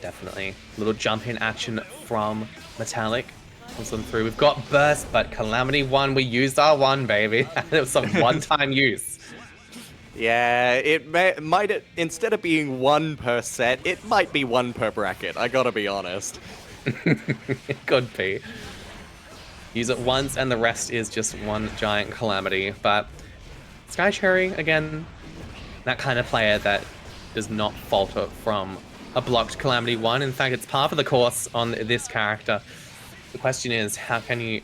Definitely. Little jump in action from Metallic. Comes on through. We've got Burst, but Calamity 1, we used our 1, baby. It was some one-time use. Yeah, it might, instead of being 1 per set, it might be 1 per bracket, I gotta be honest. It could be. Use it once and the rest is just one giant calamity. But Sky Cherry, again, that kind of player that does not falter from a blocked Calamity 1. In fact, it's par for the course on this character. The question is, how can you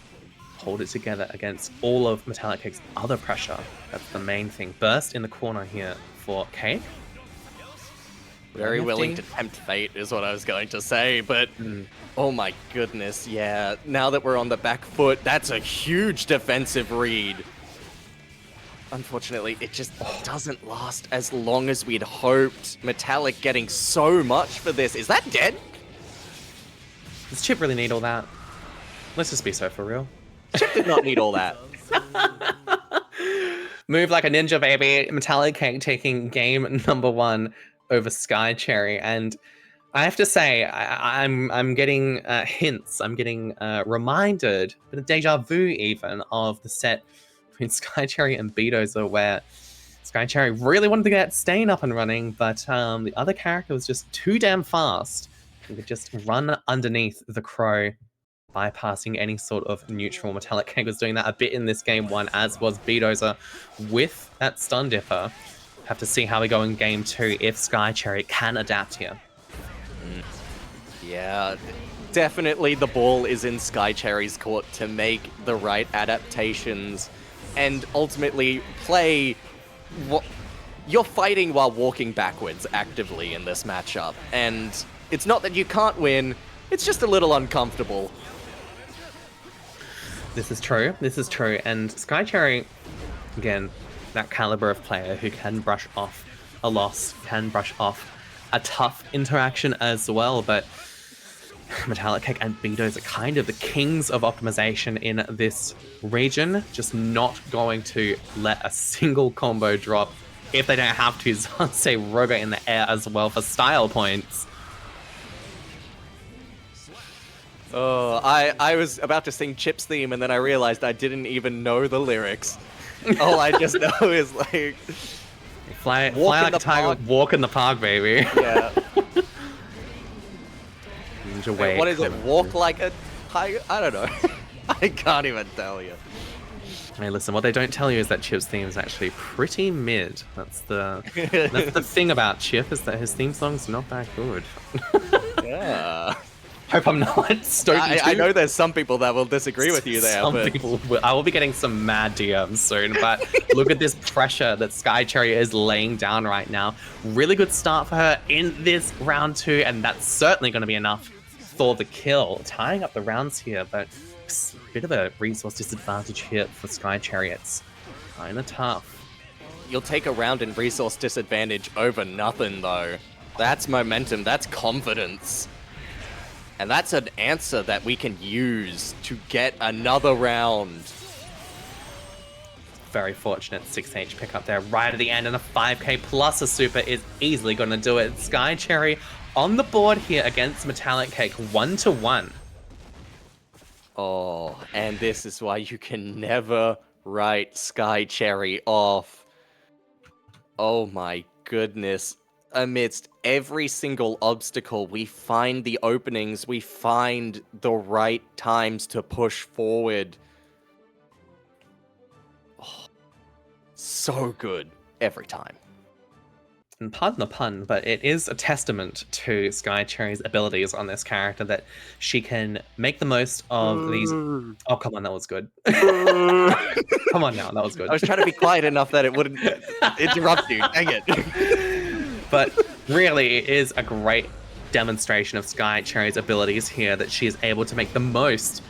hold it together against all of MetallicCake's other pressure? That's the main thing. Burst in the corner here for Cake. Very willing to nifty. tempt fate is what I was going to say, but oh my goodness, yeah. Now that we're on the back foot, that's a huge defensive read. Unfortunately, it just doesn't last as long as we'd hoped. Metallic getting so much for this. Is that dead? Does Chipp really need all that? Let's just be so for real. Chipp did not need all that. Move like a ninja, baby. MetallicCake taking game number 1 over Sky Cherry, and I have to say, I'm getting hints. I'm getting reminded, a bit of deja vu even, of the set between Sky Cherry and Beedozer, where Sky Cherry really wanted to get Stain up and running, but the other character was just too damn fast and could just run underneath the crow, bypassing any sort of neutral. MetallicCake was doing that a bit in this game 1, as was Beedozer with that stun dipper. Have to see how we go in game 2 if Sky Cherry can adapt here. Yeah, definitely the ball is in Sky Cherry's court to make the right adaptations and ultimately play what you're fighting while walking backwards actively in this matchup. And it's not that you can't win, it's just a little uncomfortable. This is true. This is true. And Sky Cherry, again, that caliber of player who can brush off a loss, can brush off a tough interaction as well. But MetallicCake and Beedozer are kind of the kings of optimization in this region, just not going to let a single combo drop if they don't have to. Say Robo in the air as well for style points. Oh, I was about to sing Chipp's theme and then I realized I didn't even know the lyrics. All I just know is like... Fly like a tiger, walk in the park, baby. Yeah. Ninja Wait, what is it? Walk like a tiger? I don't know. I can't even tell you. Hey, listen, what they don't tell you is that Chipp's theme is actually pretty mid. That's the thing about Chipp, is that his theme song's not that good. Yeah. Hope I'm not stoking I know there's some people that will disagree with you there, Some but... people will. I will be getting some mad DMs soon, but look at this pressure that Sky Cherry is laying down right now. Really good start for her in this round 2, and that's certainly going to be enough for the kill. Tying up the rounds here, but a bit of a resource disadvantage here for Sky Cherry. It's kind of tough. You'll take a round in resource disadvantage over nothing, though. That's momentum, that's confidence. And that's an answer that we can use to get another round. Very fortunate 6H pickup there right at the end, and a 5k plus a super is easily going to do it. Sky Cherry on the board here against MetallicCake, 1-1. Oh, and this is why you can never write Sky Cherry off. Oh my goodness. Amidst every single obstacle, we find the openings, we find the right times to push forward. Oh, so good every time. And pardon the pun, but it is a testament to Sky Cherry's abilities on this character that she can make the most of these... Oh, come on, that was good. Come on now, that was good. I was trying to be quiet enough that it wouldn't interrupt you. Dang it. But really, it is a great demonstration of Sky Cherry's abilities here, that she is able to make the most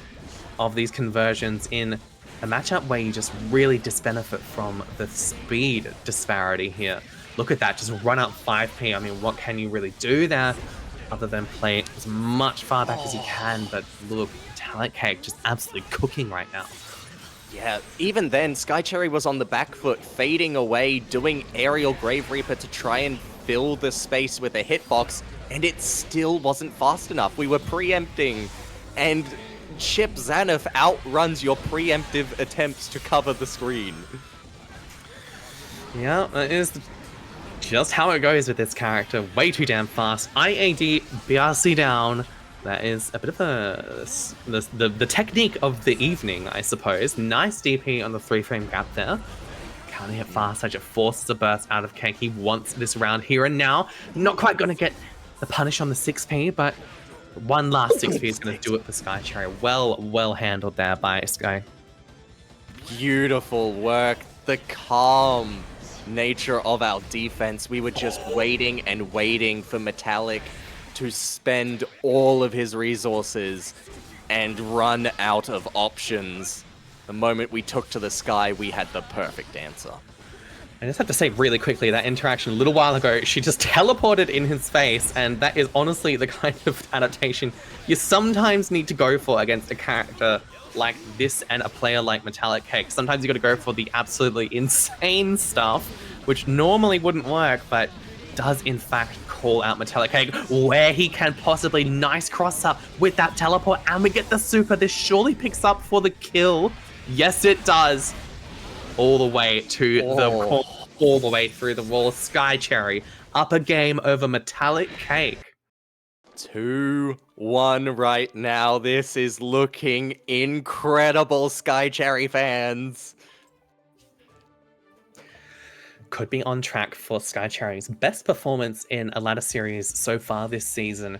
of these conversions in a matchup where you just really disbenefit from the speed disparity here. Look at that, just run up 5p. I mean, what can you really do there other than play as much far back as you can? But look, MetallicCake just absolutely cooking right now. Yeah, even then, Sky Cherry was on the back foot, fading away, doing aerial Grave Reaper to try and fill the space with a hitbox, and it still wasn't fast enough. We were preempting, and Chipp Zaneth outruns your preemptive attempts to cover the screen. Yeah, that is just how it goes with this character. Way too damn fast. IAD BRC down. That is a bit of the technique of the evening, I suppose. Nice DP on the 3-frame gap there. Can't hit fast edge. It forces a burst out of Cake. He wants this round here and now. Not quite going to get the punish on the 6p, but one last 6p is going to do it for Sky Cherry. Well handled there by Sky. Beautiful work. The calm. nature of our defense, we were just waiting and waiting for Metallic to spend all of his resources and run out of options. The moment we took to the sky, we had the perfect answer. I just have to say really quickly, that interaction a little while ago, she just teleported in his face, and that is honestly the kind of adaptation you sometimes need to go for against a character like this and a player like MetallicCake. Sometimes you got to go for the absolutely insane stuff, which normally wouldn't work, but does in fact call out MetallicCake where he can possibly nice cross up with that teleport, and we get the super. This surely picks up for the kill. Yes, it does. All the way to the corner, all the way through the wall. Sky Cherry up a game over MetallicCake. 2-1 right now. This is looking incredible, Sky Cherry fans. Could be on track for Sky Cherry's best performance in a ladder series so far this season.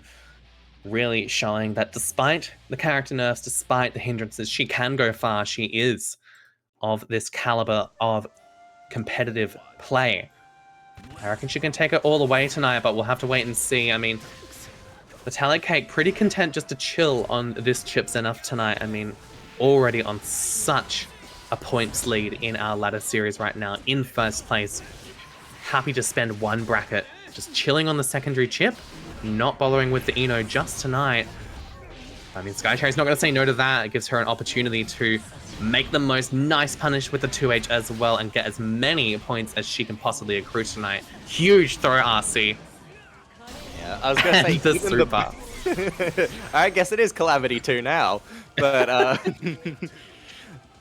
Really showing that despite the character nerfs, despite the hindrances, she can go far. She is of this caliber of competitive play. I reckon she can take it all the way tonight, but we'll have to wait and see. I mean, MetallicCake pretty content just to chill on this Chipp's enough tonight. I mean, already on such a points lead in our ladder series right now, in first place. Happy to spend one bracket just chilling on the secondary Chipp, not bothering with the Eno just tonight. I mean, Sky Cherry's not going to say no to that. It gives her an opportunity to make the most nice punish with the 2H as well and get as many points as she can possibly accrue tonight. Huge throw RC. Yeah, I was going to say, the even super. I guess it is Calamity 2 now, but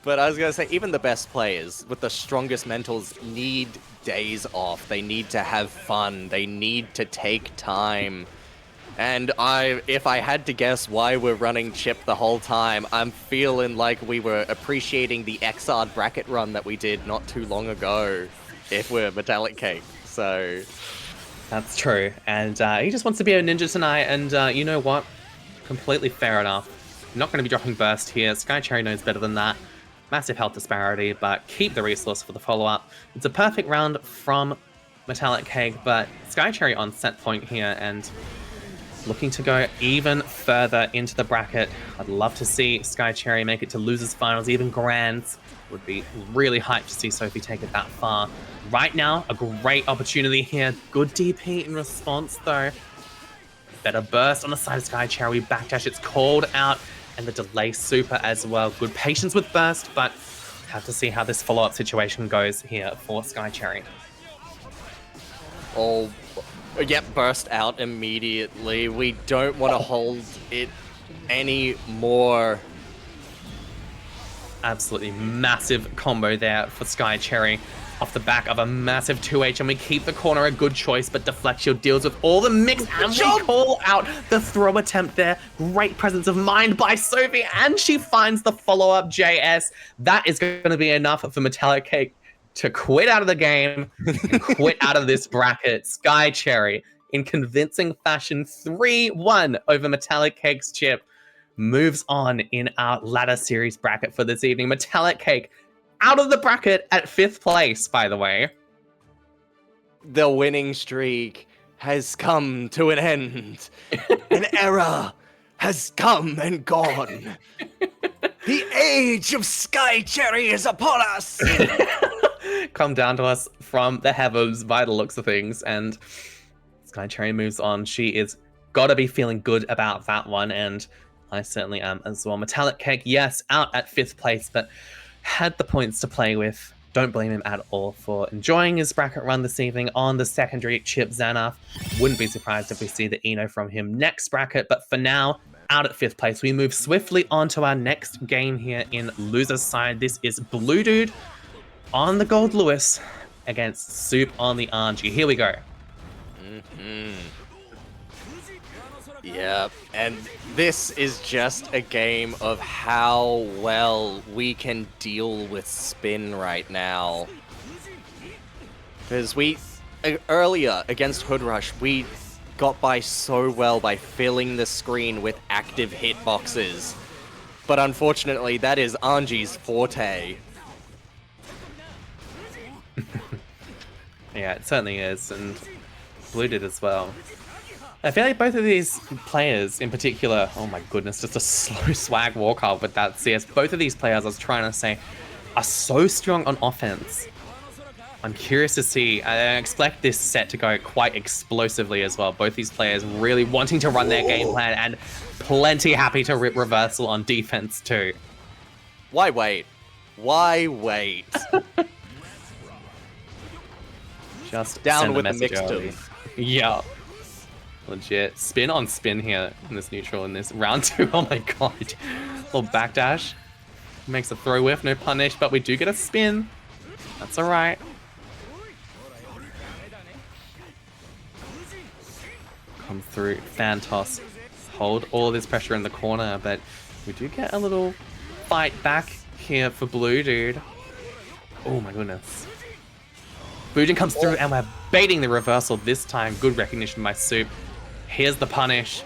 but I was going to say, even the best players with the strongest mentals need days off. They need to have fun. They need to take time. And if I had to guess why we're running Chipp the whole time, I'm feeling like we were appreciating the XR bracket run that we did not too long ago, if we're MetallicCake. So That's true. And he just wants to be a ninja tonight, and you know what? Completely fair enough. Not going to be dropping Burst here. Sky Cherry knows better than that. Massive health disparity, but keep the resource for the follow-up. It's a perfect round from MetallicCake, but Sky Cherry on set point here, and looking to go even further into the bracket. I'd love to see Sky Cherry make it to losers finals, even grands. Would be really hyped to see Sophie take it that far. Right now, a great opportunity here. Good DP in response though. Better burst on the side of Sky Cherry. We backdash, it's called out, and the delay super as well. Good patience with burst, but have to see how this follow-up situation goes here for Sky Cherry. Oh, yep, burst out immediately. We don't want to hold it anymore. Absolutely massive combo there for Sky Cherry off the back of a massive 2H, and we keep the corner a good choice, but Deflect Shield deals with all the mix, and we call out the throw attempt there. Great presence of mind by Sophie, and she finds the follow-up JS. That is going to be enough for MetallicCake to quit out of the game and quit out of this bracket. Sky Cherry, in convincing fashion, 3-1 over MetallicCake's Chipp, moves on in our ladder series bracket for this evening. MetallicCake out of the bracket at 5th place, by the way. The winning streak has come to an end. An era has come and gone. The age of Sky Cherry is upon us. Come down to us from the heavens by the looks of things, and Sky Cherry moves on. She is gotta be feeling good about that one, and I certainly am as well. MetallicCake, yes, out at 5th place, but had the points to play with. Don't blame him at all for enjoying his bracket run this evening on the secondary Chipp Xanath. Wouldn't be surprised if we see the Eno from him next bracket, but for now, out at 5th place. We move swiftly on to our next game here in loser's side. This is Bluedude on the Goldlewis against Soop on the Anji. Here we go. Yep, and this is just a game of how well we can deal with spin right now. Because earlier against HoodRush, we got by so well by filling the screen with active hitboxes. But unfortunately, that is Anji's forte. Yeah, it certainly is, and Bluedude as well. I feel like both of these players in particular, oh my goodness, just a slow swag walkout with that CS. Both of these players, I was trying to say, are so strong on offense. I'm curious to see. I expect this set to go quite explosively as well. Both these players really wanting to run their game plan and plenty happy to rip reversal on defense too. Why wait? Why wait? Just Down send with the message mixed early. Yeah. Legit. Spin on spin here in this neutral in this round 2. Oh my god. Little backdash. Makes a throw whiff, no punish, but we do get a spin. That's alright. Come through. Fan toss. Hold all this pressure in the corner, but we do get a little fight back here for Bluedude. Oh my goodness. Bluedude comes through and we're baiting the reversal this time. Good recognition by Soop. Here's the punish.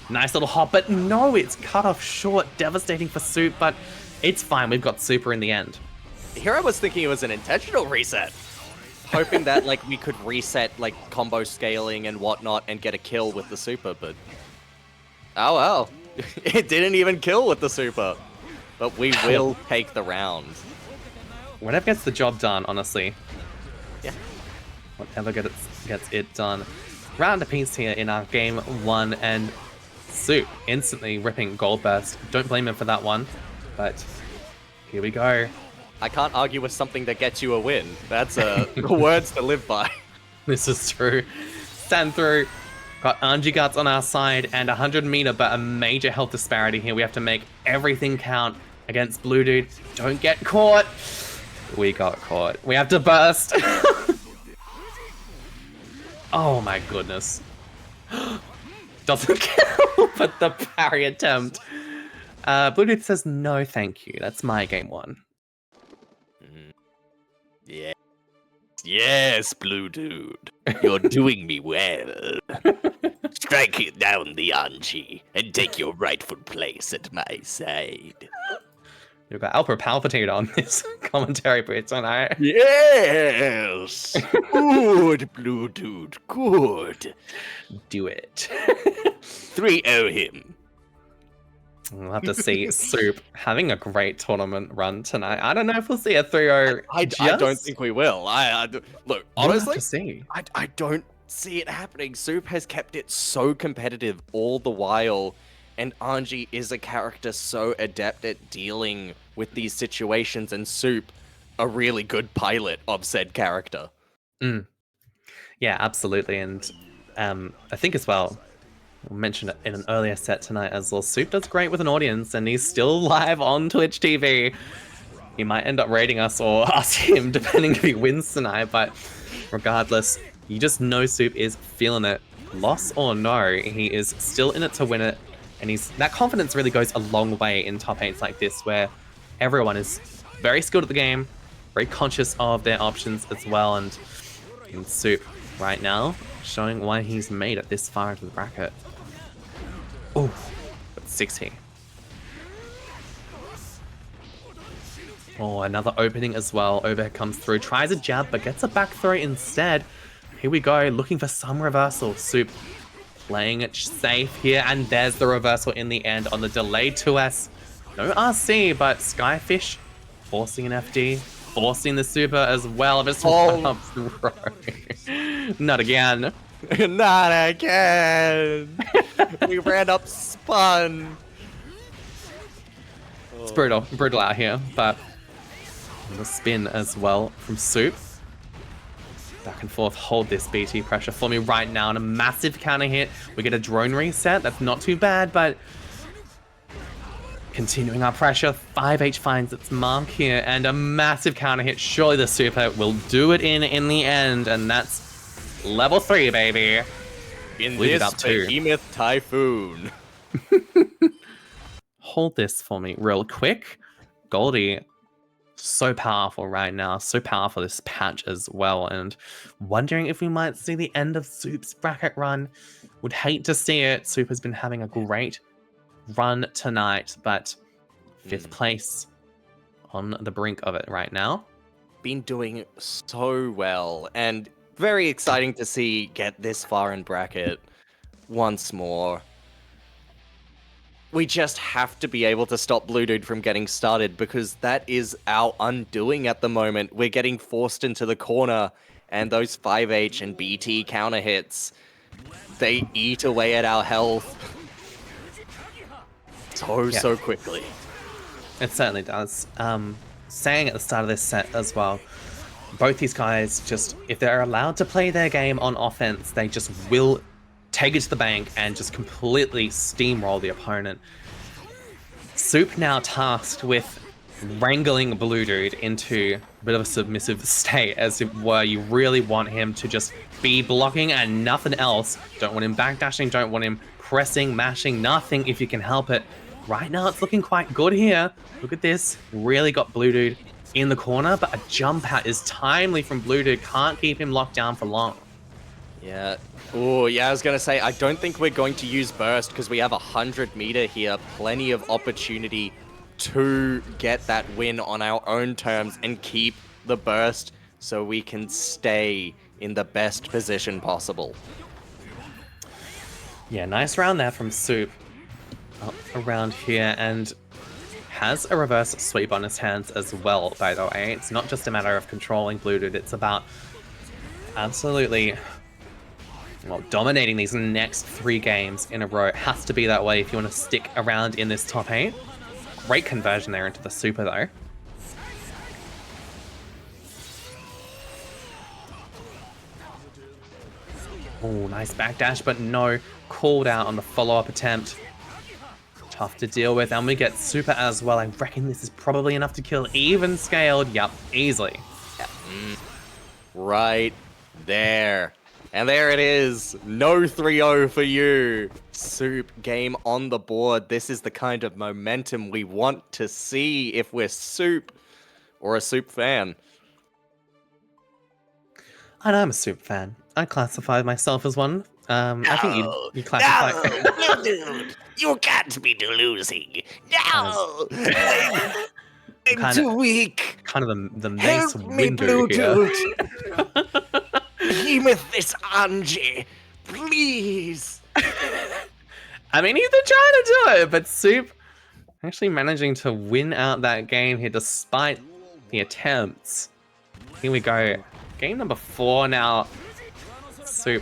Nice little hop, but no, it's cut off short. Devastating for Soop, but it's fine. We've got Super in the end. Here I was thinking it was an intentional reset. Hoping that like we could reset like combo scaling and whatnot and get a kill with the super, but oh well. It didn't even kill with the super. But we will take the round. Whatever gets the job done, honestly. Yeah. Whatever gets it done. Round apiece here in our game 1, and Soop instantly ripping Gold Burst. Don't blame him for that one, but here we go. I can't argue with something that gets you a win. That's words to live by. This is true. Stand through. Got Anji guts on our side and 100 meter, but a major health disparity here. We have to make everything count against Bluedude. Don't get caught. We got caught. We have to burst. Oh my goodness. Doesn't kill, but the parry attempt. Bluedude says no thank you. That's my game 1. Yeah. Yes, Bluedude. You're doing me well. Strike it down the Anji and take your rightful place at my side. You've got Alpha Palpatine on this commentary booth tonight. Yes! Good, Bluedude, good. Do it. 3-0 him. We'll have to see Soop having a great tournament run tonight. I don't know if we'll see a 3-0. I don't think we will. Look, honestly, to see. I don't see it happening. Soop has kept it so competitive all the while, and Anji is a character so adept at dealing with these situations, and Soop, a really good pilot of said character. Yeah, absolutely. And I think as well, we'll mention it in an earlier set tonight as well, Soop does great with an audience, and he's still live on Twitch TV. He might end up raiding us or us him, depending if he wins tonight, but regardless, you just know Soop is feeling it. Loss or no, he is still in it to win it, and that confidence really goes a long way in top 8s like this, where everyone is very skilled at the game, very conscious of their options as well, and Soop right now showing why he's made it this far into the bracket. Oh, but 60. Oh, another opening as well. Overhead comes through, tries a jab, but gets a back throw instead. Here we go, looking for some reversal. Soop playing it safe here, and there's the reversal in the end on the delayed 2S. No RC, but Skyfish forcing an FD, forcing the super as well. Just Not again. Not again. We ran up spun. It's brutal out here, but the spin as well from Soop. Back and forth, hold this BT pressure for me right now, and a massive counter hit. We get a drone reset, that's not too bad, but continuing our pressure, 5H finds its mark here, and a massive counter hit. Surely the super will do it in the end, and that's level 3, baby. In this behemoth typhoon. Hold this for me real quick. Goldie, so powerful right now. So powerful this patch as well. And wondering if we might see the end of Soup's bracket run. Would hate to see it. Soop has been having a great run tonight, but 5th place on the brink of it right now. been doing so well, and very exciting to see get this far in bracket once more. We just have to be able to stop Bluedude from getting started, because that is our undoing at the moment. We're getting forced into the corner, and those 5H and BT counter hits, they eat away at our health so quickly. It certainly does. Saying at the start of this set as well, both these guys just, if they're allowed to play their game on offense, they just will take it to the bank and just completely steamroll the opponent. Soop now tasked with wrangling Bluedude into a bit of a submissive state, as it were. You really want him to just be blocking and nothing else. Don't want him backdashing, don't want him pressing, mashing, nothing if you can help it. Right now it's looking quite good here. Look at this. Really got Bluedude in the corner, but a jump out is timely from Bluedude. Can't keep him locked down for long. Yeah. Oh, yeah, I was going to say, I don't think we're going to use burst because we have 100 meter here. Plenty of opportunity to get that win on our own terms and keep the burst so we can stay in the best position possible. Yeah, nice round there from Soop. Up around here, and has a reverse sweep on his hands as well, by the way. It's not just a matter of controlling Bluedude, it's about absolutely, well, dominating these next 3 games in a row. It has to be that way if you want to stick around in this top 8. Great conversion there into the super, though. Oh, nice backdash, but no called out on the follow-up attempt. Tough to deal with, and we get super as well. I reckon this is probably enough to kill even scaled. Yep, easily. Right there. And there it is. No 3-0 for you. Soop, game on the board. This is the kind of momentum we want to see if we're Soop or a Soop fan. And I'm a Soop fan. I classify myself as one. I think you classify... No, dude. You can't be losing. No! I'm Kinda- too weak. Kind of the nice Help me, window here. Bluedude. Behemoth this Anji. Please. I mean, he's been trying to do it, but Soop actually managing to win out that game here despite the attempts. Here we go. Game number 4 now. Soop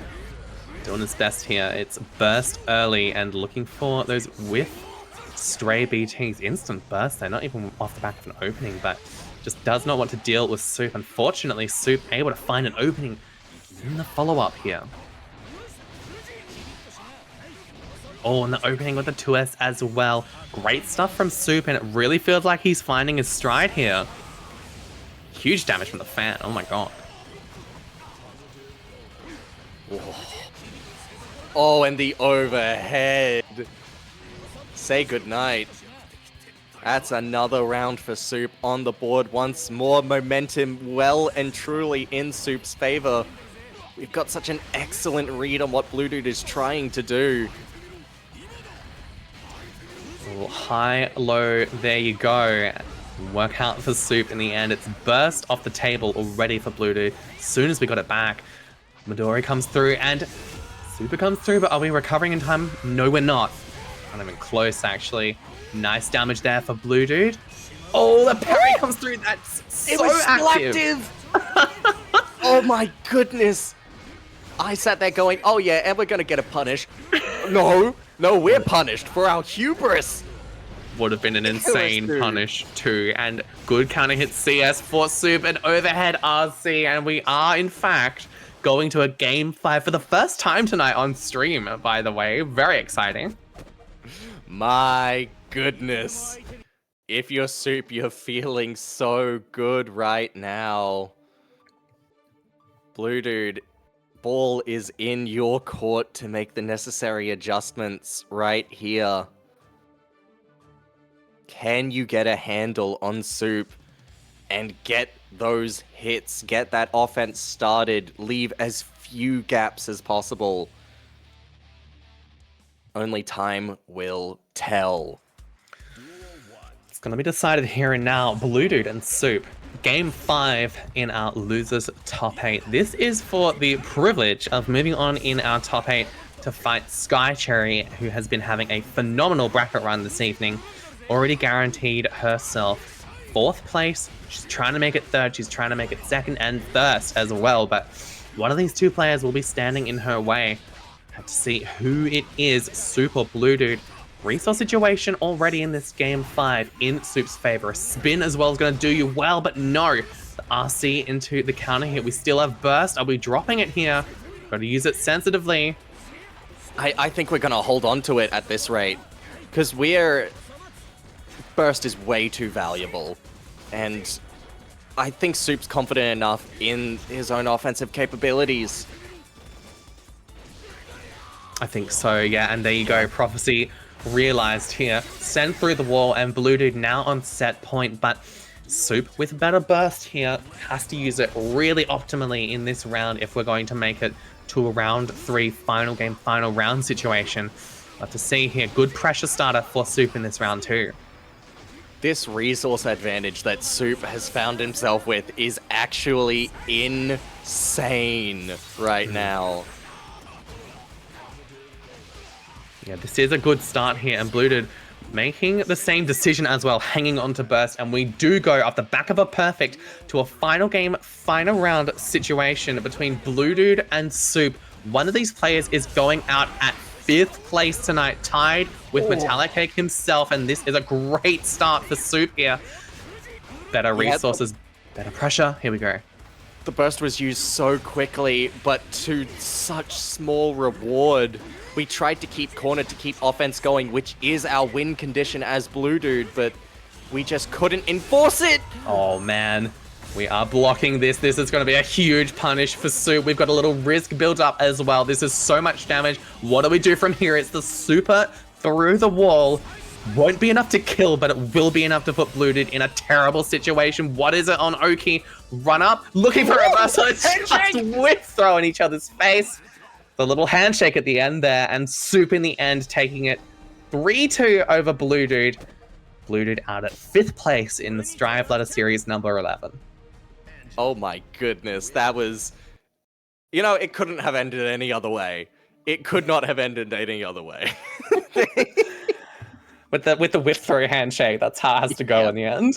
doing his best here. It's burst early and looking for those whiff stray BTs. Instant burst. They're not even off the back of an opening, but just does not want to deal with Soop. Unfortunately, Soop able to find an opening in the follow-up here. Oh, and the opening with the 2S as well. Great stuff from Soop, and it really feels like he's finding his stride here. Huge damage from the fan. Oh my god. Oh, and the overhead. Say goodnight. That's another round for Soop on the board once more. Momentum well and truly in Soop's favor. We've got such an excellent read on what Bluedude is trying to do. High, low, there you go. Work out for Soop in the end. It's burst off the table already for Bluedude. As soon as we got it back, Midori comes through and Super comes through, but are we recovering in time? No, we're not. Not even close, actually. Nice damage there for Bluedude. Oh, the parry comes through. That's so active. Oh my goodness. I sat there going, oh yeah, and we're gonna get a punish. No, we're punished for our hubris. Would have been an insane punish too. And good counter hit CS for Soop and overhead RC. And we are, in fact, going to a game 5 for the first time tonight on stream, by the way. Very exciting. My goodness. If you're Soop, you're feeling so good right now. Bluedude, ball is in your court to make the necessary adjustments right here. Can you get a handle on Soop and get those hits, get that offense started, leave as few gaps as possible? Only time will tell. It's going to be decided here and now. Bluedude and Soop Game 5 in our losers top 8. This is for the privilege of moving on in our top 8 to fight Sky Cherry, who has been having a phenomenal bracket run this evening. Already guaranteed herself 4th place. She's trying to make it 3rd. She's trying to make it 2nd and 1st as well. But one of these two players will be standing in her way. Have to see who it is, Soop or Bluedude. Resource situation already in this game 5 in Soop's favor. A spin as well is going to do you well, but no. The RC into the counter hit. We still have burst. Are we dropping it here? Got to use it sensitively. I think we're going to hold on to it at this rate. Because burst is way too valuable. And I think Soop's confident enough in his own offensive capabilities. I think so, yeah. And there you go. Prophecy realized here. Send through the wall, and Bluedude now on set point, but Soop with better burst here has to use it really optimally in this round if we're going to make it to a round 3 final game, final round situation. But to see here, good pressure starter for Soop in this round 2. This resource advantage that Soop has found himself with is actually insane right now. Yeah, this is a good start here, and Bluedude making the same decision as well, hanging on to burst, and we do go off the back of a perfect to a final game, final round situation between Bluedude and Soop. One of these players is going out at 5th place tonight, tied with MetallicCake himself, and this is a great start for Soop here. Better resources, better pressure. Here we go. The burst was used so quickly, but to such small reward. We tried to keep corner to keep offense going, which is our win condition as Bluedude, but we just couldn't enforce it. Oh man, we are blocking this. This is going to be a huge punish for Soop. We've got a little risk built up as well. This is so much damage. What do we do from here? It's the super through the wall. Won't be enough to kill, but it will be enough to put Bluedude in a terrible situation. What is it on Oki? Run up, looking for a reversal. It's just with throwing each other's face. The little handshake at the end there, and Soop in the end taking it 3-2 over Bluedude. Bluedude out at 5th place in the Strive Ladder Series number 11. Oh my goodness, that was... You know, it couldn't have ended any other way. It could not have ended any other way. with the whip throw handshake, that's how it has to go in the end.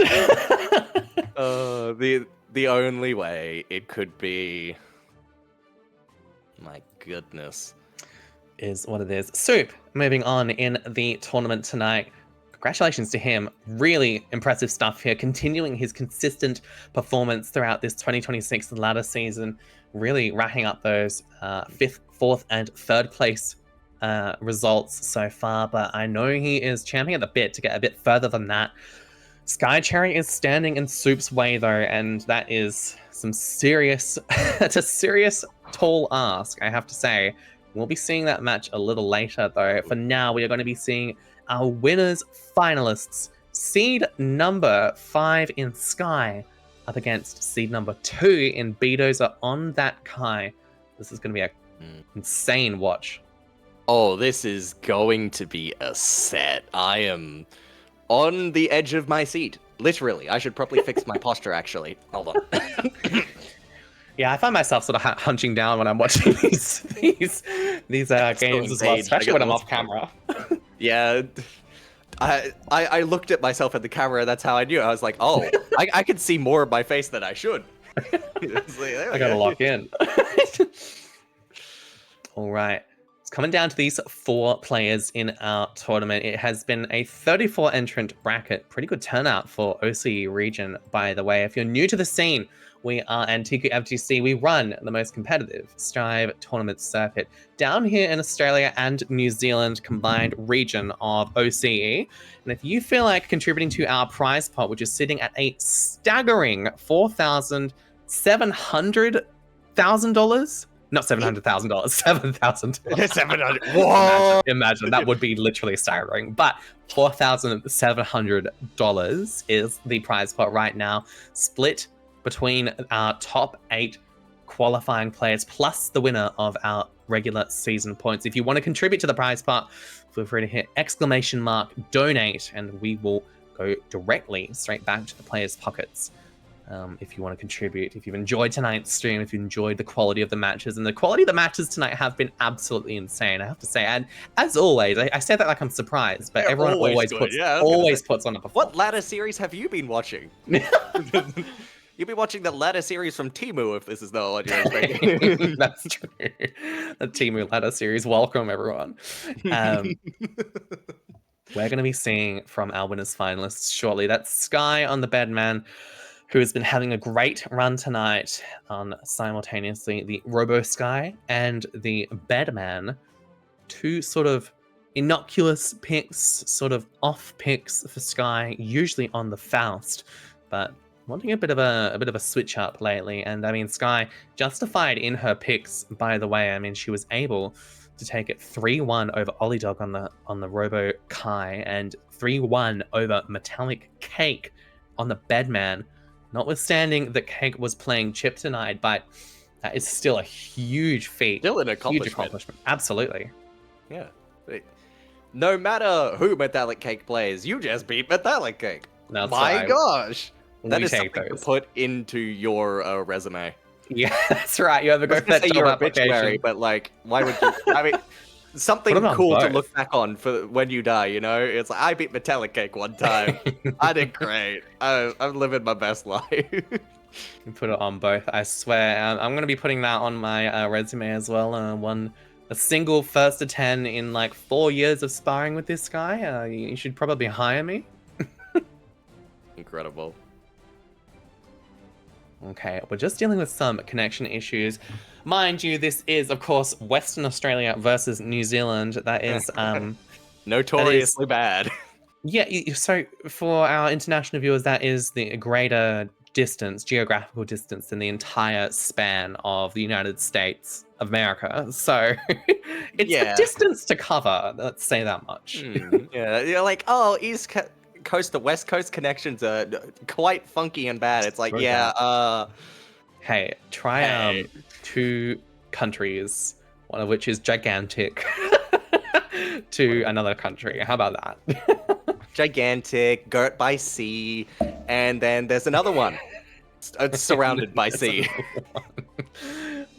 The only way it could be... My goodness. Is what it is. Soop moving on in the tournament tonight. Congratulations to him. Really impressive stuff here. Continuing his consistent performance throughout this 2026 ladder season. Really racking up those 5th, 4th, and 3rd place results so far. But I know he is champing at the bit to get a bit further than that. Sky Cherry is standing in Soop's way though, and that is some serious, it's a serious tall ask, I have to say. We'll be seeing that match a little later though. For now, we are going to be seeing our winners, finalists. Seed number 5 in Sky up against seed number 2 in Beedozer on that Kai. This is going to be an insane watch. Oh, this is going to be a set. I am on the edge of my seat. Literally. I should probably fix my posture, actually. Hold on. Yeah, I find myself sort of hunching down when I'm watching these games as well, especially when I'm off camera. Yeah. I looked at myself at the camera, that's how I knew. I was like, oh, I could see more of my face than I should. I gotta lock in. All right. It's coming down to these 4 players in our tournament. It has been a 34 entrant bracket. Pretty good turnout for OCE region, by the way. If you're new to the scene, we are Antiku FGC. We run the most competitive Strive tournament circuit down here in Australia and New Zealand combined region of OCE. And if you feel like contributing to our prize pot, which is sitting at a staggering $700,000, not $700,000, $7,000. 700. Whoa! Imagine that would be literally staggering. But $4,700 is the prize pot right now, split between our top 8 qualifying players plus the winner of our regular season points. If you want to contribute to the prize pot, feel free to hit !donate, and we will go directly straight back to the players' pockets. if you want to contribute, if you've enjoyed tonight's stream, if you enjoyed the quality of the matches. And the quality of the matches tonight have been absolutely insane, I have to say. And as always, I say that like I'm surprised, but They're everyone always always good. puts on a performance. What ladder series have you been watching? You've been watching the ladder series from Temu, if this is the what you're expecting. That's true. The Temu ladder series. Welcome, everyone. We're going to be seeing from our winners finalists shortly. That's Sky on the Bedman, who has been having a great run tonight on simultaneously the Robo-Ky and the Bedman. Two sort of innocuous picks, sort of off picks for Sky, usually on the Faust, but wanting a bit of a switch up lately. And I mean, Sky justified in her picks, by the way. I mean, she was able to take it 3-1 over olliedog on the Robo-Ky and 3-1 over MetallicCake on the Bedman. Notwithstanding that Cake was playing Chipp tonight, but that is still a huge feat. Still an accomplishment. Huge accomplishment. Absolutely. Yeah. No matter who MetallicCake plays, you just beat MetallicCake. That's My right. gosh. That We is take something those. to put into your resume. Yeah, that's right. You ever I go was for gonna that say you're job a obituary, application? but like, why would you? I mean, something Put it on cool to both. look back on for when you die. You know, it's like I beat MetallicCake one time. I did great. I'm living my best life. You put it on both. I swear. I'm going to be putting that on my resume as well. A single first to 10 in like 4 years of sparring with this guy. You should probably hire me. Incredible. Okay, we're just dealing with some connection issues. Mind you, this is, of course, Western Australia versus New Zealand. That is, Notoriously bad. yeah, so for our international viewers, that is the greater distance, geographical distance, than the entire span of the United States of America. So it's a distance to cover, let's say that much. Yeah, you're like, oh, East Coast to West Coast connections are quite funky and bad. It's like, So yeah, Hey, try two countries, one of which is gigantic, to another country. How about that? gigantic, girt by sea, and then there's another one. It's surrounded by sea.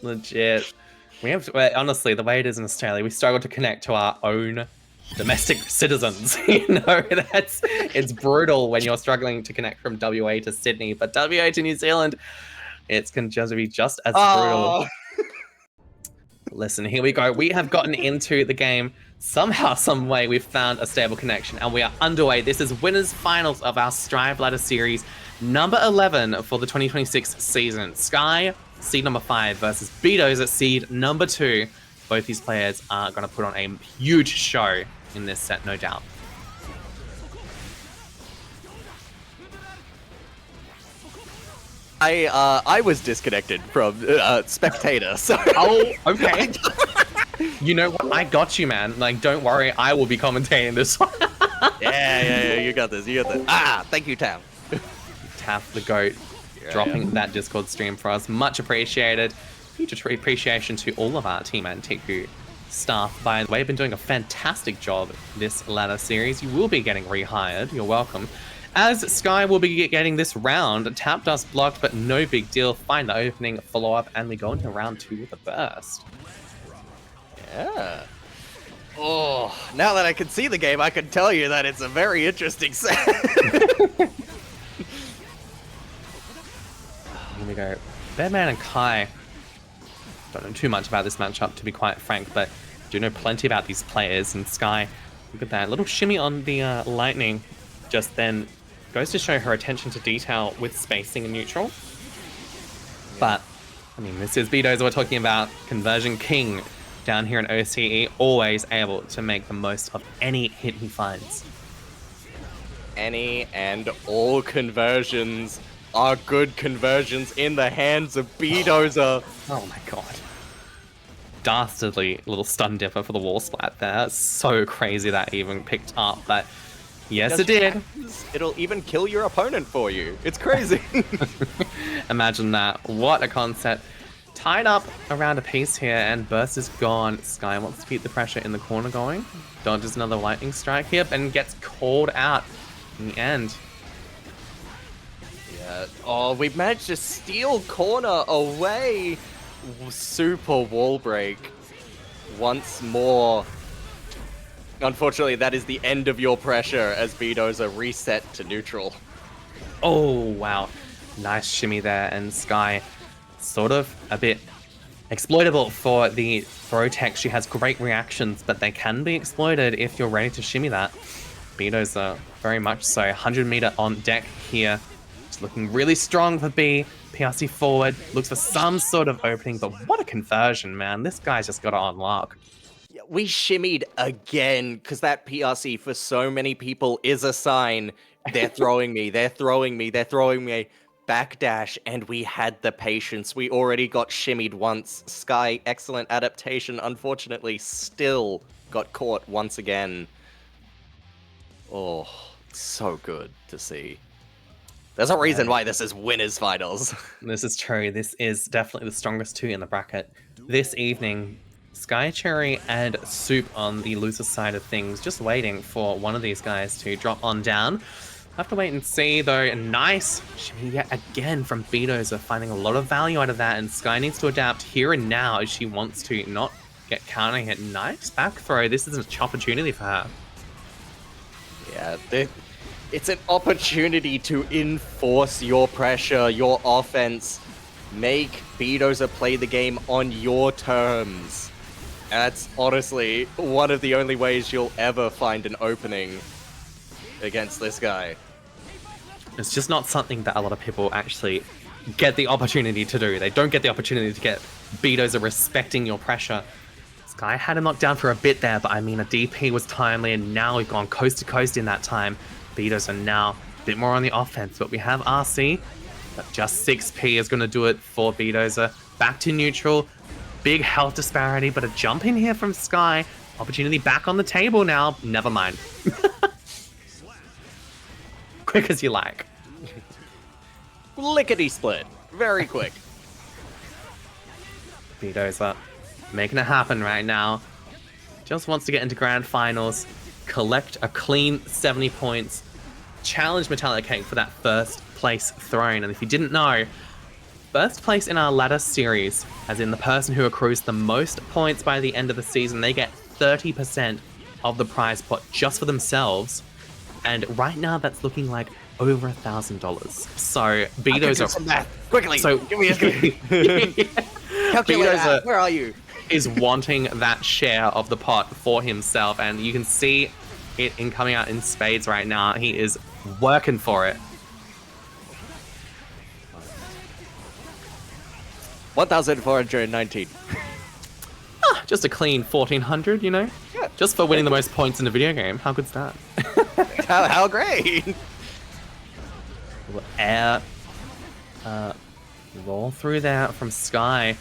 Legit. We have to, honestly, the way it is in Australia, we struggle to connect to our own domestic citizens. You know, it's brutal when you're struggling to connect from WA to Sydney, but WA to New Zealand, it can just be just as brutal. Listen, here we go. We have gotten into the game. Somehow, some way, we've found a stable connection, and we are underway. This is winners finals of our Strive Ladder Series, number 11 for the 2026 season. Sky, seed number 5, versus Beedozer, seed number 2. Both these players are going to put on a huge show in this set, no doubt. I was disconnected from spectator, so Oh, okay. You know what? I got you, man. Like, don't worry. I will be commentating this one. yeah, you got this. Thank you, Tam. Taff the goat, dropping that Discord stream for us. Much appreciated. Huge appreciation to all of our Team Antiku staff, by the way. Been doing a fantastic job this ladder series. You will be getting rehired. You're welcome. As Sky will be getting this round, tap dust blocked, but no big deal. Find the opening, follow up, and we go into round 2 with a burst. Yeah. Oh, now that I can see the game, I can tell you that it's a very interesting set. Here we go. Bedman and Kai. Don't know too much about this matchup, to be quite frank, but do know plenty about these players. And Sky, look at that little shimmy on the lightning. Just then goes to show her attention to detail with spacing and neutral. But I mean, this is Beedozer we're talking about, conversion king down here in OCE, always able to make the most of any hit he finds. Any and all conversions are good conversions in the hands of Beedozer. Oh my god. Dastardly little stun dipper for the wall splat there. So crazy that even picked up, but yes, it did. It'll even kill your opponent for you. It's crazy. Imagine that. What a concept. Tied up around a piece here, and burst is gone. Sky wants to keep the pressure in the corner going. Dodges another lightning strike here, and gets called out in the end. Oh, we've managed to steal corner away. Super wall break. Once more. Unfortunately, that is the end of your pressure as Beedozer reset to neutral. Oh, wow. Nice shimmy there, and Sky sort of a bit exploitable for the throw tech. She has great reactions, but they can be exploited if you're ready to shimmy that. Beedozer, very much so. 100 meter on deck here. It's looking really strong for B. PRC forward, looks for some sort of opening, but what a conversion, man. This guy's just got to unlock. Yeah, we shimmied again, because that PRC for so many people is a sign. They're throwing me, they're throwing me, they're throwing me. Backdash, and we had the patience. We already got shimmied once. Sky, excellent adaptation, unfortunately, still got caught once again. Oh, so good to see. There's a reason why this is winners finals. This is true. This is definitely the strongest two in the bracket. This evening, Sky Cherry and Soop on the loser side of things, just waiting for one of these guys to drop on down. Have to wait and see though. Nice shimmy yet again from Beedozer, finding a lot of value out of that, and Sky needs to adapt here and now as she wants to not get counter hit. Nice back throw. This is an opportunity for her. Yeah, it's an opportunity to enforce your pressure, your offense, make Beedozer play the game on your terms. That's honestly one of the only ways you'll ever find an opening against this guy. It's just not something that a lot of people actually get the opportunity to do. They don't get the opportunity to get Beedozer respecting your pressure. Sky had him knocked down for a bit there, but I mean, a DP was timely, and now we've gone coast to coast in that time. Beedozer now a bit more on the offense, but we have RC, but just 6p is going to do it for Beedozer. Back to neutral. Big health disparity, but a jump in here from Sky. Opportunity back on the table now. Never mind. Quick as you like. Lickety split. Very quick. Beedozer making it happen right now. Just wants to get into grand finals, collect a clean 70 points, challenge MetallicCake for that first place throne. And if you didn't know, first place in our ladder series, as in the person who accrues the most points by the end of the season, they get 30% of the prize pot just for themselves. And right now that's looking like over $1,000. So Beedozer, quickly. So give me a calculator. Beedozer Where are you? is wanting that share of the pot for himself, and you can see it in coming out in spades right now. He is working for it. 1,419. Just a clean 1,400, you know? Yeah. Just for winning the most points in a video game. How good's that? How great! Air roll through there from Sky.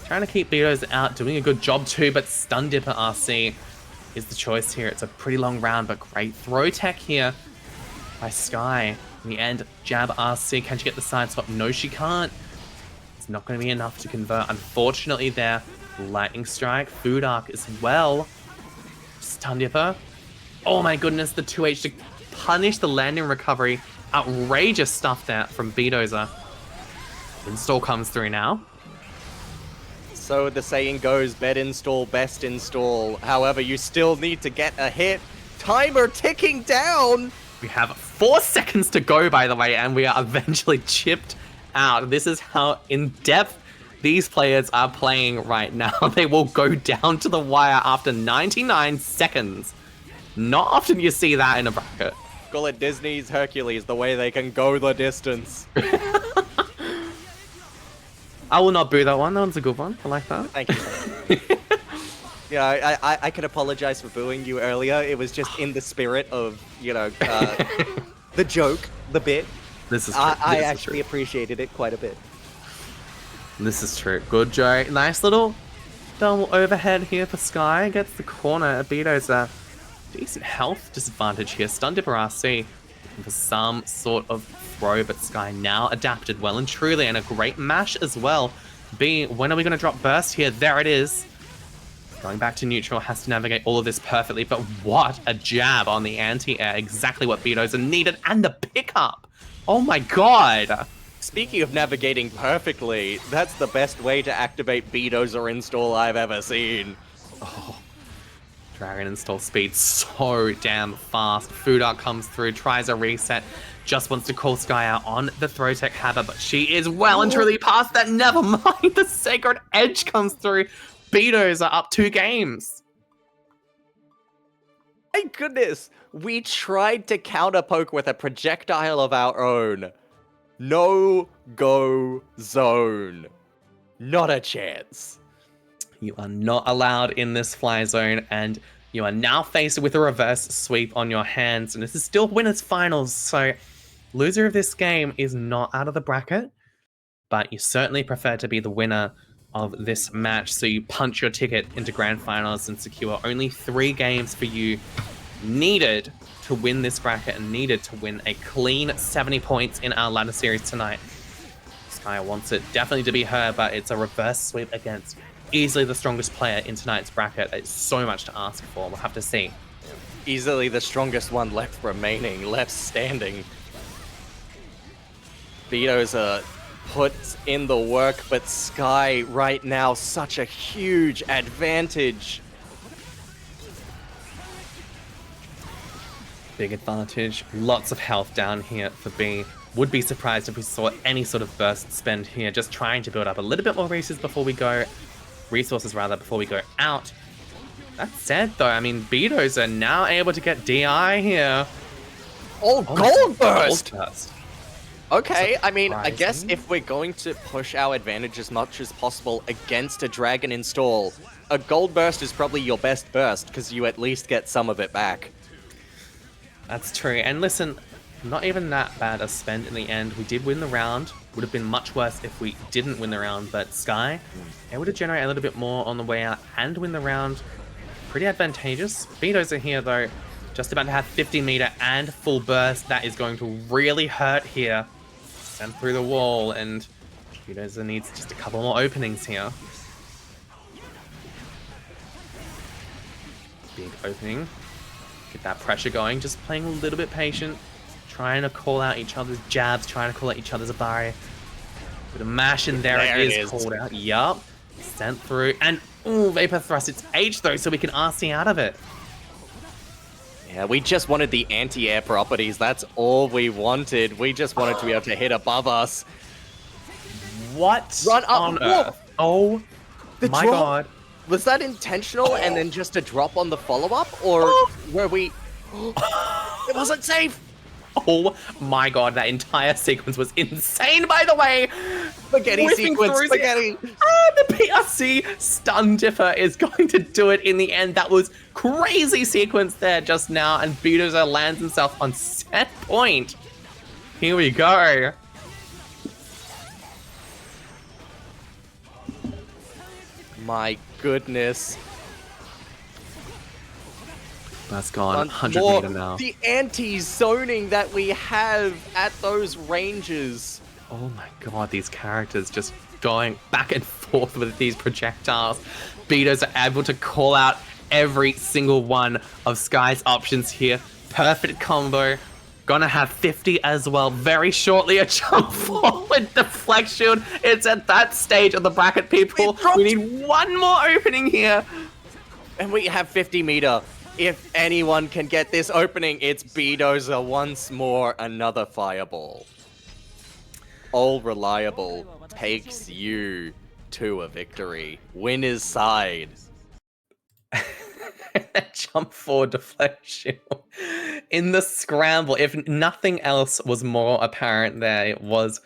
Trying to keep Beedozer out, doing a good job too, but Stun Dipper RC is the choice here. It's a pretty long round, but great throw tech here by Sky. In the end, jab RC. Can she get the side swap? No, she can't. It's not going to be enough to convert. Unfortunately there, Lightning Strike, Food Arc as well. Stun Dipper. Oh my goodness, the 2H to punish the landing recovery. Outrageous stuff there from Beedozer. Install comes through now. So the saying goes, bed install, best install. However, you still need to get a hit. Timer ticking down! We have 4 seconds to go, by the way, and we are eventually chipped out. This is how in-depth these players are playing right now. They will go down to the wire after 99 seconds. Not often you see that in a bracket. Call it Disney's Hercules, the way they can go the distance. I will not boo that one. That one's a good one. I like that. Thank you. Yeah, I can apologize for booing you earlier. It was just in the spirit of, you know, the joke, the bit. This is true. I actually appreciated it quite a bit. This is true. Good, Joe. Nice little double overhead here for Sky. Gets the corner at Beedozer. Decent health disadvantage here. Stun Dipper RC looking for some sort of throw, but Sky now adapted well and truly, and a great mash as well. B, when are we going to drop burst here? There it is. Going back to neutral, has to navigate all of this perfectly, but what a jab on the anti-air. Exactly what Beedozer needed, and the pickup Oh my god! Speaking of navigating perfectly, that's the best way to activate Beedozer install I've ever seen. Oh, Dragon install speed so damn fast. Food Art comes through, tries a reset, just wants to call Sky out on the Throw Tech Habit, but she is well and truly past that. Never mind, the Sacred Edge comes through. Beedozer up 2 games. My goodness, we tried to counterpoke with a projectile of our own. No go zone. Not a chance. You are not allowed in this fly zone, and you are now faced with a reverse sweep on your hands, and this is still winners finals, so loser of this game is not out of the bracket, but you certainly prefer to be the winner of this match, so you punch your ticket into grand finals and secure only 3 games for you needed to win this bracket and needed to win a clean 70 points in our ladder series tonight. Sky wants it definitely to be her, but it's a reverse sweep against easily the strongest player in tonight's bracket. It's so much to ask for. We'll have to see. Easily the strongest one left remaining, left standing. Beedozer puts in the work, but Sky right now such a huge advantage. Big advantage. Lots of health down here for B. Would be surprised if we saw any sort of burst spend here. Just trying to build up a little bit more resources before we go out. That said, though, I mean, Beedozer now able to get DI here. Oh, Gold Burst! Gold Burst. Okay, I mean, I guess Surprising. if we're going to push our advantage as much as possible against a Dragon install, a Gold Burst is probably your best burst, because you at least get some of it back. That's true. And listen, not even that bad a spend in the end. We did win the round. Would have been much worse if we didn't win the round, but Sky able to generate a little bit more on the way out and win the round. Pretty advantageous. Beedozer here, though, just about to have 50 meter and full burst. That is going to really hurt here. Sent through the wall, and Beedozer needs just a couple more openings here. Big opening. Get that pressure going. Just playing a little bit patient. Trying to call out each other's jabs. Trying to call out each other's Abari. Bit of mash in there. There It it is is. called out. Yup. Sent through. And, ooh, Vapor Thrust. It's H, though, so we can RC out of it. Yeah, we just wanted the anti-air properties. That's all we wanted. We just wanted to be able to hit above us. What Run up. on earth? Oh, The my drop. god. Was that intentional and then just a drop on the follow-up? Or were we... It wasn't safe! Oh my god, that entire sequence was insane, by the way! Spaghetti Whipping sequence, through spaghetti! The PRC stun differ is going to do it in the end. That was crazy sequence there just now, and Beedozer lands himself on set point. Here we go. My goodness. That's gone. Once 100 more, meter now. the anti-zoning that we have at those ranges. Oh my god, these characters just going back and forth with these projectiles. Beedozer are able to call out every single one of Sky's options here. Perfect combo. Gonna have 50 as well. Very shortly, a jump forward deflect shield. It's at that stage of the bracket, people. We need one more opening here. And we have 50 meter. If anyone can get this opening, it's Beedozer once more. Another fireball. All reliable takes you to a victory. Winner's side. Jump forward deflect shield. In the scramble, if nothing else was more apparent there, it was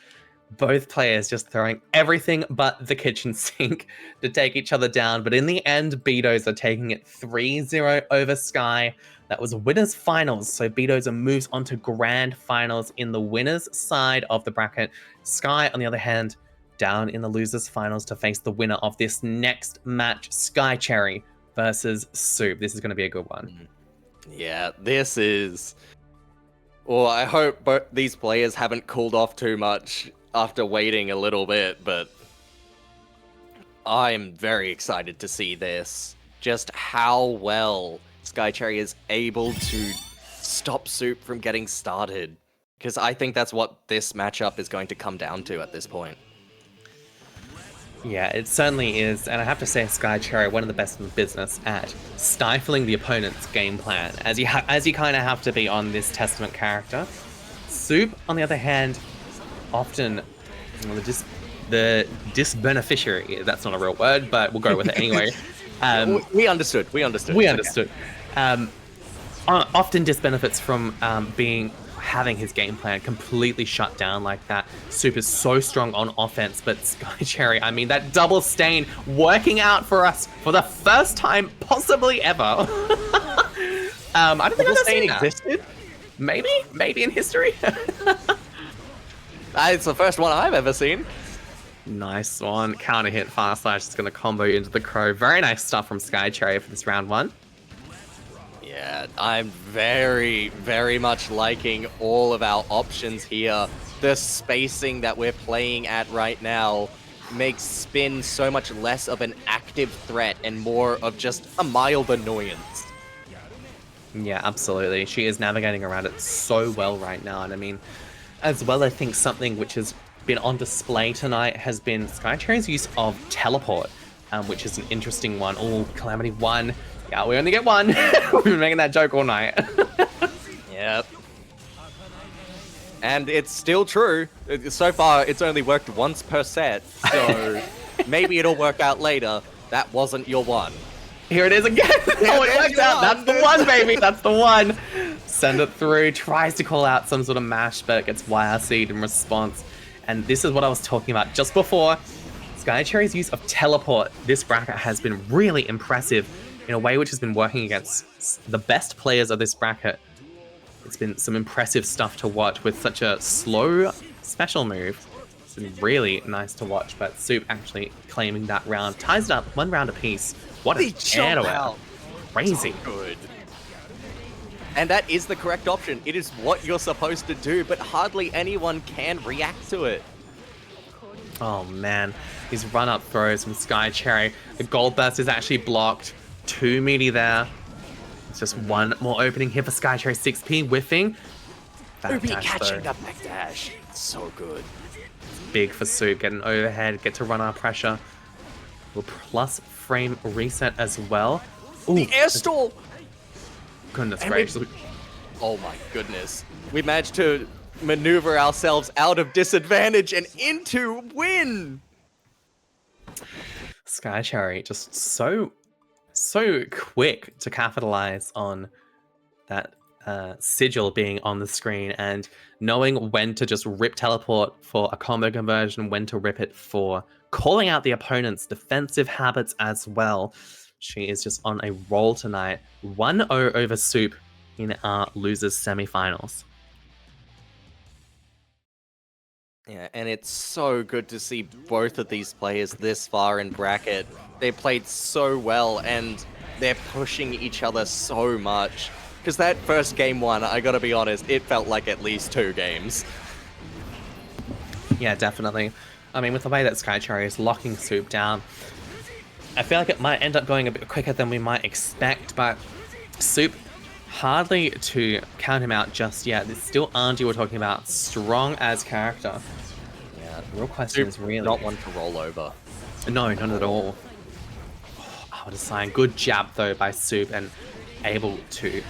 both players just throwing everything but the kitchen sink to take each other down. But in the end, Beedozer taking it 3-0 over Sky. That was winners finals. So Beedozer moves on to grand finals in the winners side of the bracket. Sky, on the other hand, down in the losers finals to face the winner of this next match, Sky Cherry versus Soop. This is going to be a good one. Yeah, this is... Well, I hope both these players haven't cooled off too much after waiting a little bit, but I'm very excited to see this. Just how well Sky Cherry is able to stop Soop from getting started. Because I think that's what this matchup is going to come down to at this point. Yeah, it certainly is, and I have to say, Sky Cherry, one of the best in the business at stifling the opponent's game plan, as you kind of have to be on this Testament character. Soop, on the other hand, often the disbeneficiary. That's not a real word, but we'll go with it anyway. We understood. We understood. We It's understood. Often disbenefits from having his game plan completely shut down like that. Soop is so strong on offense, but Sky Cherry, I mean, that double stain working out for us for the first time possibly ever. I don't think I've seen that. Existed? Maybe in history. It's the first one I've ever seen. Nice one. Counter hit, fast slash is going to combo into the crow. Very nice stuff from Sky Cherry for this round one. Yeah, I'm very, very much liking all of our options here. The spacing that we're playing at right now makes Spin so much less of an active threat and more of just a mild annoyance. Yeah, absolutely. She is navigating around it so well right now. And I mean, as well, I think something which has been on display tonight has been Sky Cherry's use of teleport, which is an interesting one. Oh, Calamity 1. Yeah, we only get one. We've been making that joke all night. Yep. And it's still true. So far, it's only worked once per set, so maybe it'll work out later. That wasn't your one. Here it is again. Oh, it worked out. That's the one, baby. That's the one. Send it through. Tries to call out some sort of mash, but gets YRC'd in response. And this is what I was talking about just before. Sky Cherry's use of teleport. This bracket has been really impressive in a way which has been working against the best players of this bracket. It's been some impressive stuff to watch with such a slow special move. It's been really nice to watch, but Soop actually claiming that round. Ties it up 1 round apiece. What a air to out. Crazy. So good. And that is the correct option. It is what you're supposed to do, but hardly anyone can react to it. Oh man, these run-up throws from Sky Cherry. The Gold Burst is actually blocked. 2 meaty there. It's just one more opening here for Sky Cherry. 6P whiffing. Ruby catching the backdash. So good. Big for Soop. Get an overhead. Get to run our pressure. Will plus frame reset as well. Ooh, the air stall! Goodness gracious. Oh my goodness. We managed to maneuver ourselves out of disadvantage and into win! Sky Cherry just so quick to capitalize on that sigil being on the screen and knowing when to just rip teleport for a combo conversion, when to rip it for calling out the opponent's defensive habits as well. She is just on a roll tonight. 1-0 over Soop in our losers semifinals. Yeah, and it's so good to see both of these players this far in bracket. They played so well, and they're pushing each other so much. Because that first game one, I gotta be honest, it felt like at least 2 games. Yeah, definitely. I mean, with the way that Sky Cherry is locking Soop down, I feel like it might end up going a bit quicker than we might expect, but Soop hardly to count him out just yet. It's still Anji we're talking about, strong as character. Yeah, the real question is really not one to roll over. No, none at all. Out of sign. Good jab though by Soop and able to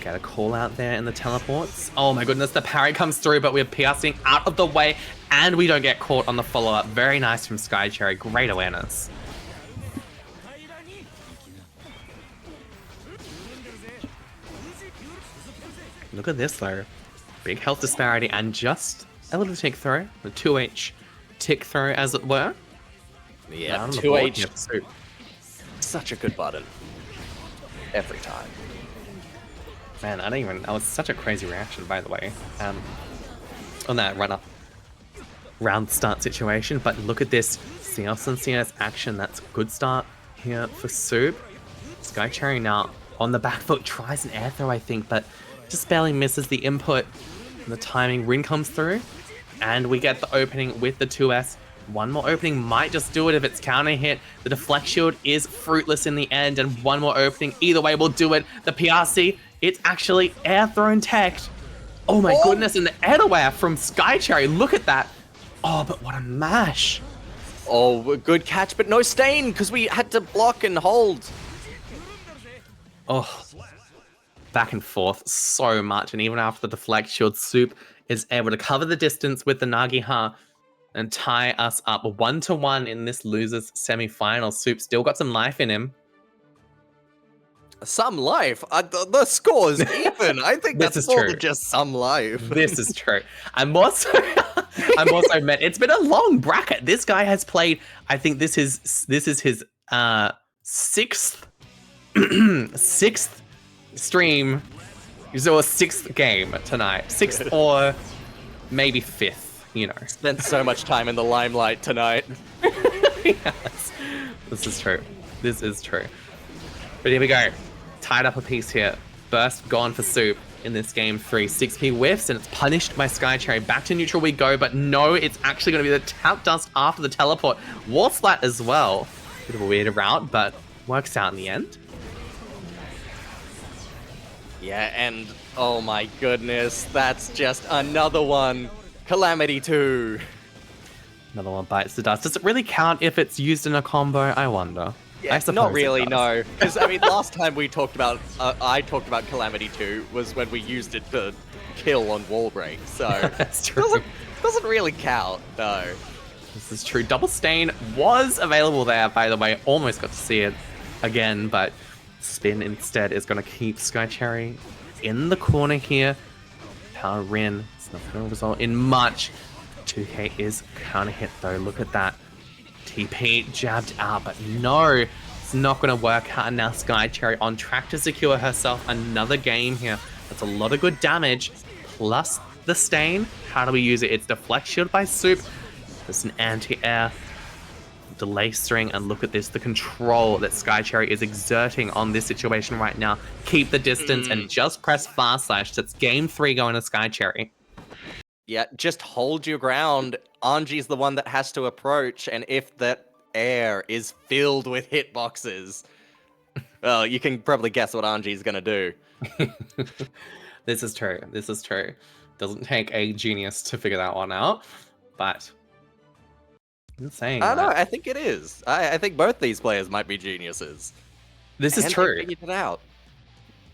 get a call out there in the teleports. Oh my goodness, the parry comes through, but we're piercing out of the way and we don't get caught on the follow-up. Very nice from Sky Cherry. Great awareness. Look at this though. Big health disparity and just a little tick throw. The 2H tick throw as it were. Yeah, 2H. Such a good button. Every time. Man, I don't even... That was such a crazy reaction, by the way. On that run-up round start situation. But look at this. CS and CS action. That's a good start here for Soop. Sky Cherry now on the back foot. Tries an air throw, I think, but just barely misses the input. And the timing. Rin comes through. And we get the opening with the 2S. One more opening might just do it if it's counter hit. The deflect shield is fruitless in the end, and one more opening either way will do it. The PRC, it's actually air thrown teched. Oh my goodness, and the airware from Sky Cherry. Look at that. Oh, but what a mash. Oh, good catch, but no stain, because we had to block and hold. Oh, back and forth so much. And even after the deflect shield, Soop is able to cover the distance with the Nagiha and tie us up 1-1 in this losers semi-final. Soop still got some life in him. Some life. The score's even. I think This that's is more true. than just some life. This is true. I'm also meant it's been a long bracket. This guy has played, I think this is his sixth sixth stream, so a sixth game tonight. Sixth or maybe fifth, you know. Spent so much time in the limelight tonight. Yes. This is true. This is true. But here we go. Tied up a piece here. Burst gone for Soop in this game 3. 6p whiffs, and it's punished by Sky Cherry. Back to neutral we go, but no, it's actually going to be the tap dust after the teleport. Wall splat as well. Bit of a weird route, but works out in the end. Yeah, and oh my goodness, that's just another one. Calamity 2. Another one bites the dust. Does it really count if it's used in a combo? I wonder. Yeah, I suppose not it really, does. no. Because, I mean, last time we talked about, I talked about Calamity 2 was when we used it to kill on wall break, so... That's true. Doesn't really count, no. This is true. Double Stain was available there, by the way. Almost got to see it again, but Spin instead is going to keep Sky Cherry in the corner here. Power Rin, it's not going to result in much. 2k is counter hit though. Look at that. TP jabbed out, but no, it's not going to work out. And now Sky Cherry on track to secure herself another game here. That's a lot of good damage, plus the stain. How do we use it? It's deflect shield by Soop. There's an anti-air delay string, and look at this, the control that Sky Cherry is exerting on this situation right now. Keep the distance and just press fast slash. That's game 3 going to Sky Cherry. Yeah, just hold your ground. Anji's the one that has to approach, and if that air is filled with hitboxes, well, you can probably guess what Anji's gonna do. This is true. This is true. Doesn't take a genius to figure that one out, but insane. I don't know, I think it is. I think both these players might be geniuses. This is And true. they figured it out.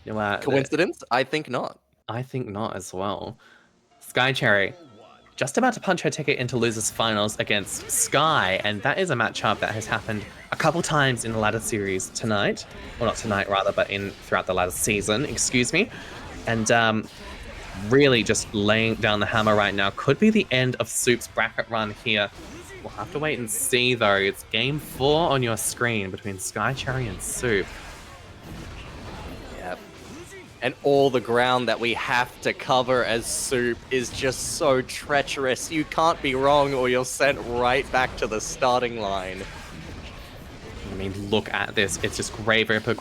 You know, Coincidence? I think not. I think not as well. Sky Cherry, just about to punch her ticket into losers finals against Sky, and that is a matchup that has happened a couple times in the ladder series tonight. Well, not tonight rather, but throughout the ladder season, excuse me. And really just laying down the hammer right now. Could be the end of Soup's bracket run here. We'll have to wait and see though. It's game 4 on your screen between Sky Cherry and Soop. Yep. And all the ground that we have to cover as Soop is just so treacherous. You can't be wrong or you're sent right back to the starting line. I mean, look at this. It's just Grave Ripper,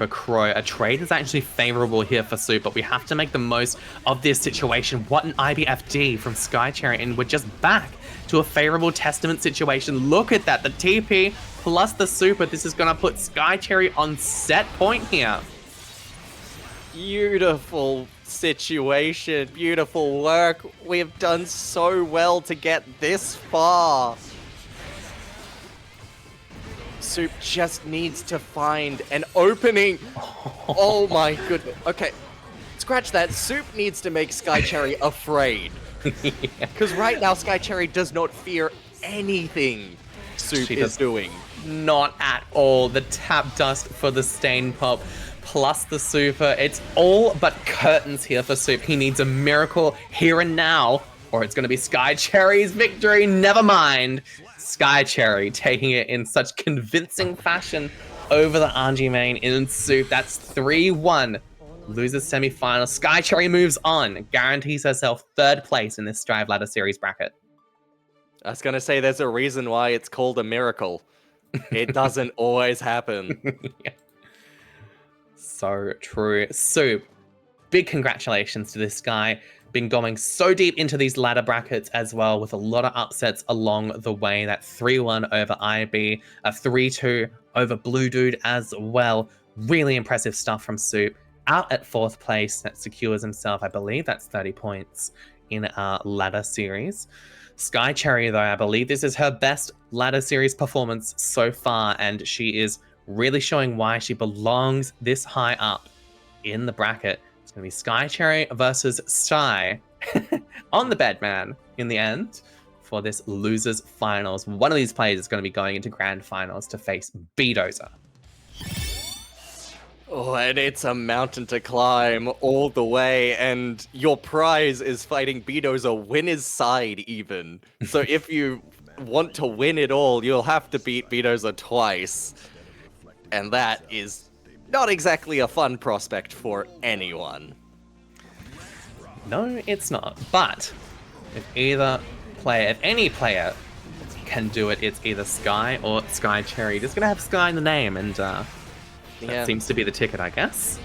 Crow. A trade is actually favorable here for Soop, but we have to make the most of this situation. What an IBFD from Sky Cherry, and we're just back to a favorable Testament situation. Look at that. The TP plus the Super. This is going to put Sky Cherry on set point here. Beautiful situation, beautiful work. We have done so well to get this far. Soop just needs to find an opening. Oh my goodness. Okay, scratch that. Soop needs to make Sky Cherry afraid. Because right now Sky Cherry does not fear anything Soop is doing. Not at all. The tap dust for the stain pop plus the super. It's all but curtains here for Soop. He needs a miracle here and now, or it's going to be Sky Cherry's victory. Never mind. Sky Cherry taking it in such convincing fashion over the Anji main in Soop. That's 3-1. Loses semi-final. Sky Cherry moves on. Guarantees herself 3rd place in this Strive Ladder Series bracket. I was going to say there's a reason why it's called a miracle. It doesn't always happen. Yeah. So true. Soop, big congratulations to this guy. Been going so deep into these ladder brackets as well, with a lot of upsets along the way. That 3-1 over IB, a 3-2 over Bluedude as well. Really impressive stuff from Soop. out at 4th place. That secures himself, I believe that's 30 points in our ladder series. Sky Cherry, though, I believe this is her best ladder series performance so far, and she is really showing why she belongs this high up in the bracket. It's going to be Sky Cherry versus Shy on the Bedman in the end for this losers finals. One of these players is going to be going into grand finals to face Beedozer. Oh, and it's a mountain to climb all the way, and your prize is fighting Beedozer winner's side even. So if you want to win it all, you'll have to beat Beedozer twice. And that is not exactly a fun prospect for anyone. No, it's not. But if any player can do it, it's either Sky or Sky Cherry. Just gonna have Sky in the name, and that seems to be the ticket, I guess.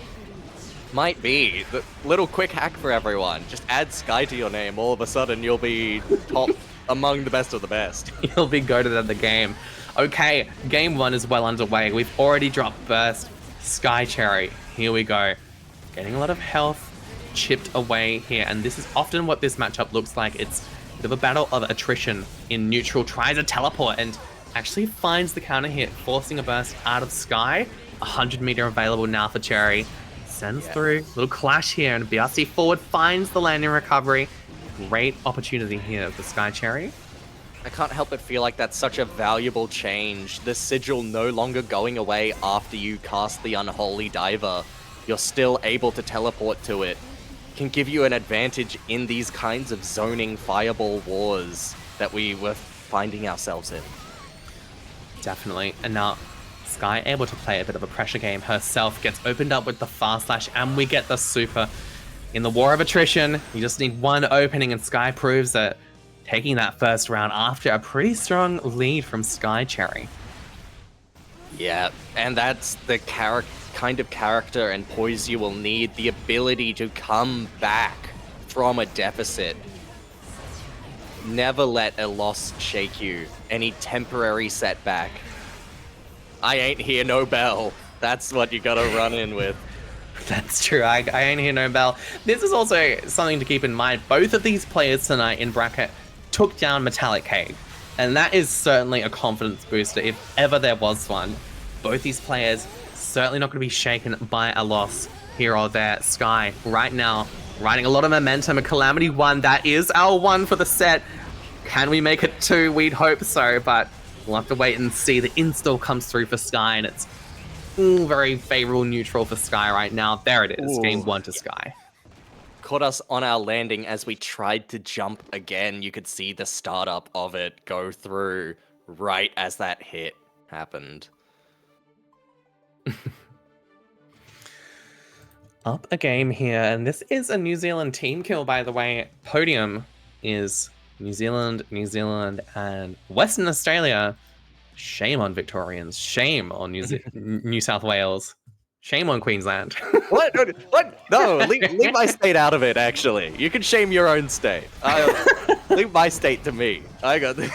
Might be. The little quick hack for everyone. Just add Sky to your name. All of a sudden, you'll be top among the best of the best. You'll be goated at the game. Okay, game 1 is well underway. We've already dropped Burst. Sky Cherry, here we go. Getting a lot of health chipped away here, and this is often what this matchup looks like. It's a bit of a battle of attrition in neutral. Tries a teleport and actually finds the counter hit, forcing a burst out of Sky. 100 meter available now for Cherry. Sends through. Little clash here, and BRC forward finds the landing recovery. Great opportunity here for Sky Cherry. I can't help but feel like that's such a valuable change. The sigil no longer going away after you cast the Unholy Diver. You're still able to teleport to it. Can give you an advantage in these kinds of zoning fireball wars that we were finding ourselves in. Definitely. And now Sky able to play a bit of a pressure game herself, gets opened up with the fast slash, and we get the super. In the war of attrition, you just need one opening, and Sky proves that taking that first round after a pretty strong lead from Sky Cherry. Yeah, and that's the kind of character and poise you will need, the ability to come back from a deficit. Never let a loss shake you, any temporary setback. I ain't hear no bell. That's what you gotta run in with. That's true, I ain't hear no bell. This is also something to keep in mind. Both of these players tonight in bracket took down MetallicCake, and that is certainly a confidence booster if ever there was one. Both these players certainly not going to be shaken by a loss here or there. Sky right now riding a lot of momentum. A Calamity 1, that is our 1 for the set. Can we make it 2? We'd hope so, but we'll have to wait and see. The install comes through for Sky, and it's very favorable neutral for Sky right now. There it is, game 1 to Sky. Caught us on our landing as we tried to jump again. You could see the startup of it go through right as that hit happened. Up a game here, and this is a New Zealand team kill, by the way. Podium is New Zealand, and Western Australia. Shame on Victorians. Shame on New South Wales. Shame on Queensland. What? No, leave my state out of it, actually. You can shame your own state. Leave my state to me. I got this.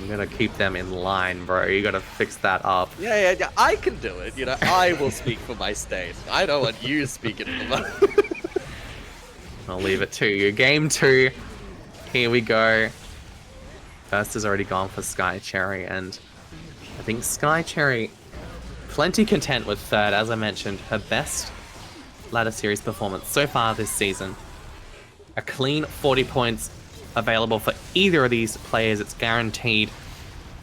You gotta keep them in line, bro. You gotta fix that up. Yeah. I can do it. You know, I will speak for my state. I don't want you speaking for mine. I'll leave it to you. Game 2. Here we go. First has already gone for Sky Cherry, and I think Sky Cherry plenty content with third. As I mentioned, her best ladder series performance so far this season. A clean 40 points available for either of these players. It's guaranteed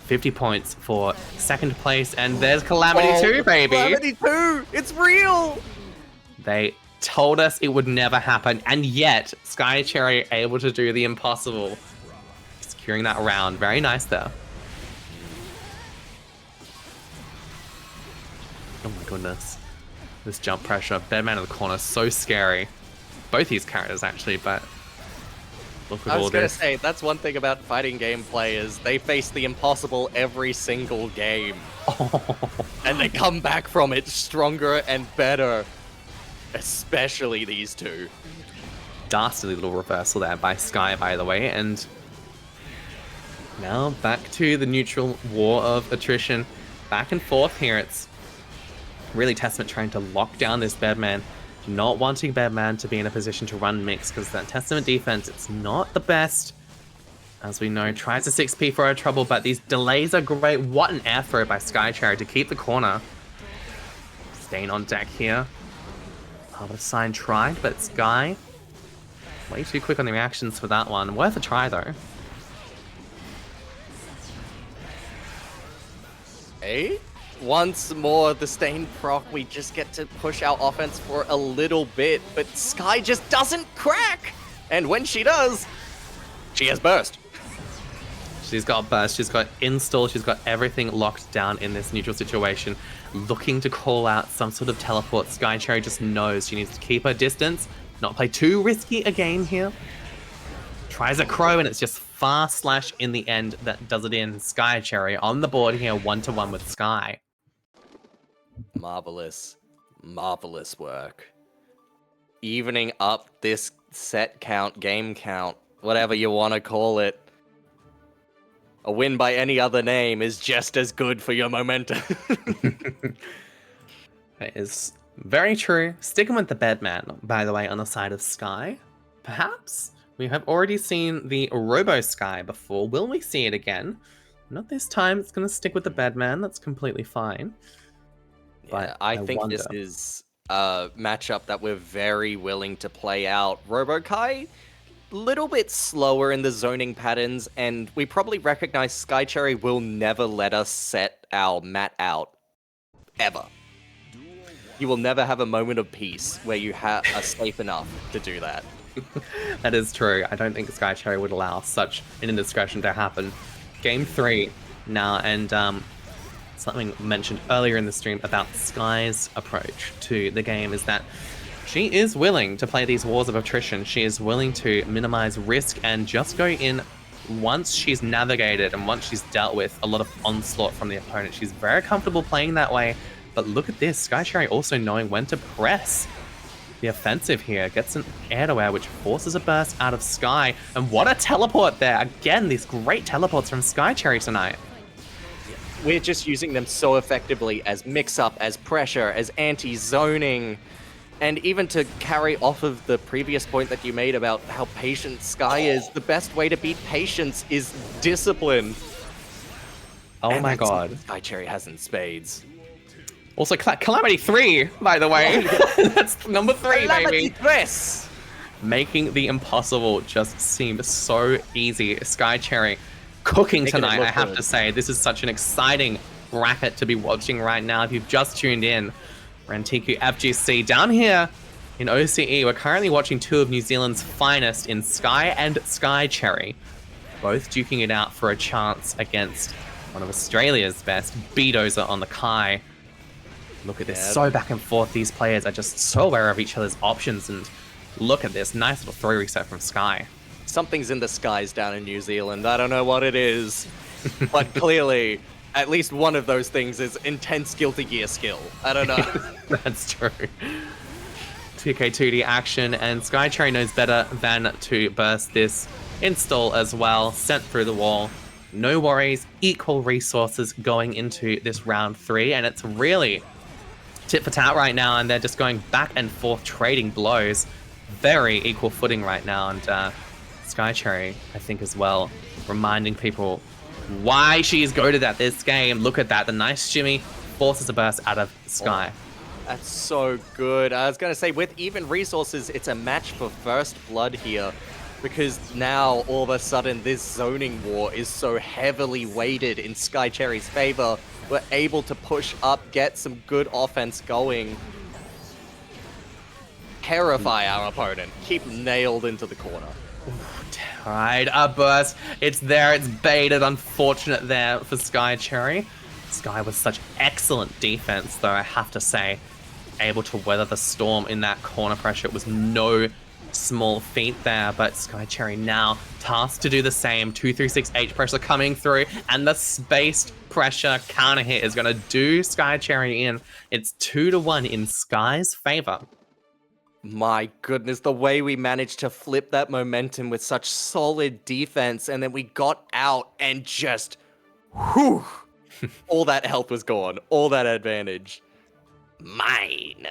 50 points for second place, and there's Calamity 2, baby. Calamity 2, it's real. They told us it would never happen, and yet Sky Cherry able to do the impossible, securing that round. Very nice there. Oh my goodness, this jump pressure, Bedman in the corner, so scary. Both these characters actually, but look at all this. I was gonna say, that's one thing about fighting game players. They face the impossible every single game. And they come back from it stronger and better. Especially these two. Dastardly little reversal there by Sky, by the way, and now back to the neutral war of attrition. Back and forth here. It's Really Testament trying to lock down this Bedman, not wanting Bedman to be in a position to run mix, because that Testament defense, it's not the best. As we know, tries to 6p for a trouble, but these delays are great. What an air throw by Skycherry to keep the corner. Staying on deck here. But Sign tried, but Sky way too quick on the reactions for that one. Worth a try though. Hey, once more the Stain proc, we just get to push our offense for a little bit, but Sky just doesn't crack! And when she does, she has burst. She's got burst, she's got install, she's got everything locked down in this neutral situation. Looking to call out some sort of teleport. Skycherry just knows she needs to keep her distance, not play too risky a game here. Tries a crow and it's just fast slash in the end that does it in. Skycherry on the board here, 1-1 with Sky. Marvelous, marvelous work. Evening up this set count, game count, whatever you want to call it. A win by any other name is just as good for your momentum. That is very true. Sticking with the Bedman, by the way, on the side of Sky. Perhaps we have already seen the Robo-Ky before. Will we see it again? Not this time. It's going to stick with the Bedman. That's completely fine. But Yeah, I think wonder. this is a matchup that we're very willing to play out. Robo-Ky, little bit slower in the zoning patterns, and we probably recognize Skycherry will never let us set our mat out. Ever. You will never have a moment of peace where you are safe enough to do that. That is true. I don't think Skycherry would allow such an indiscretion to happen. Game 3 now, and something mentioned earlier in the stream about Sky's approach to the game is that she is willing to play these wars of attrition. She is willing to minimize risk and just go in once she's navigated and once she's dealt with a lot of onslaught from the opponent. She's very comfortable playing that way. But look at this, Skycherry also knowing when to press the offensive here. Gets an air to air, which forces a burst out of Sky. And what a teleport there. Again, these great teleports from Skycherry tonight. We're just using them so effectively as mix-up, as pressure, as anti-zoning. And even to carry off of the previous point that you made about how patient Sky is, the best way to beat patience is discipline. Oh And my that's god. what Skycherry has in spades. Also, Calamity 3, by the way. That's number 3, baby. Yes. Making the impossible just seem so easy. Skycherry cooking Making it tonight, look I have good. to say. This is such an exciting bracket to be watching right now. If you've just tuned in, Rantiku FGC down here in OCE. We're currently watching two of New Zealand's finest in Sky and Skycherry, both duking it out for a chance against one of Australia's best, Beedozer on the Ky. Look at this, Yeah. so back and forth. These players are just so aware of each other's options, and look at this, nice little throw reset from Sky. Something's in the skies down in New Zealand. I don't know what it is, but clearly, at least one of those things is intense Guilty Gear skill. I don't know. That's true. 2K2D action, and Skycherry knows better than to burst this install as well. Sent through the wall. No worries, equal resources going into this round 3, and it's really tit for tat right now, and they're just going back and forth trading blows. Very equal footing right now, and Skycherry, I think as well, reminding people why she is goated at this game. Look at that, the nice shimmy forces a burst out of Sky. That's so good. I was going to say, with even resources, it's a match for first blood here. Because now, all of a sudden, this zoning war is so heavily weighted in Skycherry's favor. We're able to push up, get some good offense going. Terrify our opponent. Keep nailed into the corner. Right, a burst. It's there, it's baited. Unfortunate there for Skycherry. Sky with such excellent defense, though, I have to say. Able to weather the storm in that corner pressure. It was no small feat there, but Skycherry now tasked to do the same. 236H pressure coming through, and the spaced pressure counter hit is going to do Skycherry in. It's 2-1 in Sky's favor. My goodness, the way we managed to flip that momentum with such solid defense, and then we got out and just, whew, all that health was gone, all that advantage. mine.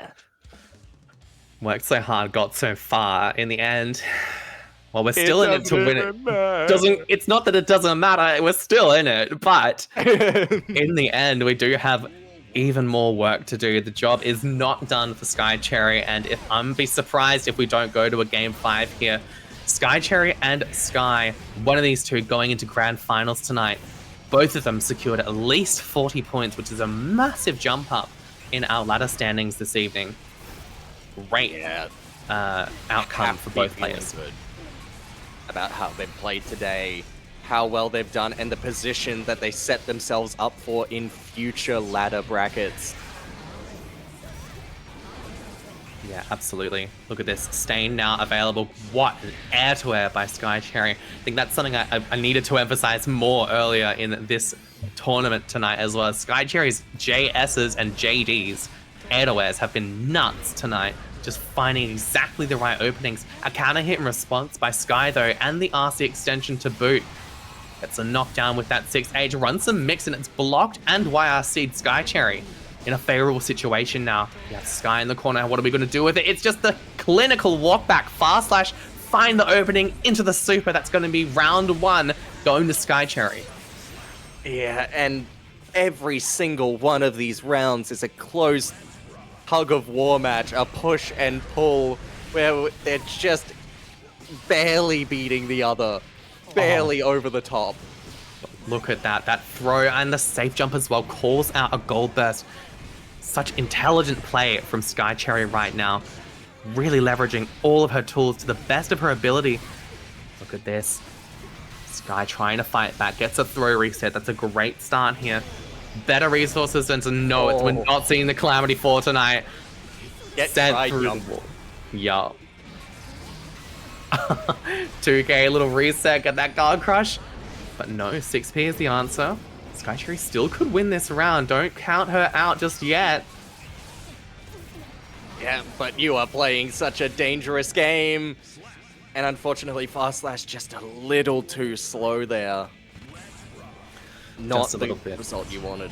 Worked so hard, got so far. In the end, well, we're still in it to win it. It's not that it doesn't matter. We're still in it, but in the end, we do have even more work to do. The job is not done for Sky Cherry, and if I'm be surprised if we don't go to a game 5 here. Sky Cherry and Sky, one of these two going into grand finals tonight. Both of them secured at least 40 points, which is a massive jump up in our ladder standings this evening. Great outcome for both players. Good about how they've played today, how well they've done, and the position that they set themselves up for in future ladder brackets. Yeah, absolutely. Look at this. Stain now available. What an air-to-air by Sky Cherry. I think that's something I needed to emphasize more earlier in this tournament tonight as well. Sky Cherry's JS's and JD's air-to-airs have been nuts tonight. Just finding exactly the right openings. A counter hit in response by Sky though, and the RC extension to boot. Gets a knockdown with that 6H. Runs some mix and it's blocked and YRC'd Sky Cherry. In a favorable situation now. We have Sky in the corner. What are we going to do with it? It's just the clinical walk back. Fast slash, find the opening into the super. That's going to be round 1 going to Sky Cherry. Yeah, and every single one of these rounds is a close tug of war match, a push and pull, where they're just barely beating the other, barely over the top. Look at that throw and the safe jump as well calls out a gold burst. Such intelligent play from Sky Cherry right now. Really leveraging all of her tools to the best of her ability. Look at this. Sky trying to fight back, gets a throw reset. That's a great start here. Better resources than to know it. We're not seeing the Calamity 4 tonight. Get Sent tried, through young. the wall. Yup. 2K, little reset, get that guard crush. But no, 6P is the answer. Sky Cherry still could win this round. Don't count her out just yet. Yeah, but you are playing such a dangerous game. And unfortunately, Fast Slash just a little too slow there. Not Just a little the bit. result you wanted.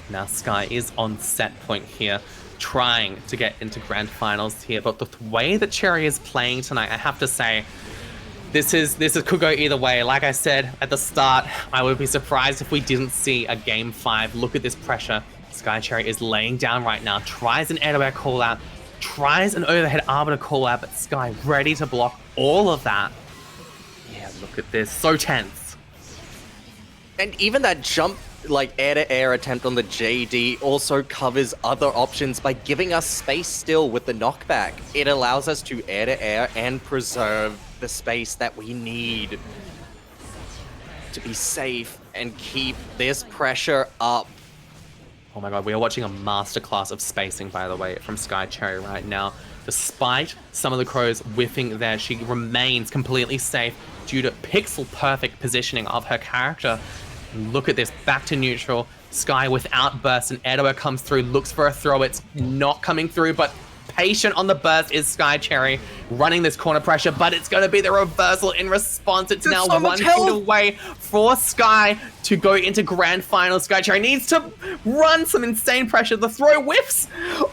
Now Sky is on set point here, trying to get into grand finals here. But the way that Cherry is playing tonight, I have to say, this could go either way. Like I said at the start, I would be surprised if we didn't see a game 5. Look at this pressure. Sky Cherry is laying down right now, tries an air-to-air call out, tries an overhead arbiter call out, but Sky ready to block all of that. Yeah, look at this, so tense. And even that jump, like air-to-air attempt on the JD also covers other options by giving us space still with the knockback. It allows us to air-to-air and preserve the space that we need to be safe and keep this pressure up. Oh my god, we are watching a masterclass of spacing, by the way, from Sky Cherry right now. Despite some of the crows whiffing there, she remains completely safe due to pixel-perfect positioning of her character. And look at this, back to neutral. Sky without burst, and air-to-air comes through, looks for a throw. It's not coming through, but patient on the burst is Sky Cherry, running this corner pressure, but it's going to be the reversal in response. It's now so 1 much health. hit away for Sky to go into grand final. Sky Cherry needs to run some insane pressure. The throw whiffs.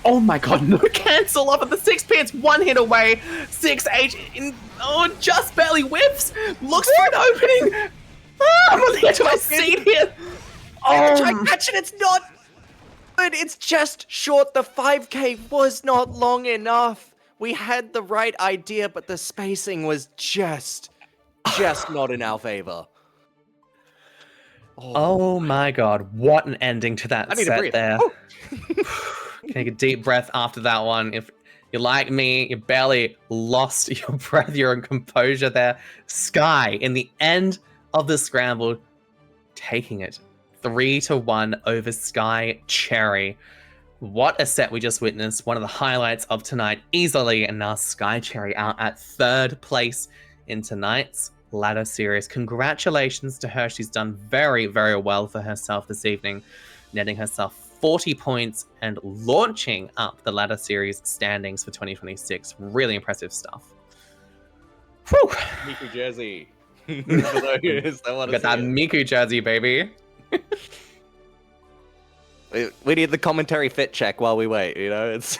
Oh my god, no cancel off at the 6P. It's 1 hit away. 6H just barely whiffs. Looks for an opening. I'm on the edge of my seat here. Try catch it, it's not good. It's just short. The 5K was not long enough. We had the right idea, but the spacing was just not in our favor. Oh my god, what an ending to that I need to set breathe. there. Take a deep breath after that one. If you're like me, you barely lost your breath, your composure there. Sky, in the end of the scramble, taking it 3-1 over Sky Cherry. What a set we just witnessed. One of the highlights of tonight, easily, and now Sky Cherry out at 3rd place in tonight's ladder series. Congratulations to her. She's done very, very well for herself this evening, netting herself 40 points and launching up the ladder series standings for 2026. Really impressive stuff. Whew. Miku jersey. For those that want to Got that see it. Miku jersey, baby. We need the commentary fit check while we wait, you know? It's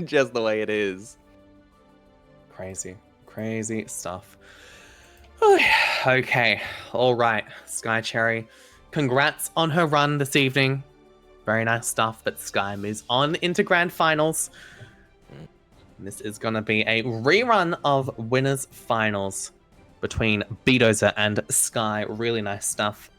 just the way it is. Crazy. Crazy stuff. Okay. All right. Sky Cherry. Congrats on her run this evening. Very nice stuff, but Sky moves on into grand finals. This is going to be a rerun of winners finals between Beedozer and Sky. Really nice stuff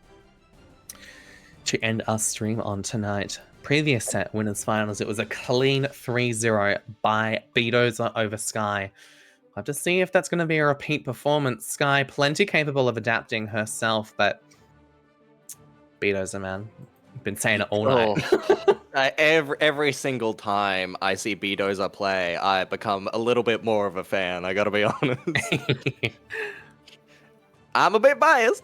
to end our stream on tonight. Previous set winners finals, it was a clean 3-0 by Beedozer over Sky. We'll have to see if that's going to be a repeat performance. Sky, plenty capable of adapting herself, but Beedozer, man. Been saying it all night. Every single time I see Beedozer play, I become a little bit more of a fan, I gotta be honest. I'm a bit biased,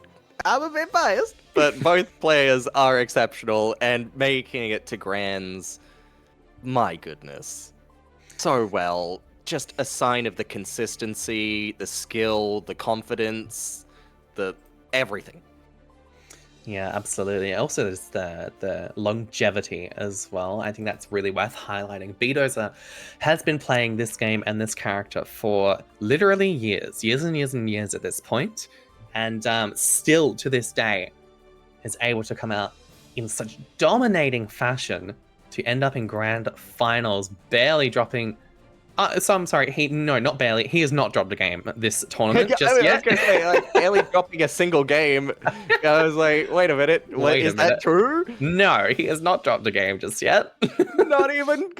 but both players are exceptional, and making it to Grands, my goodness. So well. Just a sign of the consistency, the skill, the confidence, the everything. Yeah, absolutely. Also, there's the longevity as well. I think that's really worth highlighting. Beedozer has been playing this game and this character for literally years and years at this point, and still to this day is able to come out in such dominating fashion to end up in grand finals, barely dropping. So I'm sorry, not barely. He has not dropped a game this tournament just yet. I was gonna say, like, barely dropping a single game. I was like, wait a minute, is that true? No, he has not dropped a game just yet. Not even.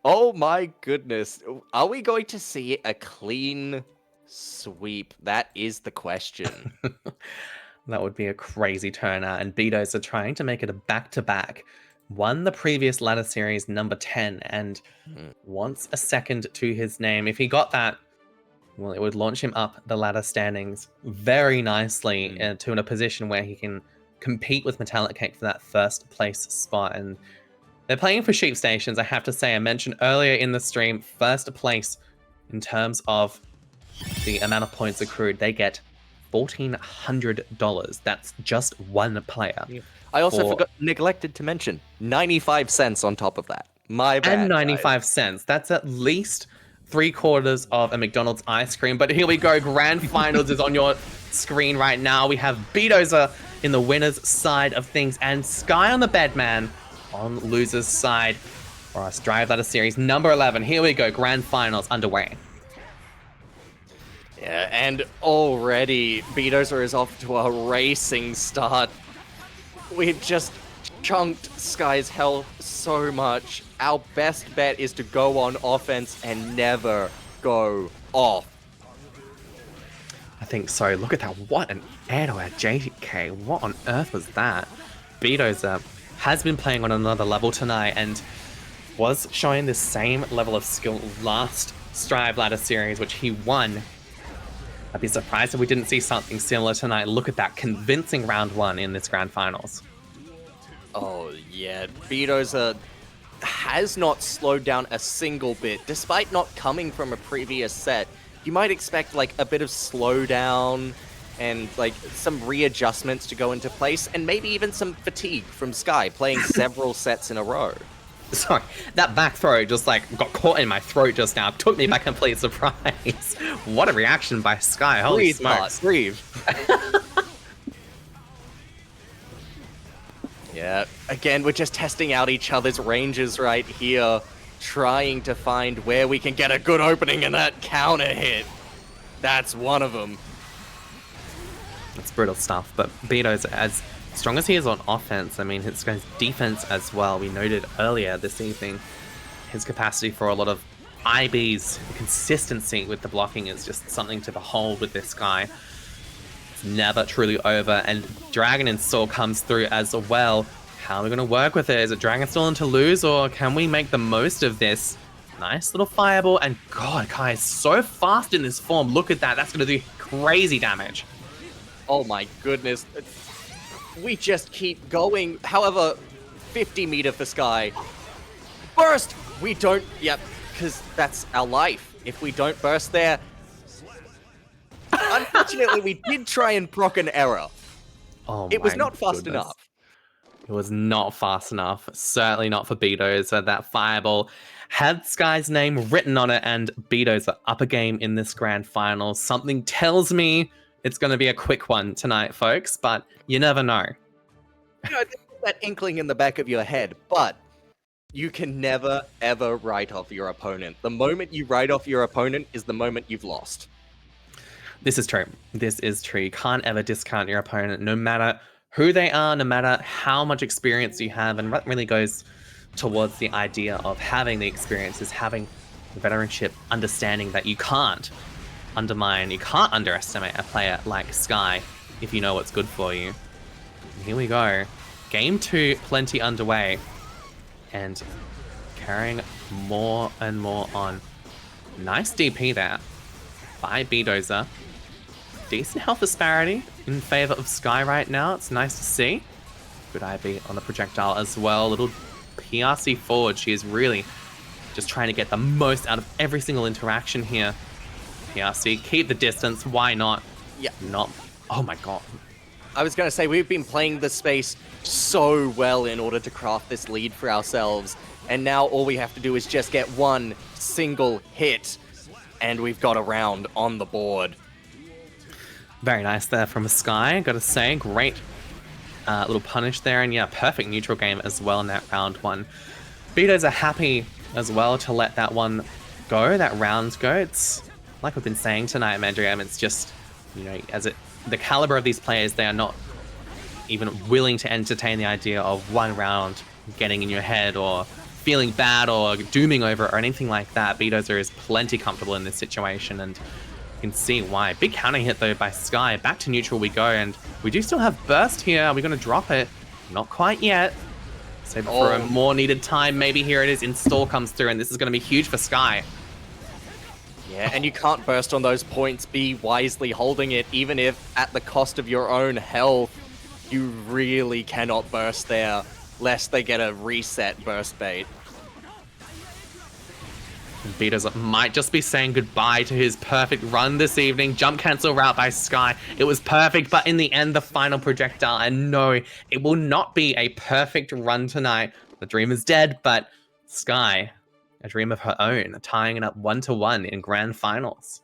Oh my goodness. Are we going to see a clean sweep? That is the question. That would be a crazy turnout, and Beedozer trying to make it a back-to-back. Won the previous ladder series number 10 and wants a second to his name. If he got that, well, it would launch him up the ladder standings very nicely to a position where he can compete with MetallicCake for that first place spot. And they're playing for sheep stations, I have to say. I mentioned earlier in the stream, first place in terms of the amount of points accrued. They get $1,400. That's just one player. Yeah. I also neglected to mention 95 cents on top of that. My bad. And 95 cents. That's at least 3/4 of a McDonald's ice cream. But here we go. Grand finals is on your screen right now. We have Beedozer in the winner's side of things and Sky on the Bedman on loser's side for our Strive Ladder Series number 11. Here we go. Grand finals underway. Yeah, and already Beedozer is off to a racing start. We've just chunked Sky's health so much. Our best bet is to go on offense and never go off. I think so. Look at that. What an air to our JK. What on earth was that? Beedozer has been playing on another level tonight and was showing the same level of skill last Strive Ladder Series, which he won. I'd be surprised if we didn't see something similar tonight. Look at that convincing round 1 in this grand finals. Oh yeah, Beedozer has not slowed down a single bit, despite not coming from a previous set. You might expect like a bit of slowdown and like some readjustments to go into place, and maybe even some fatigue from Sky playing several sets in a row. Sorry, that back throw just like got caught in my throat just now. Took me by complete surprise. What a reaction by Sky. Holy Breathe, smokes. Breathe. Yeah, again, we're just testing out each other's ranges right here, trying to find where we can get a good opening and that counter hit. That's one of them. It's brutal stuff, but Beedozer, as strong as he is on offense, I mean, his defense as well. We noted earlier this evening his capacity for a lot of IBs. The consistency with the blocking is just something to behold with this guy. It's never truly over, and Dragon and Saw comes through as well. How are we going to work with it? Is it Dragon still in to lose, or can we make the most of this? Nice little fireball, and God, Kai is so fast in this form. Look at that. That's going to do crazy damage. Oh my goodness. We just keep going. However, 50 meter for Sky. Burst! We don't... Yep, because that's our life. If we don't burst there... Unfortunately, we did try and proc an error. Oh it was my not fast goodness. enough. It was not fast enough. Certainly not for Beedozer. That fireball had Sky's name written on it, and Beedozer up a game in this grand final. Something tells me it's going to be a quick one tonight, folks, but you never know. You know, there's that inkling in the back of your head, but you can never, ever write off your opponent. The moment you write off your opponent is the moment you've lost. This is true. This is true. You can't ever discount your opponent, no matter who they are, no matter how much experience you have. And what really goes towards the idea of having the experience is having the veteranship, understanding that you can't undermine, you can't underestimate a player like Sky if you know what's good for you. And here we go. Game 2, plenty underway. And carrying more and more on. Nice DP there by Beedozer. Decent health disparity in favor of Sky right now. It's nice to see. Good IB on the projectile as well. Little PRC forward. She is really just trying to get the most out of every single interaction here. PRC, keep the distance. Why not? Yeah. Not. Oh my god. I was going to say, we've been playing the space so well in order to craft this lead for ourselves, and now all we have to do is just get one single hit, and we've got a round on the board. Very nice there from Sky, gotta say. Great little punish there, and yeah, perfect neutral game as well in that round one. Beedozer happy as well to let that one go, that round go. It's like we've been saying tonight, Mandriam, it's just, you know, the caliber of these players, they are not even willing to entertain the idea of one round getting in your head or feeling bad or dooming over it or anything like that. Beedozer is plenty comfortable in this situation, and you can see why. Big counter hit though by Sky. Back to neutral we go, and we do still have burst here. Are we going to drop it? Not quite yet. Save it for a more needed time. Maybe here it is. Install comes through, and this is going to be huge for Sky. Yeah, and you can't burst on those points. Be wisely holding it, even if at the cost of your own health. You really cannot burst there, lest they get a reset burst bait. Beedozer might just be saying goodbye to his perfect run this evening. Jump cancel route by Sky. It was perfect, but in the end, the final projectile. And no, it will not be a perfect run tonight. The dream is dead, but Sky, a dream of her own, tying it up 1-1 in grand finals.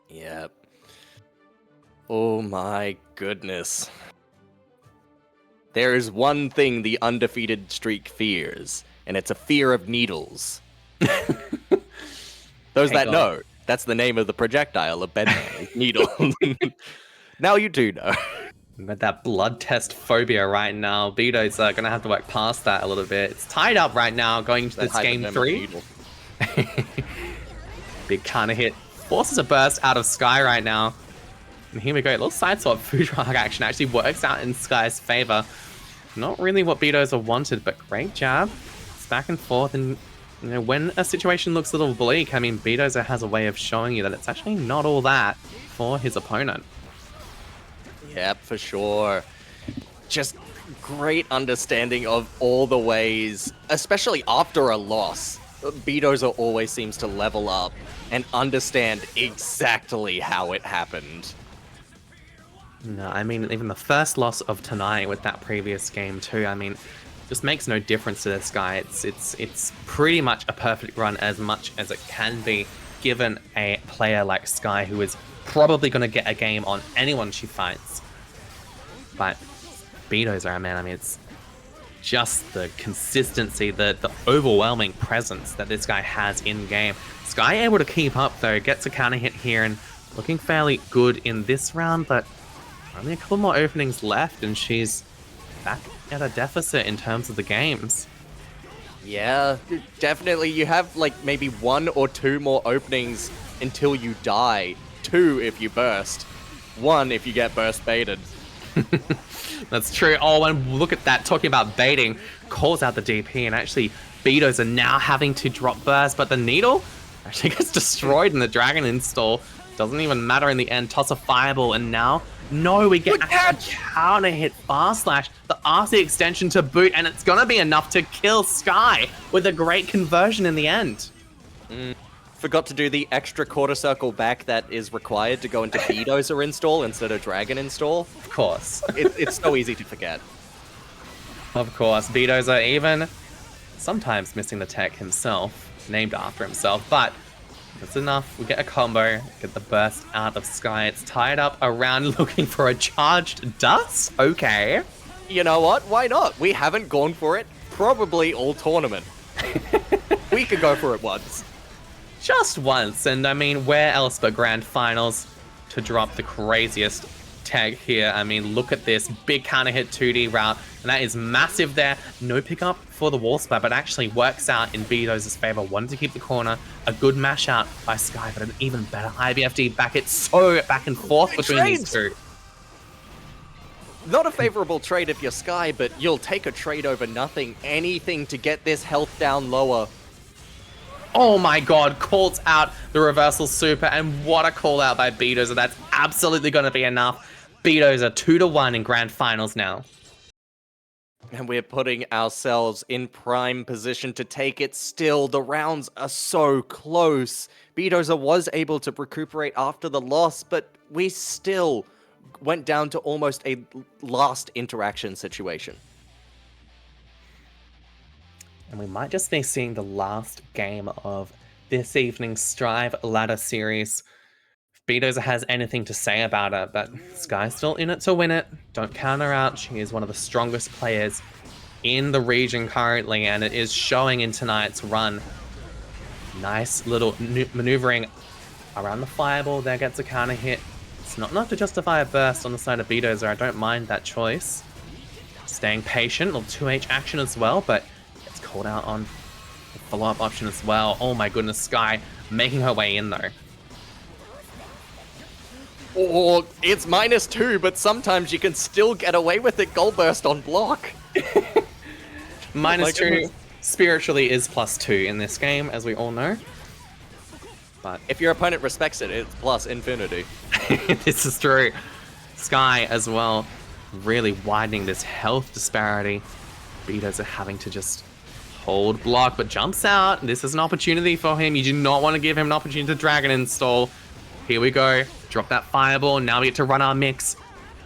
Yep. Oh my goodness. There is one thing the undefeated streak fears, and it's a fear of needles. Those that know, that's the name of the projectile of Bedman, needle. Now you do know. With that blood test phobia right now, Beedozer gonna have to work past that a little bit. It's tied up right now going into this game 3. Big counter hit. Forces a burst out of Sky right now. And here we go. A little side swap food rock action actually works out in Sky's favor. Not really what Beedozer wanted, but great jab. It's back and forth, and you know, when a situation looks a little bleak, I mean, Beedozer has a way of showing you that it's actually not all that for his opponent. Yep, for sure. Just great understanding of all the ways, especially after a loss. Beedozer always seems to level up and understand exactly how it happened. No, I mean, even the first loss of tonight with that previous game too, I mean, just makes no difference to this guy. It's pretty much a perfect run as much as it can be, given a player like Sky, who is probably going to get a game on anyone she fights. But Beedozer, man, I mean, it's just the consistency, the overwhelming presence that this guy has in-game. Sky able to keep up, though, gets a counter hit here, and looking fairly good in this round, but only a couple more openings left, and she's back at a deficit in terms of the games. Yeah, definitely. You have like maybe 1 or 2 more openings until you die. 2 if you burst. 1 if you get burst baited. That's true. Oh, and look at that. Talking about baiting, calls out the DP, and actually Beedozer now having to drop burst, but the needle actually gets destroyed in the dragon install. Doesn't even matter in the end. Toss a fireball, and now, no, we get a counter hit fast slash, the RC extension to boot, and it's gonna be enough to kill Sky with a great conversion in the end. Forgot to do the extra quarter circle back that is required to go into Beedozer install instead of dragon install. Of course. It's so easy to forget. Of course, Beedozer even sometimes missing the tech himself, named after himself, but that's enough. We get a combo, get the burst out of Sky. It's tied up around looking for a charged dust? Okay. You know what? Why not? We haven't gone for it probably all tournament. We could go for it once. Just once, and I mean, where else but Grand Finals to drop the craziest tag here? I mean, look at this big counter hit 2D route, and that is massive there. No pickup for the wall splat, but actually works out in Beedozer's favor. Wanted to keep the corner. A good mash out by Sky, but an even better IBFD back. It's so back and forth between these two. Not a favorable trade if you're Sky, but you'll take a trade over nothing. Anything to get this health down lower. Oh my god, calls out the reversal super, and what a call out by Beedozer. That's absolutely going to be enough. Beedozer 2-1 in Grand Finals now. And we're putting ourselves in prime position to take it still. The rounds are so close. Beedozer was able to recuperate after the loss, but we still went down to almost a last interaction situation. And we might just be seeing the last game of this evening's Strive Ladder Series. If Beedozer has anything to say about it, but Sky's still in it to win it. Don't count her out. She is one of the strongest players in the region currently, and it is showing in tonight's run. Nice little maneuvering around the fireball. There gets a counter hit. It's not enough to justify a burst on the side of Beedozer. I don't mind that choice. Staying patient, little 2H action as well, but it's called out on the follow-up option as well. Oh my goodness, Sky making her way in though. Or it's -2, but sometimes you can still get away with it. Gold burst on block. -2 spiritually is +2 in this game, as we all know. But if your opponent respects it, it's plus infinity. this is true. Sky as well, really widening this health disparity. Beedozer having to just hold block, but jumps out. This is an opportunity for him. You do not want to give him an opportunity to dragon install. Here we go. Drop that fireball. Now we get to run our mix.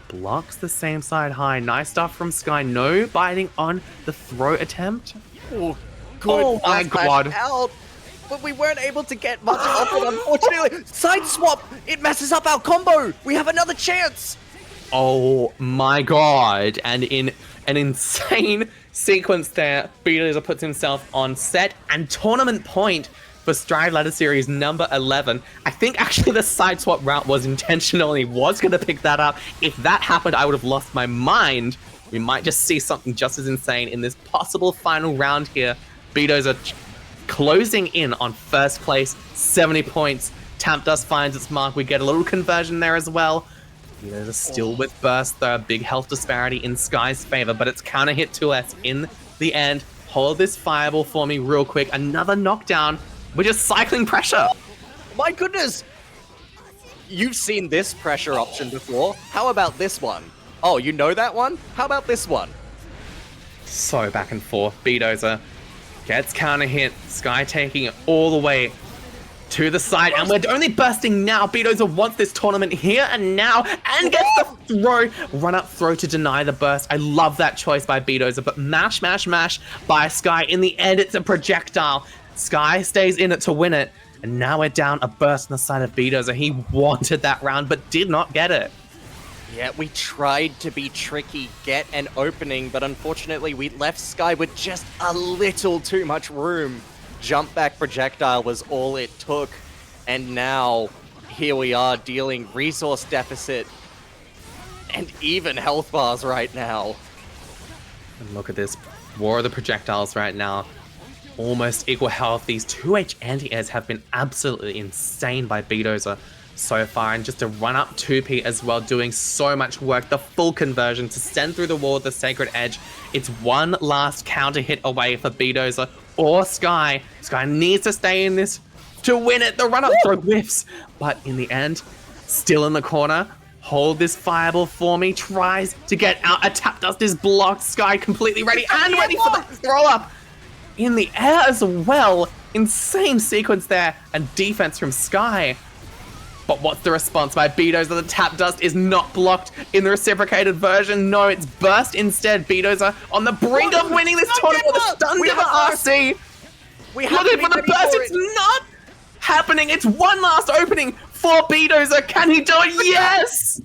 Blocks the same side high. Nice stuff from Sky. No biting on the throw attempt. Oh, good. Oh my god. Out. But we weren't able to get much off it, unfortunately. Side swap. It messes up our combo. We have another chance. Oh my god. And in an insane sequence there, Beedozer puts himself on set and tournament point for Strive Ladder Series number 11. I think actually the side swap route was intentional and he was going to pick that up. If that happened, I would have lost my mind. We might just see something just as insane in this possible final round here. Beedozer closing in on first place, 70 points. Tamp Dust finds its mark. We get a little conversion there as well. Beedozer still with burst though. Big health disparity in Sky's favor, but it's counter hit 2S in the end. Hold this fireball for me real quick. Another knockdown. We're just cycling pressure. My goodness. You've seen this pressure option before. How about this one? Oh, you know that one? How about this one? So back and forth. Beedozer gets counter hit. Sky taking it all the way to the side, and we're only bursting now. Beedozer wants this tournament here and now, and gets the throw. Run up throw to deny the burst. I love that choice by Beedozer, but mash by Sky. In the end, it's a projectile. Sky stays in it to win it, and now we're down a burst on the side of Beedozer. He wanted that round, but did not get it. Yeah, we tried to be tricky, get an opening, but unfortunately we left Sky with just a little too much room. Jump back projectile was all it took, and now here we are dealing resource deficit and even health bars right now. And look at this, War of the Projectiles right now. Almost equal health. These 2H anti-airs have been absolutely insane by Beedozer so far, and just a run up 2P as well, doing so much work. The full conversion to send through the wall with the Sacred Edge. It's one last counter hit away for Beedozer or Sky. Sky needs to stay in this to win it. The run up throw whiffs, but in the end, still in the corner. Hold this fireball for me. Tries to get out. A tap dust is blocked. Sky completely ready and ready for the throw up. In the air as well. Insane sequence there, and defense from Sky. But what's the response by Beedozer? The tap dust is not blocked in the reciprocated version. No, it's burst instead. Beedozer on the brink of winning this tournament with a stun to the RC. Looking for the burst. It's not happening. It's one last opening for Beedozer. Can he do it? Yes!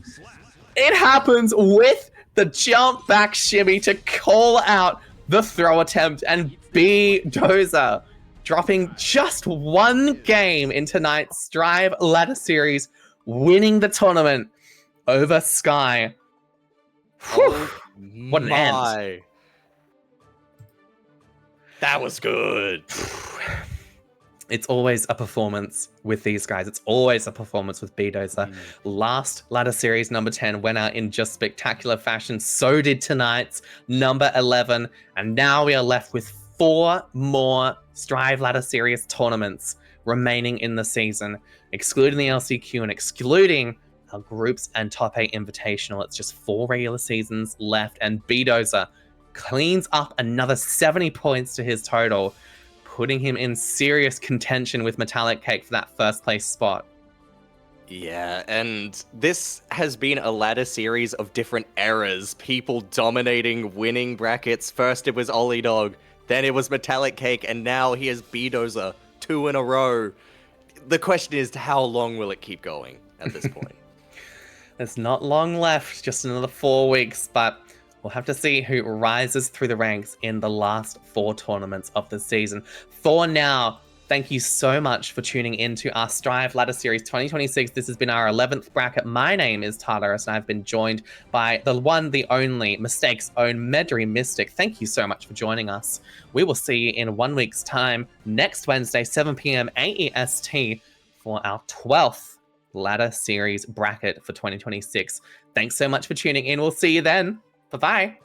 It happens with the jump back shimmy to call out the throw attempt, and Beedozer dropping just one game in tonight's Strive Ladder Series, winning the tournament over Sky. Oh, what an end. That was good. It's always a performance with these guys. It's always a performance with Beedozer. Last Ladder Series number 10 went out in just spectacular fashion. So did tonight's number 11. And now we are left with 4 more Strive Ladder Series tournaments remaining in the season, excluding the LCQ and excluding our groups and top 8 invitational. It's just 4 regular seasons left, and Beedozer cleans up another 70 points to his total, putting him in serious contention with MetallicCake for that first place spot. Yeah, and this has been a ladder series of different eras. People dominating, winning brackets. First it was olliedog, then it was MetallicCake, and now here's Beedozer, 2 in a row. The question is, how long will it keep going at this point? There's not long left, just another 4 weeks, but we'll have to see who rises through the ranks in the last 4 tournaments of the season. For now, thank you so much for tuning in to our Strive Ladder Series 2026. This has been our 11th bracket. My name is Tartarus, and I've been joined by the one, the only, Mistake's own Medry Mystic. Thank you so much for joining us. We will see you in 1 week's time, next Wednesday, 7 p.m. AEST, for our 12th Ladder Series bracket for 2026. Thanks so much for tuning in. We'll see you then. Bye-bye.